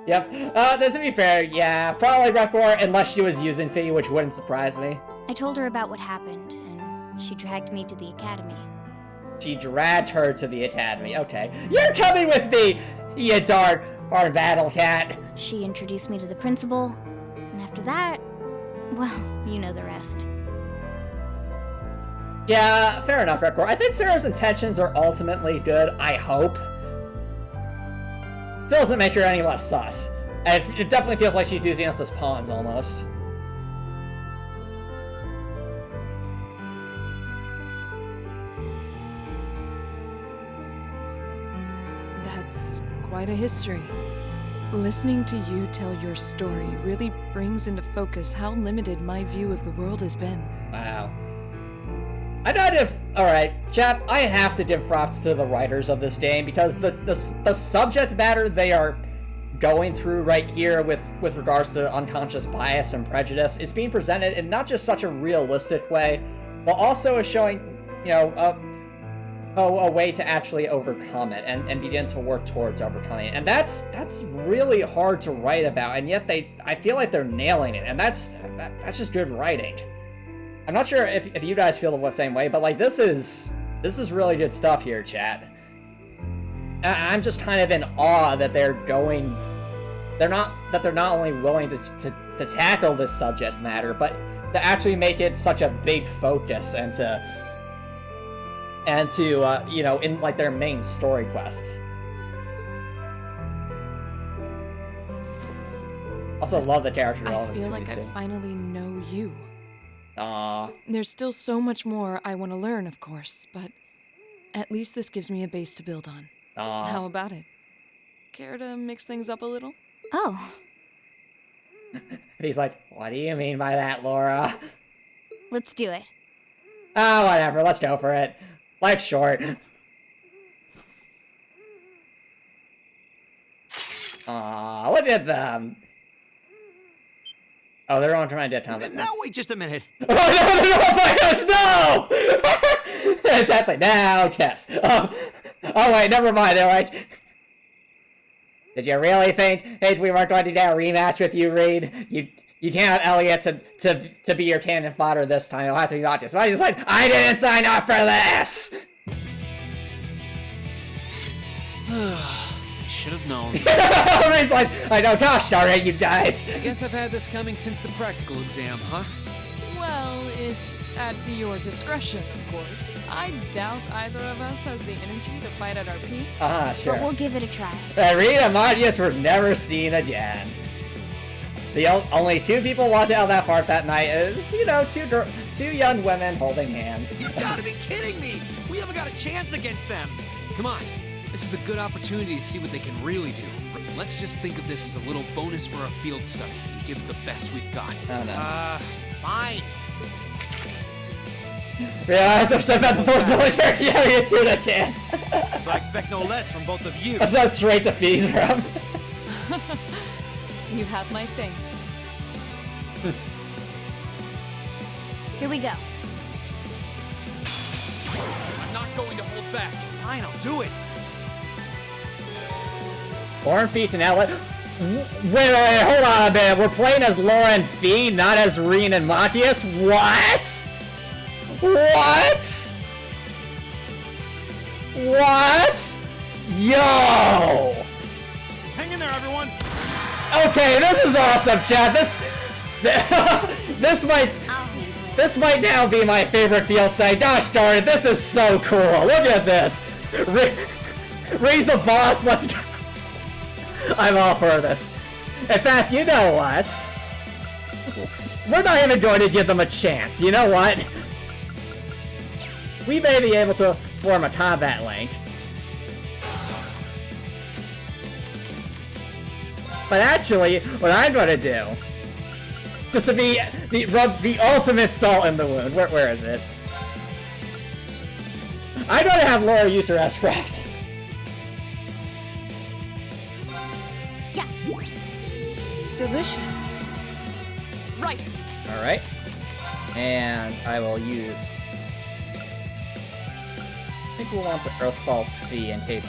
Speaker 1: Yep. To be fair, yeah, probably Rekor, unless she was using Fie, which wouldn't surprise me.
Speaker 2: I told her about what happened, and she dragged me to the academy.
Speaker 1: She dragged her to the academy. Okay. You're coming with me, you darn battle cat.
Speaker 2: She introduced me to the principal, and after that, well, you know the rest.
Speaker 1: Yeah, fair enough, Rekor. I think Sarah's intentions are ultimately good, I hope. Still doesn't make her any less sus. And it definitely feels like she's using us as pawns, almost.
Speaker 3: That's quite a history. Listening to you tell your story really brings into focus how limited my view of the world has been.
Speaker 1: Wow. I don't know if... Alright, chat, I have to give props to the writers of this game, because the subject matter they are going through right here with regards to unconscious bias and prejudice is being presented in not just such a realistic way, but also is showing, you know, a way to actually overcome it and begin to work towards overcoming it. And that's really hard to write about, and yet I feel like they're nailing it, and that's just good writing. I'm not sure if you guys feel the same way, but like this is really good stuff here, chat. I'm just kind of in awe that they're not only willing to tackle this subject matter, but to actually make it such a big focus and to you know, in like their main story quests. Also love the character development.
Speaker 3: I feel like I finally know you.
Speaker 1: Aww.
Speaker 3: There's still so much more I want to learn, of course, but at least this gives me a base to build on.
Speaker 1: Aww.
Speaker 3: How about it? Care to mix things up a little?
Speaker 2: Oh.
Speaker 1: He's like, what do you mean by that, Laura?
Speaker 2: Let's do it.
Speaker 1: Oh, whatever, let's go for it. Life's short. Aw, look at them. Oh, they're on trying to get Tom.
Speaker 4: Now wait just a minute.
Speaker 1: Oh, no! Exactly, now, Tess. Oh, wait, never mind, alright. Did you really think we weren't going to get a rematch with you, Reed? You can't have Elliot to be your cannon fodder this time. It'll have to be Notches. But he's like, I didn't sign up for this!
Speaker 6: Should have known.
Speaker 1: He's like, I know, gosh darn it, you guys.
Speaker 6: I guess I've had this coming since the practical exam, huh?
Speaker 3: Well, it's at your discretion, of course. I doubt either of us has the energy to fight at our peak.
Speaker 1: Sure.
Speaker 2: But we'll give it a try.
Speaker 1: Reed and Matthias were never seen again. The only two people walked out of that park that night is, you know, two young women holding hands.
Speaker 6: You gotta be kidding me! We haven't got a chance against them! Come on, this is a good opportunity to see what they can really do. Let's just think of this as a little bonus for our field study and give it the best we've got.
Speaker 1: Oh no.
Speaker 6: Fine.
Speaker 1: Yeah, I'm upset about the post-military. Yeah, we had a chance.
Speaker 4: So I expect no less from both of you.
Speaker 1: That's not straight to Fie's from.
Speaker 3: You have my thanks.
Speaker 2: Here we go.
Speaker 6: I'm not going to hold back.
Speaker 4: Fine, I'll do it.
Speaker 1: Laura and Fie to now let... Wait, hold on a minute. We're playing as Laura and Fie, not as Reen and Matthias? What? What? What? Yo!
Speaker 4: Hang in there, everyone.
Speaker 1: Okay, this is awesome, chat. This might now be my favorite field study. Gosh darn it, this is so cool. Look at this. Reen's the boss. Let's go. I'm all for this. In fact, you know what? We're not even going to give them a chance. You know what? We may be able to form a combat link. But actually, what I'm going to do, just to rub the ultimate salt in the wound. Where is it? I'm going to have Laura use her S-Craft.
Speaker 2: Yeah.
Speaker 3: Delicious. Right.
Speaker 1: Alright. And I will use... I think we'll want to Earth Falls Fie in case...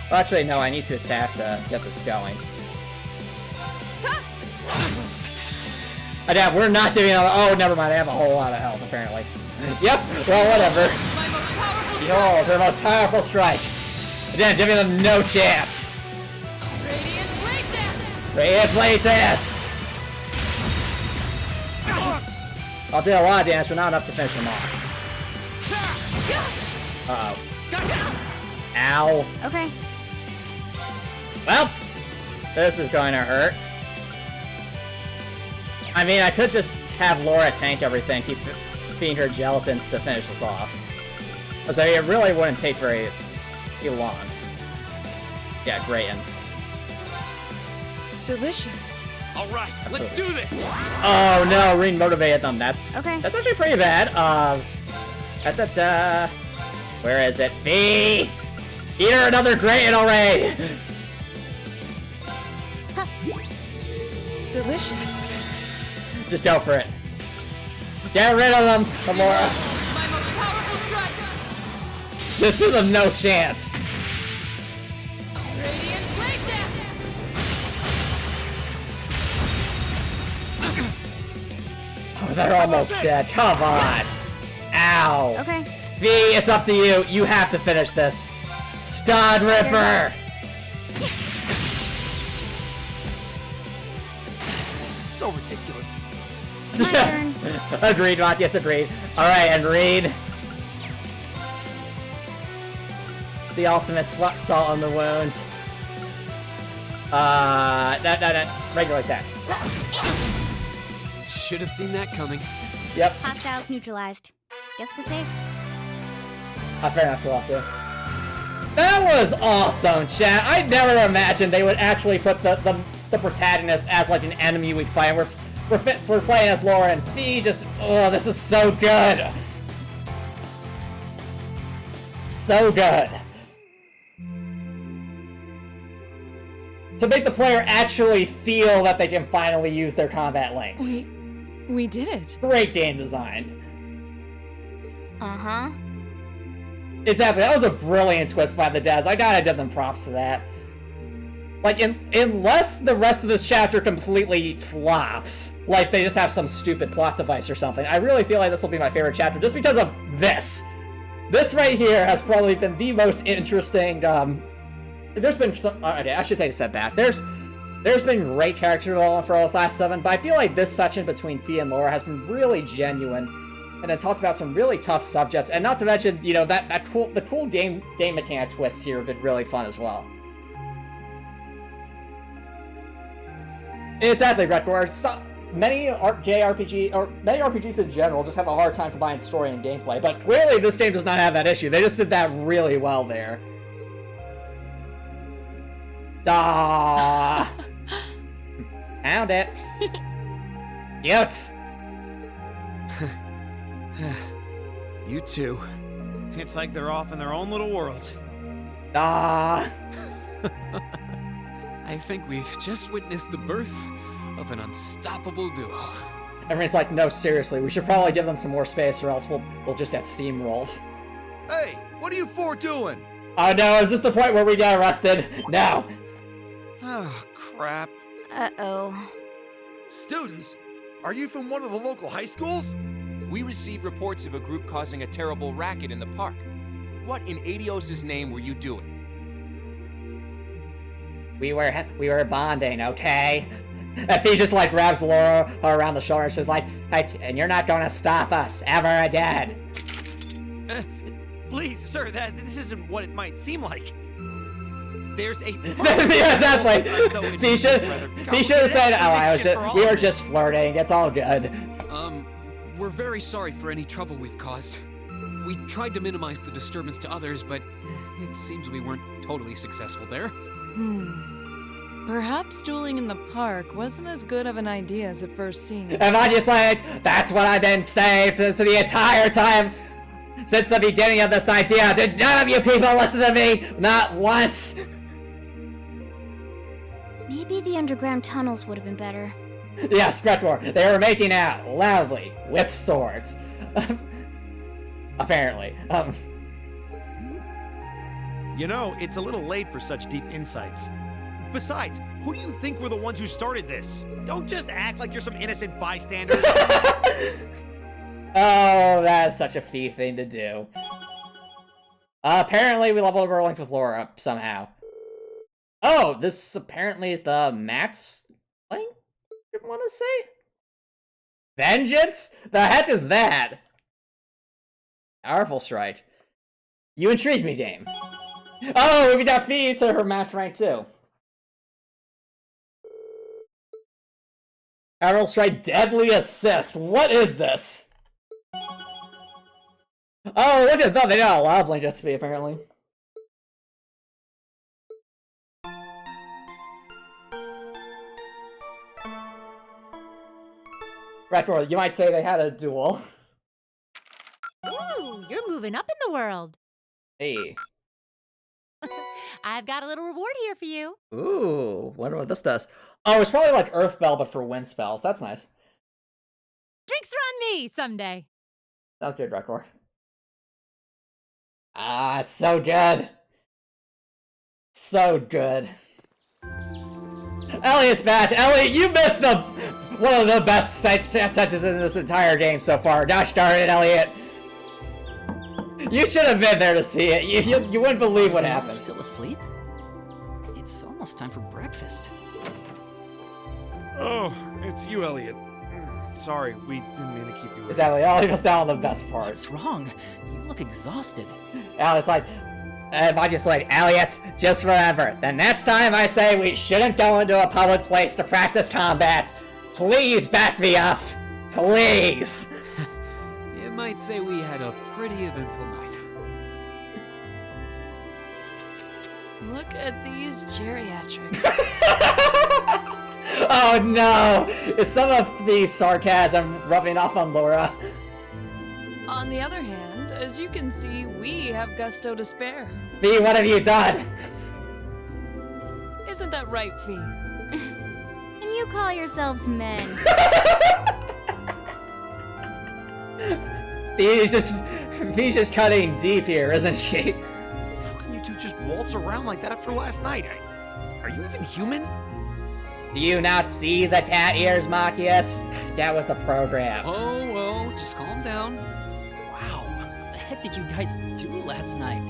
Speaker 1: Well, actually, no, I need to attack to get this going. We're not giving them... Oh, never mind, I have a whole lot of health, apparently. Yep, well, whatever. Behold, their most powerful strike. Again, giving them no chance.
Speaker 3: Radiant Blade Dance!
Speaker 1: Radiant Blade Dance! I'll do a lot of damage, but not enough to finish them off. Uh-oh. Ow.
Speaker 2: Okay.
Speaker 1: Well, this is going to hurt. I mean, I could just have Laura tank everything, keep feeding her gelatins to finish this off. So it really wouldn't take very long. Yeah, great ends.
Speaker 3: Delicious.
Speaker 6: All right, let's do this.
Speaker 1: Oh no, Reen motivated them. That's actually pretty bad. Where is it? Fie! Eat her another great already!
Speaker 3: Delicious.
Speaker 1: Just go for it. Get rid of them, Laura.
Speaker 3: My most powerful strike.
Speaker 1: This is a no chance.
Speaker 3: Radiant Blade Dance!
Speaker 1: Oh, they're almost dead. Come on. Ow.
Speaker 2: Okay.
Speaker 1: Fie, it's up to you. You have to finish this. Stud Ripper.
Speaker 6: So ridiculous.
Speaker 2: My turn.
Speaker 1: Agreed, Mott. Yes, agreed. Alright, and Reed. The ultimate salt on the wound. Regular attack.
Speaker 6: Should have seen that coming.
Speaker 1: Yep.
Speaker 2: Hostiles neutralized. Guess we're safe.
Speaker 1: Fair enough, cool, too. That was awesome, chat. I never imagined they would actually put the protagonist as like an enemy we'd fight. We're playing as Laura and Fie. Oh, this is so good. So good. To make the player actually feel that they can finally use their combat links.
Speaker 3: We did it.
Speaker 1: Great game design.
Speaker 2: Uh-huh.
Speaker 1: Exactly, that was a brilliant twist by the devs. I gotta give them props to that. Like, unless the rest of this chapter completely flops, like they just have some stupid plot device or something, I really feel like this will be my favorite chapter just because of this. This right here has probably been the most interesting, there's been some, okay, I should take a step back. There's There's been great character development for all Class 7, but I feel like this section between Fie and Laura has been really genuine, and it talked about some really tough subjects, and not to mention, you know, the cool game mechanic twists here have been really fun as well. Exactly, Redcore. Many RPGs in general just have a hard time combining story and gameplay, but clearly this game does not have that issue. They just did that really well there. Ah, found it. Cute.
Speaker 4: You two. It's like they're off in their own little world.
Speaker 1: Ah.
Speaker 6: I think we've just witnessed the birth of an unstoppable duo.
Speaker 1: Everyone's like, no, seriously, we should probably give them some more space, or else we'll just get steamrolled.
Speaker 7: Hey, what are you four doing?
Speaker 1: Oh no, is this the point where we get arrested? No.
Speaker 7: Oh, crap.
Speaker 2: Uh-oh.
Speaker 7: Students, are you from one of the local high schools?
Speaker 8: We received reports of a group causing a terrible racket in the park. What in Adios' name were you doing?
Speaker 1: We were bonding, okay? And he just like grabs Laura around the shoulder and says like, hey, and you're not gonna stop us ever again.
Speaker 4: Please, sir, this isn't what it might seem like. There's a...
Speaker 1: Yeah, exactly. He should have said, oh, we were just flirting, it's all good.
Speaker 6: We're very sorry for any trouble we've caused. We tried to minimize the disturbance to others, but it seems we weren't totally successful there.
Speaker 3: Perhaps dueling in the park wasn't as good of an idea as it first seemed.
Speaker 1: And I just like, that's what I've been saying for the entire time. Since the beginning of this idea, did none of you people listen to me? Not once!
Speaker 2: Maybe the underground tunnels would have been better.
Speaker 1: Yes, Redcore, they were making out loudly with swords. Apparently.
Speaker 4: You know, it's a little late for such deep insights. Besides, who do you think were the ones who started this? Don't just act like you're some innocent bystanders.
Speaker 1: Oh, that is such a Fie thing to do. Apparently we leveled up our link with Laura somehow. Oh, this apparently is the max link? You want to say? Vengeance? The heck is that? Powerful strike. You intrigue me, game. Oh, we got Fie to her max rank too. Powerful strike, deadly assist. What is this? Oh, look at that. They got a lot of link XP apparently. Redcore, you might say they had a duel.
Speaker 9: Ooh, you're moving up in the world.
Speaker 1: Hey.
Speaker 9: I've got a little reward here for you.
Speaker 1: Ooh, wonder what this does. Oh, it's probably like Earth Bell, but for wind spells. That's nice.
Speaker 9: Drinks are on me someday.
Speaker 1: Sounds good, Redcore. Ah, it's so good. So good. Elliot's back. Elliot, you missed one of the best touches in this entire game so far. Gosh darn it, Elliot. You should have been there to see it. You wouldn't believe what happened.
Speaker 5: Still asleep? It's almost time for breakfast.
Speaker 4: Oh, it's you, Elliot. Sorry, we didn't mean to keep you waiting.
Speaker 1: Exactly. I'll leave us down on the best part.
Speaker 5: What's wrong? You look exhausted.
Speaker 1: Elliot's like, I just like, Elliot, just remember, the next time I say we shouldn't go into a public place to practice combat, please back me up. Please.
Speaker 6: You might say we had a pretty eventful night.
Speaker 3: Look at these geriatrics.
Speaker 1: Oh no! Is some of the sarcasm rubbing off on Laura?
Speaker 3: On the other hand, as you can see, we have gusto to spare.
Speaker 1: Fie, what have you done?
Speaker 3: Isn't that right, Fie?
Speaker 2: And you call yourselves men.
Speaker 1: Fie's just cutting deep here, isn't she?
Speaker 4: How can you two just waltz around like that after last night? Are you even human?
Speaker 1: Do you not see the cat ears, Machias? Get with the program.
Speaker 6: Oh, just calm down.
Speaker 5: Wow, what the heck did you guys do last night?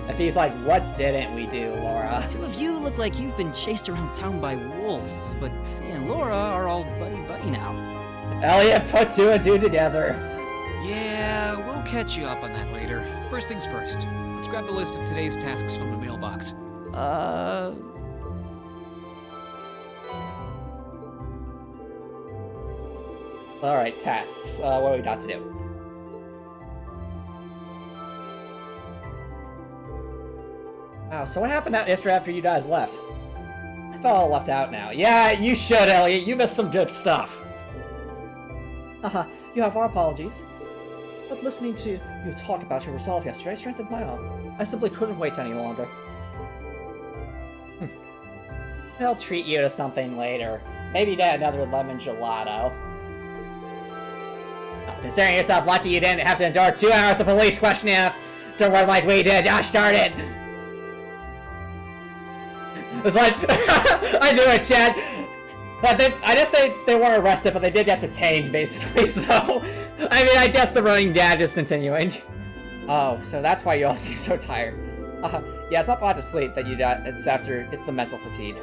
Speaker 1: If he's like, what didn't we do, Laura?
Speaker 5: The two of you look like you've been chased around town by wolves, but Fie and Laura are all buddy-buddy now.
Speaker 1: Elliot, put two and two together.
Speaker 6: Yeah, we'll catch you up on that later. First things first. Let's grab the list of today's tasks from the mailbox.
Speaker 1: Alright, tasks. What do we got to do? Wow, so what happened yesterday after you guys left? I felt all left out now. Yeah, you should, Elliot. You missed some good stuff. Haha, you have our apologies. But listening to you talk about your resolve yesterday strengthened my own. I simply couldn't wait any longer. I'll treat you to something later. Maybe get another lemon gelato. Considering yourself lucky you didn't have to endure 2 hours of police questioning after one like we did. Gosh darn it! It's like, I knew it, Chad. I guess they weren't arrested, but they did get detained, basically, so... I mean, I guess the running gag is continuing. Oh, so that's why you all seem so tired. Yeah, it's not bad to sleep that you got. It's the mental fatigue.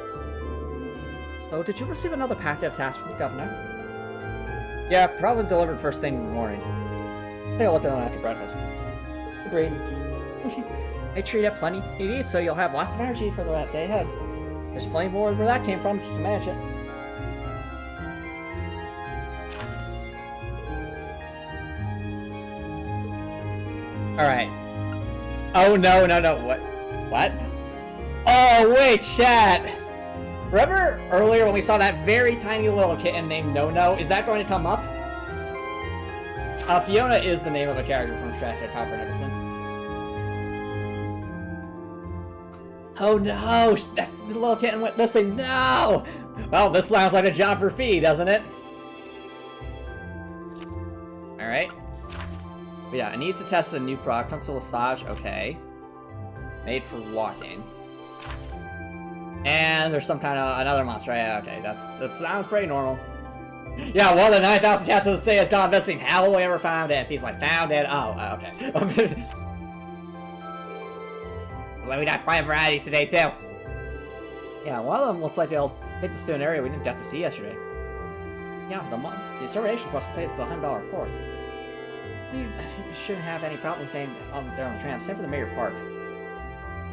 Speaker 1: So, did you receive another packet of tasks from the governor? Yeah, probably delivered first thing in the morning. Take a look at them after breakfast. Agreed. Make sure you have plenty to eat so you'll have lots of energy for the day ahead. There's plenty more where that came from, if you can manage it. Alright. Oh, no. What? Oh, wait, chat! Remember earlier when we saw that very tiny little kitten named No-No? Is that going to come up? Fiona is the name of a character from Stratford Copper and everything. Oh no! That little kitten went missing. No! Well, this sounds like a job for Fie, doesn't it? Alright. Yeah, I need to test a new product. Come to Lesage. Okay. Made for walking. And there's some kind of another monster. Yeah, okay, that sounds pretty normal. Yeah, one of the 9,000 cats of the city has gone missing. How will we ever find it? He's like, found it. Oh, okay. Well, we got quite a variety today, too. Yeah, one of them looks like they'll take us to an area we didn't get to see yesterday. Yeah, the extermination quest takes the Heimdallr course. You shouldn't have any problem staying there on the tram, except for the Mayor Park.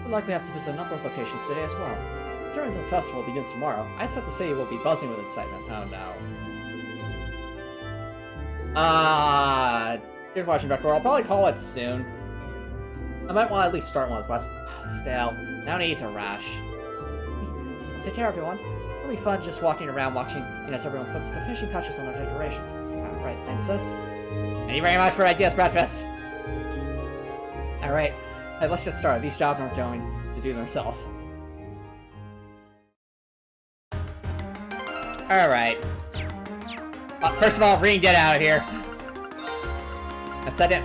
Speaker 1: We'll likely have to visit a number of locations today as well. Considering the festival begins tomorrow, I expect the city will be buzzing with excitement. Oh no. Good question, Becker. I'll probably call it soon. I might want to at least start one of the quests. Stale. Now I need to rush. Let's take care, everyone. It'll be fun just walking around watching as everyone puts the finishing touches on their decorations. Alright, thanks, sis. Thank you very much for ideas, Bradfest. Alright, let's get started. These jobs aren't going to do themselves. Alright. First of all, Ring, get out of here. That's it.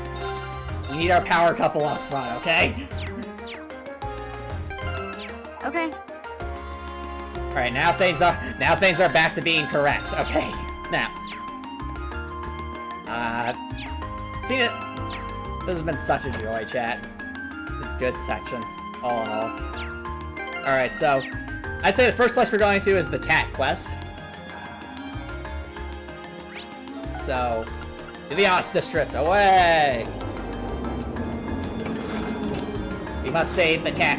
Speaker 1: We need our power couple up front, okay?
Speaker 2: Okay.
Speaker 1: Alright, now things are back to being correct. Okay. Now. See it? This has been such a joy, chat. A good section, all in all. Alright, so I'd say the first place we're going to is the cat quest. So, to the Oz District, away! We must save the cat.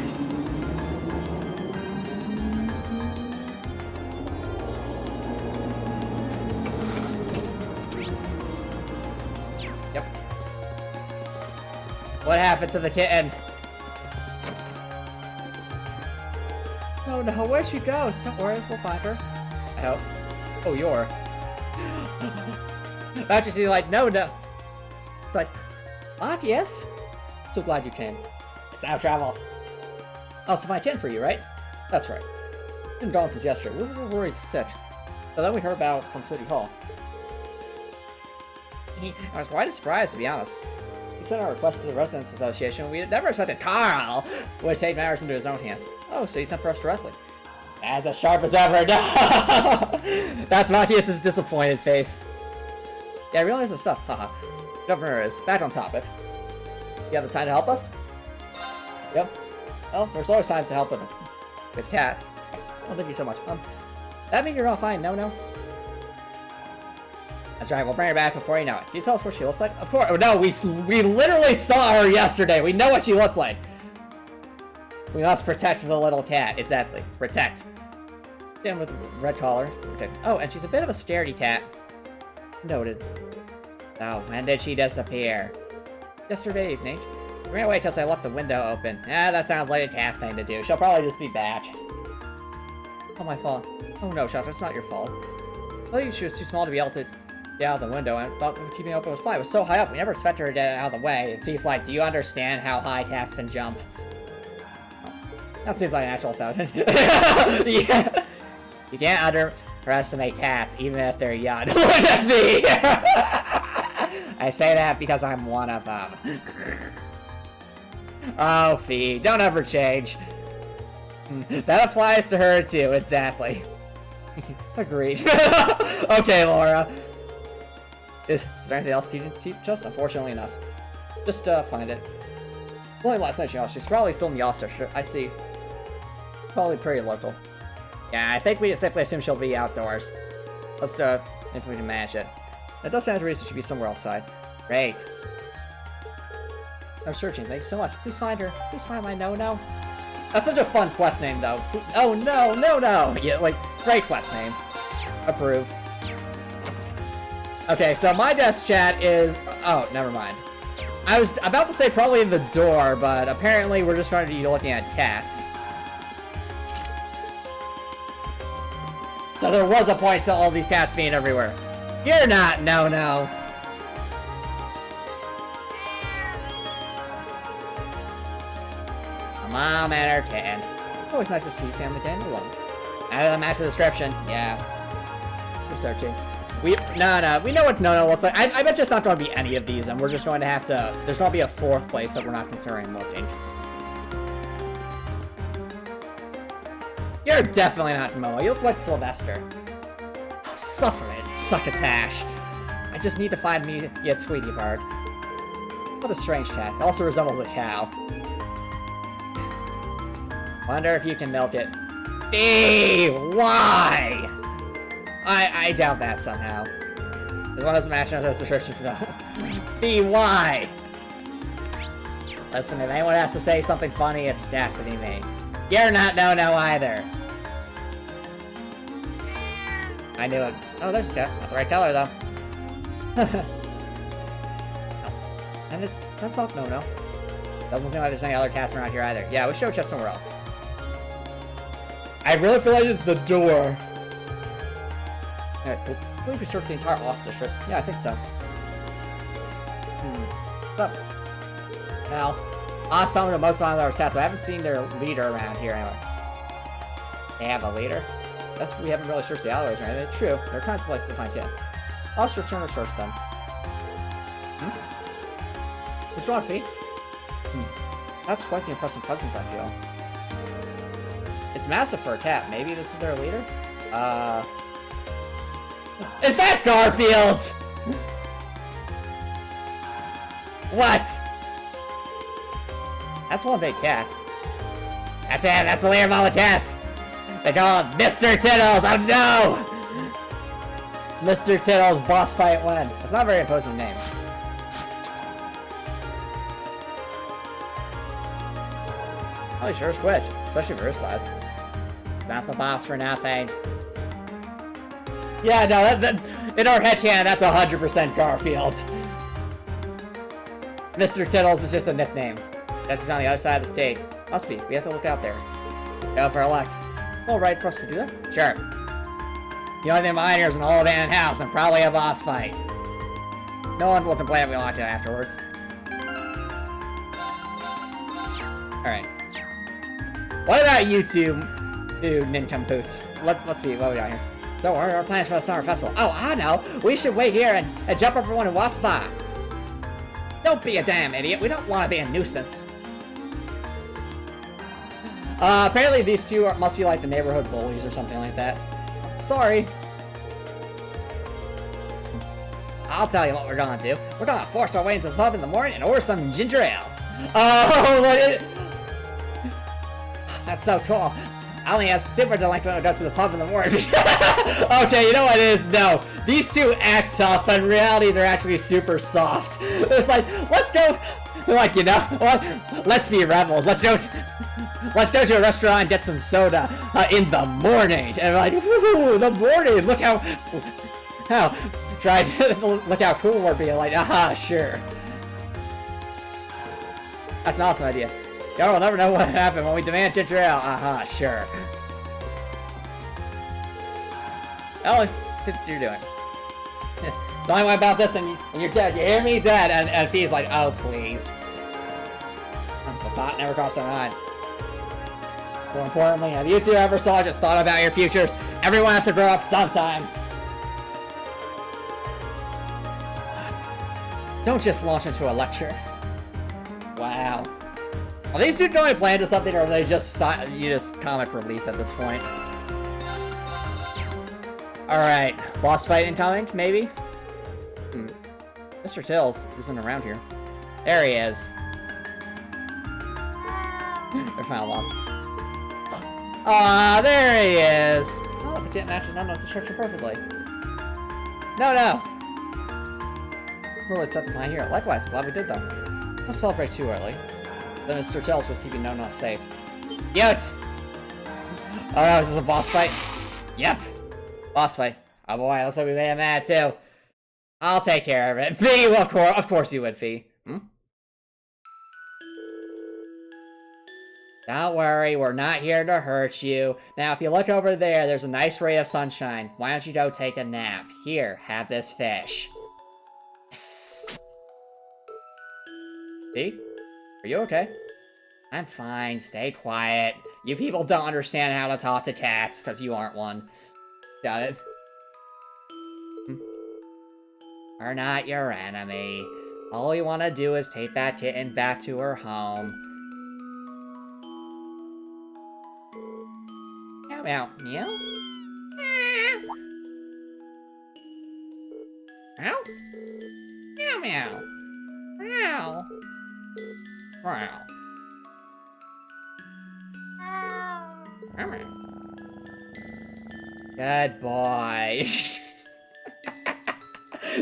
Speaker 1: Yep. What happened to the kitten? Oh no, where'd she go? Don't worry, we'll find her. I hope. Oh, you're. Not just like, no. It's like, what? Yes? So glad you came. It's now travel. Also, my kitten for you, right? That's right. Been gone since yesterday. We were worried sick. So then we heard about from City Hall. I was quite surprised, to be honest. He sent our request to the Residents Association. We had never expected Carl would take matters into his own hands. Oh, so he sent for us directly. As as sharp as ever. No! That's Matthias's disappointed face. Yeah, I realize the stuff. Haha. Governor is back on topic. You have the time to help us? Yep. Oh, there's always time to help with cats. Oh, thank you so much. That means you're all fine. No. That's right. We'll bring her back before you know it. Can you tell us what she looks like? Of course. Oh, no, we literally saw her yesterday. We know what she looks like. We must protect the little cat. Exactly. Protect. Again with red collar. Okay. Oh, and she's a bit of a scaredy cat. Noted. Oh, when did she disappear? Yesterday evening. She ran away because I left the window open. That sounds like a cat thing to do. She'll probably just be back. Oh, my fault. Oh no, Shasta, it's not your fault. I thought she was too small to be able to get out of the window, and thought keeping it open was fine. It was so high up, we never expected her to get out of the way. And Fee's like, do you understand how high cats can jump? Oh, that seems like an actual sound. Yeah. You can't underestimate cats, even if they're young. Look at me! I say that because I'm one of them. Oh, Fie, don't ever change. That applies to her too, exactly. Agreed. Okay, Laura. Is there anything else you can teach us? Unfortunately, not. Just find it. Only last night she's probably still in the officer. I see. Probably pretty local. Yeah, I think we just safely assume she'll be outdoors. Let's if we can manage it. That does sound reason she should be somewhere outside. Great. I'm searching. Thank you so much. Please find her. Please find my no-no. That's such a fun quest name, though. Oh, no. Yeah, like, great quest name. Approved. Okay, so my desk chat is... Oh, never mind. I was about to say probably in the door, but apparently we're just going to be looking at cats. So there was a point to all these cats being everywhere. You're not no. Mom and her kitten. It's always nice to see family day alone. Out of the match the description. Yeah. We're searching. We know what no looks like. I bet you it's not going to be any of these, and we're just going to have to... There's going to be a fourth place that we're not considering looking. You're definitely not Moa. You look like Sylvester. Suffer it, succotash. I just need to find me a Tweety bird. What a strange cat. It also resembles a cow. Wonder if you can milk it. Eee! Why? I doubt that somehow. This one doesn't match up those descriptions. No. Fie, why? Listen, if anyone has to say something funny, it's Destiny me. You're not no either. I knew it. Oh, there's a cat. Not the right color, though. Oh. And that's not no. Doesn't seem like there's any other cats around here either. Yeah, we should go check somewhere else. I really feel like it's the door. Alright, I believe we searched the entire Oz district. Yeah, I think so. What's up? Well, Oz to most of those cats, but I haven't seen their leader around here anyway. They have a leader? We haven't really searched the alleyways or anything. True, there are tons of places to find cats. I'll just return to search them. What's wrong, Fie? That's quite the impressive presence, I feel. It's massive for a cat. Maybe this is their leader? Is that Garfield? What? That's one big cat. That's it, that's the leader of all the cats. They call him Mr. Tittles, oh no! Mr. Tittles, boss fight win. That's not a very imposing name. Oh, he sure is quick, especially for his size. Not the boss for nothing. Yeah, no, that in our headcanon, that's 100% Garfield. Mr. Tittles is just a nickname. This is on the other side of the stage. Must be. We have to look out there. Go for a look. All right for us to do that? Sure. The only thing behind here is an old abandoned house and probably a boss fight. No one will complain if we watch it afterwards. Alright. What about you two nincompoops? Let's see what we got here. So, what are our plans for the summer festival? Oh, I know! We should wait here and jump everyone in Watt's bar. Don't be a damn idiot. We don't want to be a nuisance. Apparently these two must be like the neighborhood bullies or something like that. Sorry. I'll tell you what we're gonna do. We're gonna force our way into the pub in the morning and order some ginger ale. Oh, that's so cool. I only have super delinquent when I go to the pub in the morning. Okay, you know what it is? No. These two act tough, but in reality, they're actually super soft. It's like, let's go. They're like, you know what? Let's be rebels. Let's go to a restaurant and get some soda in the morning. And like, woo, the morning. Look how look how cool we're being. Like, aha, sure. That's an awesome idea. Y'all will never know what happened when we demand ginger ale. Aha, sure. Oh, what you're doing. Don't worry about this, and you're dead. You hear me? Dead. And Fie's like, oh, please. The thought never crossed my mind. More importantly, have you two ever just thought about your futures? Everyone has to grow up sometime. Don't just launch into a lecture. Wow. Are these two going to plan to something, or are they just comic relief at this point? Alright, boss fight incoming, maybe? Mr. Tails isn't around here. There he is. Their final boss. Ah, there he is! Oh, the kit matches Nono's description perfectly. No! We're really set to find here. Likewise, glad we did though. Don't celebrate too early. Then Mr. Tails was keeping Nono safe. Cute! Oh no, is this a boss fight? Yep! Boss fight. Oh boy, looks like we made him mad too. I'll take care of it. Fie, well, of course you would, Fie. Don't worry, we're not here to hurt you. Now, if you look over there, there's a nice ray of sunshine. Why don't you go take a nap? Here, have this fish. Fie? Are you okay? I'm fine, stay quiet. You people don't understand how to talk to cats, because you aren't one. Got it? We're not your enemy. All we want to do is take that kitten back to her home. Meow meow. Meow? Meow? Meow meow. Meow. Meow. Good boy.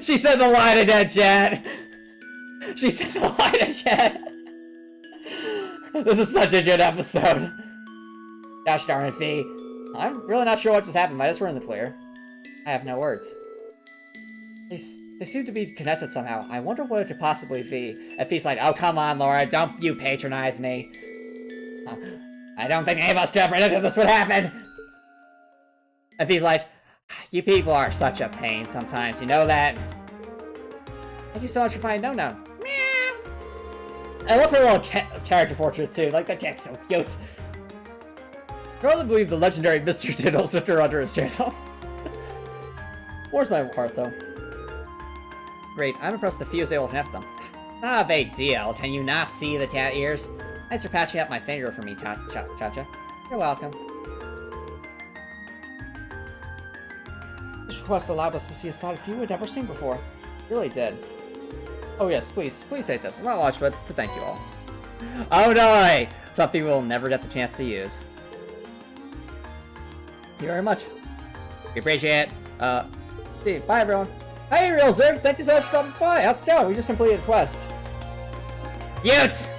Speaker 1: She said the line again, chat. She said the line again. This is such a good episode. Gosh darn it, Fie. I'm really not sure what just happened, but I just were in the clear. I have no words. They seem to be connected somehow. I wonder what it could possibly be. And Fie's like, oh, come on, Laura, don't you patronize me. I don't think any of us could have predicted this would happen. And Fie's like, you people are such a pain sometimes, you know that? Thank you so much for finding No. I love her little character portrait too, like that cat's so cute. I really believe the legendary Mr. Diddle slipped her under his channel. Where's my heart though? Great, I'm impressed that Fie was able to connect them. Not a big deal, can you not see the cat ears? Thanks for patching up my finger for me, Cha-Cha. You're welcome. This request allowed us to see a side of Fie we'd never seen before. Really did. Oh yes, please take this. Not watch, but to thank you all. Oh no! Something we'll never get the chance to use. Thank you very much. We appreciate it. See, bye everyone. Hey Real Zergs, thank you so much for coming by. How's it going? We just completed a quest. Cute!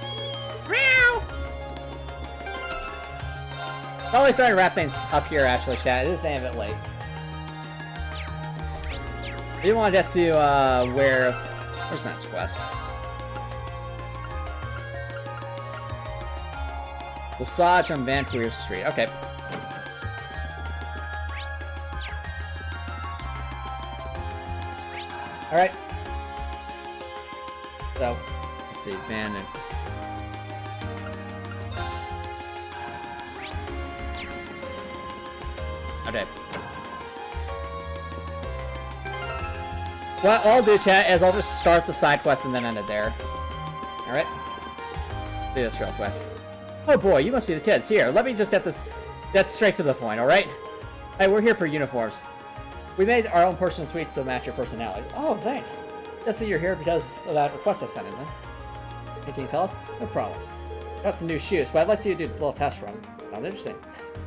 Speaker 1: Meow! Probably starting to wrap things up here actually, chat. It is a bit late. I do want to get to, where's next quest? Lesage on Vancouver Street. Okay. Alright. So, let's see, Van and... Okay. What I'll do, chat, is I'll just start the side quest and then end it there. Alright? Do this real quick. Oh boy, you must be the kids. Here, let me just get straight to the point, alright? Hey, we're here for uniforms. We made our own personal tweets to match your personality. Oh, thanks. Just see you're here because of that request I sent in, then. Can you tell us? No problem. Got some new shoes, but I'd like you to do a little test run. Sounds interesting.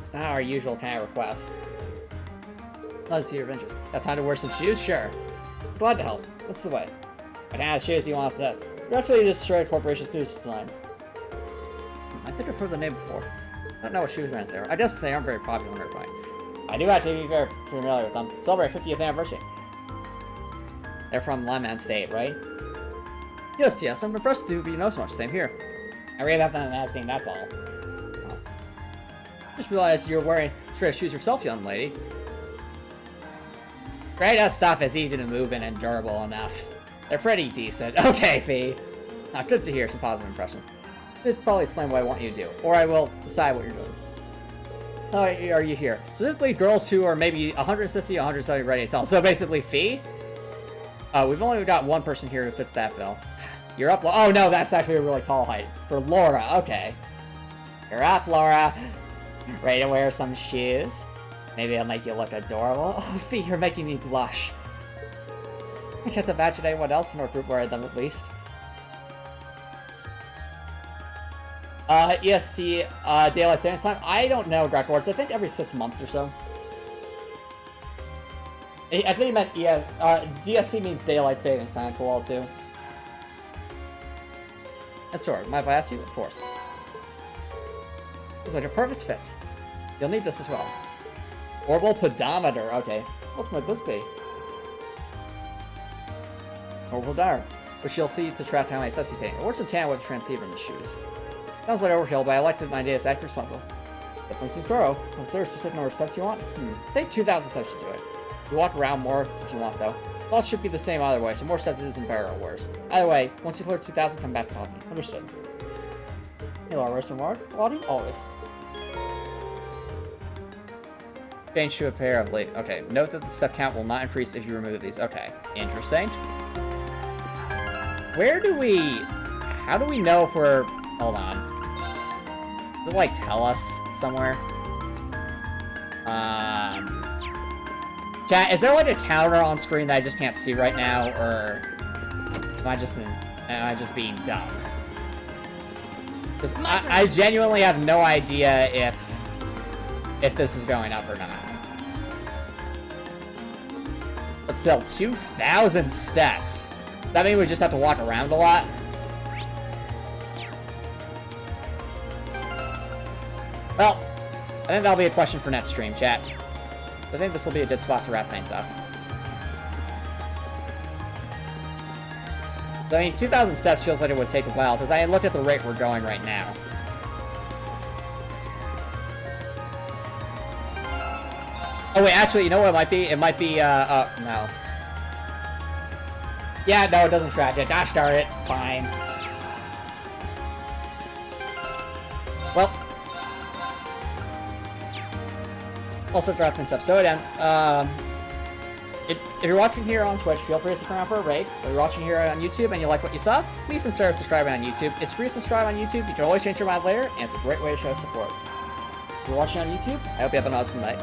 Speaker 1: It's not our usual kind of request. Let's see your adventures. Got time to wear some shoes? Sure. Glad to help. What's the way? What kind of shoes do you want us to test? We're actually just Shred Corporation's new design. I think I've heard the name before. I don't know what shoe brands they are. I guess they aren't very popular in our point. I do actually be very familiar with them. Celebrate 50th anniversary. They're from Lyman State, right? Yes, I'm impressed to you know so much. Same here. I read about them in the magazine, that's all. Oh. Just realized you're wearing Shred shoes yourself, young lady. Great stuff is easy to move in and durable enough. They're pretty decent. Okay, Fie. Good to hear some positive impressions. This probably explain what I want you to do, or I will decide what you're doing. How are you here? Specifically, girls who are maybe 160, 170 ready to tell. So basically, Fie? We've only got one person here who fits that bill. You're up, oh no, that's actually a really tall height. For Laura, okay. You're up, Laura. Ready to wear some shoes? Maybe it'll make you look adorable. Oh, Fie, you're making me blush. I can't imagine anyone else in our group wearing them, at least. EST, Daylight Savings Time? I don't know, Greg. I think every 6 months or so. I think he meant DST means Daylight Savings Time for all, too. And sword. Might I ask you? Of course. It's like a perfect fit. You'll need this as well. Orbital pedometer. Okay. What might this be? Orbital dial, which you'll see to track how many steps you take. It works in tandem with a transceiver in the shoes. Sounds like overkill, but I like the idea as accurate as possible. Definitely seems thorough. Consider a specific number of steps you want. Take 2,000 steps to do it. You walk around more if you want, though. All should be the same either way, so more steps isn't better or worse. Either way, once you clear 2,000, come back to talk to me. Understood. Hey, Laura, some more? Lottie? Always. Change to a pair of late. Okay, note that the step count will not increase if you remove these. Okay, interesting. Where do we... How do we know if we're... Hold on. Does it, like, tell us somewhere? Chat, is there, like, a counter on screen that I just can't see right now, or... Am I just being dumb? Because I genuinely have no idea if this is going up or not. But still, 2,000 steps. Does that mean we just have to walk around a lot? Well, I think that'll be a question for next stream, chat. So I think this will be a good spot to wrap things up. So, I mean, 2,000 steps feels like it would take a while, because I look at the rate we're going right now. Oh wait, actually, you know what it might be? It might be, no. Yeah, no, it doesn't track it. Gosh darn it. Fine. Well. Also dropping stuff. So again, if you're watching here on Twitch, feel free to stick around for a raid. If you're watching here on YouTube and you like what you saw, please consider subscribing on YouTube. It's free to subscribe on YouTube. You can always change your mind later, and it's a great way to show support. If you're watching on YouTube, I hope you have an awesome night.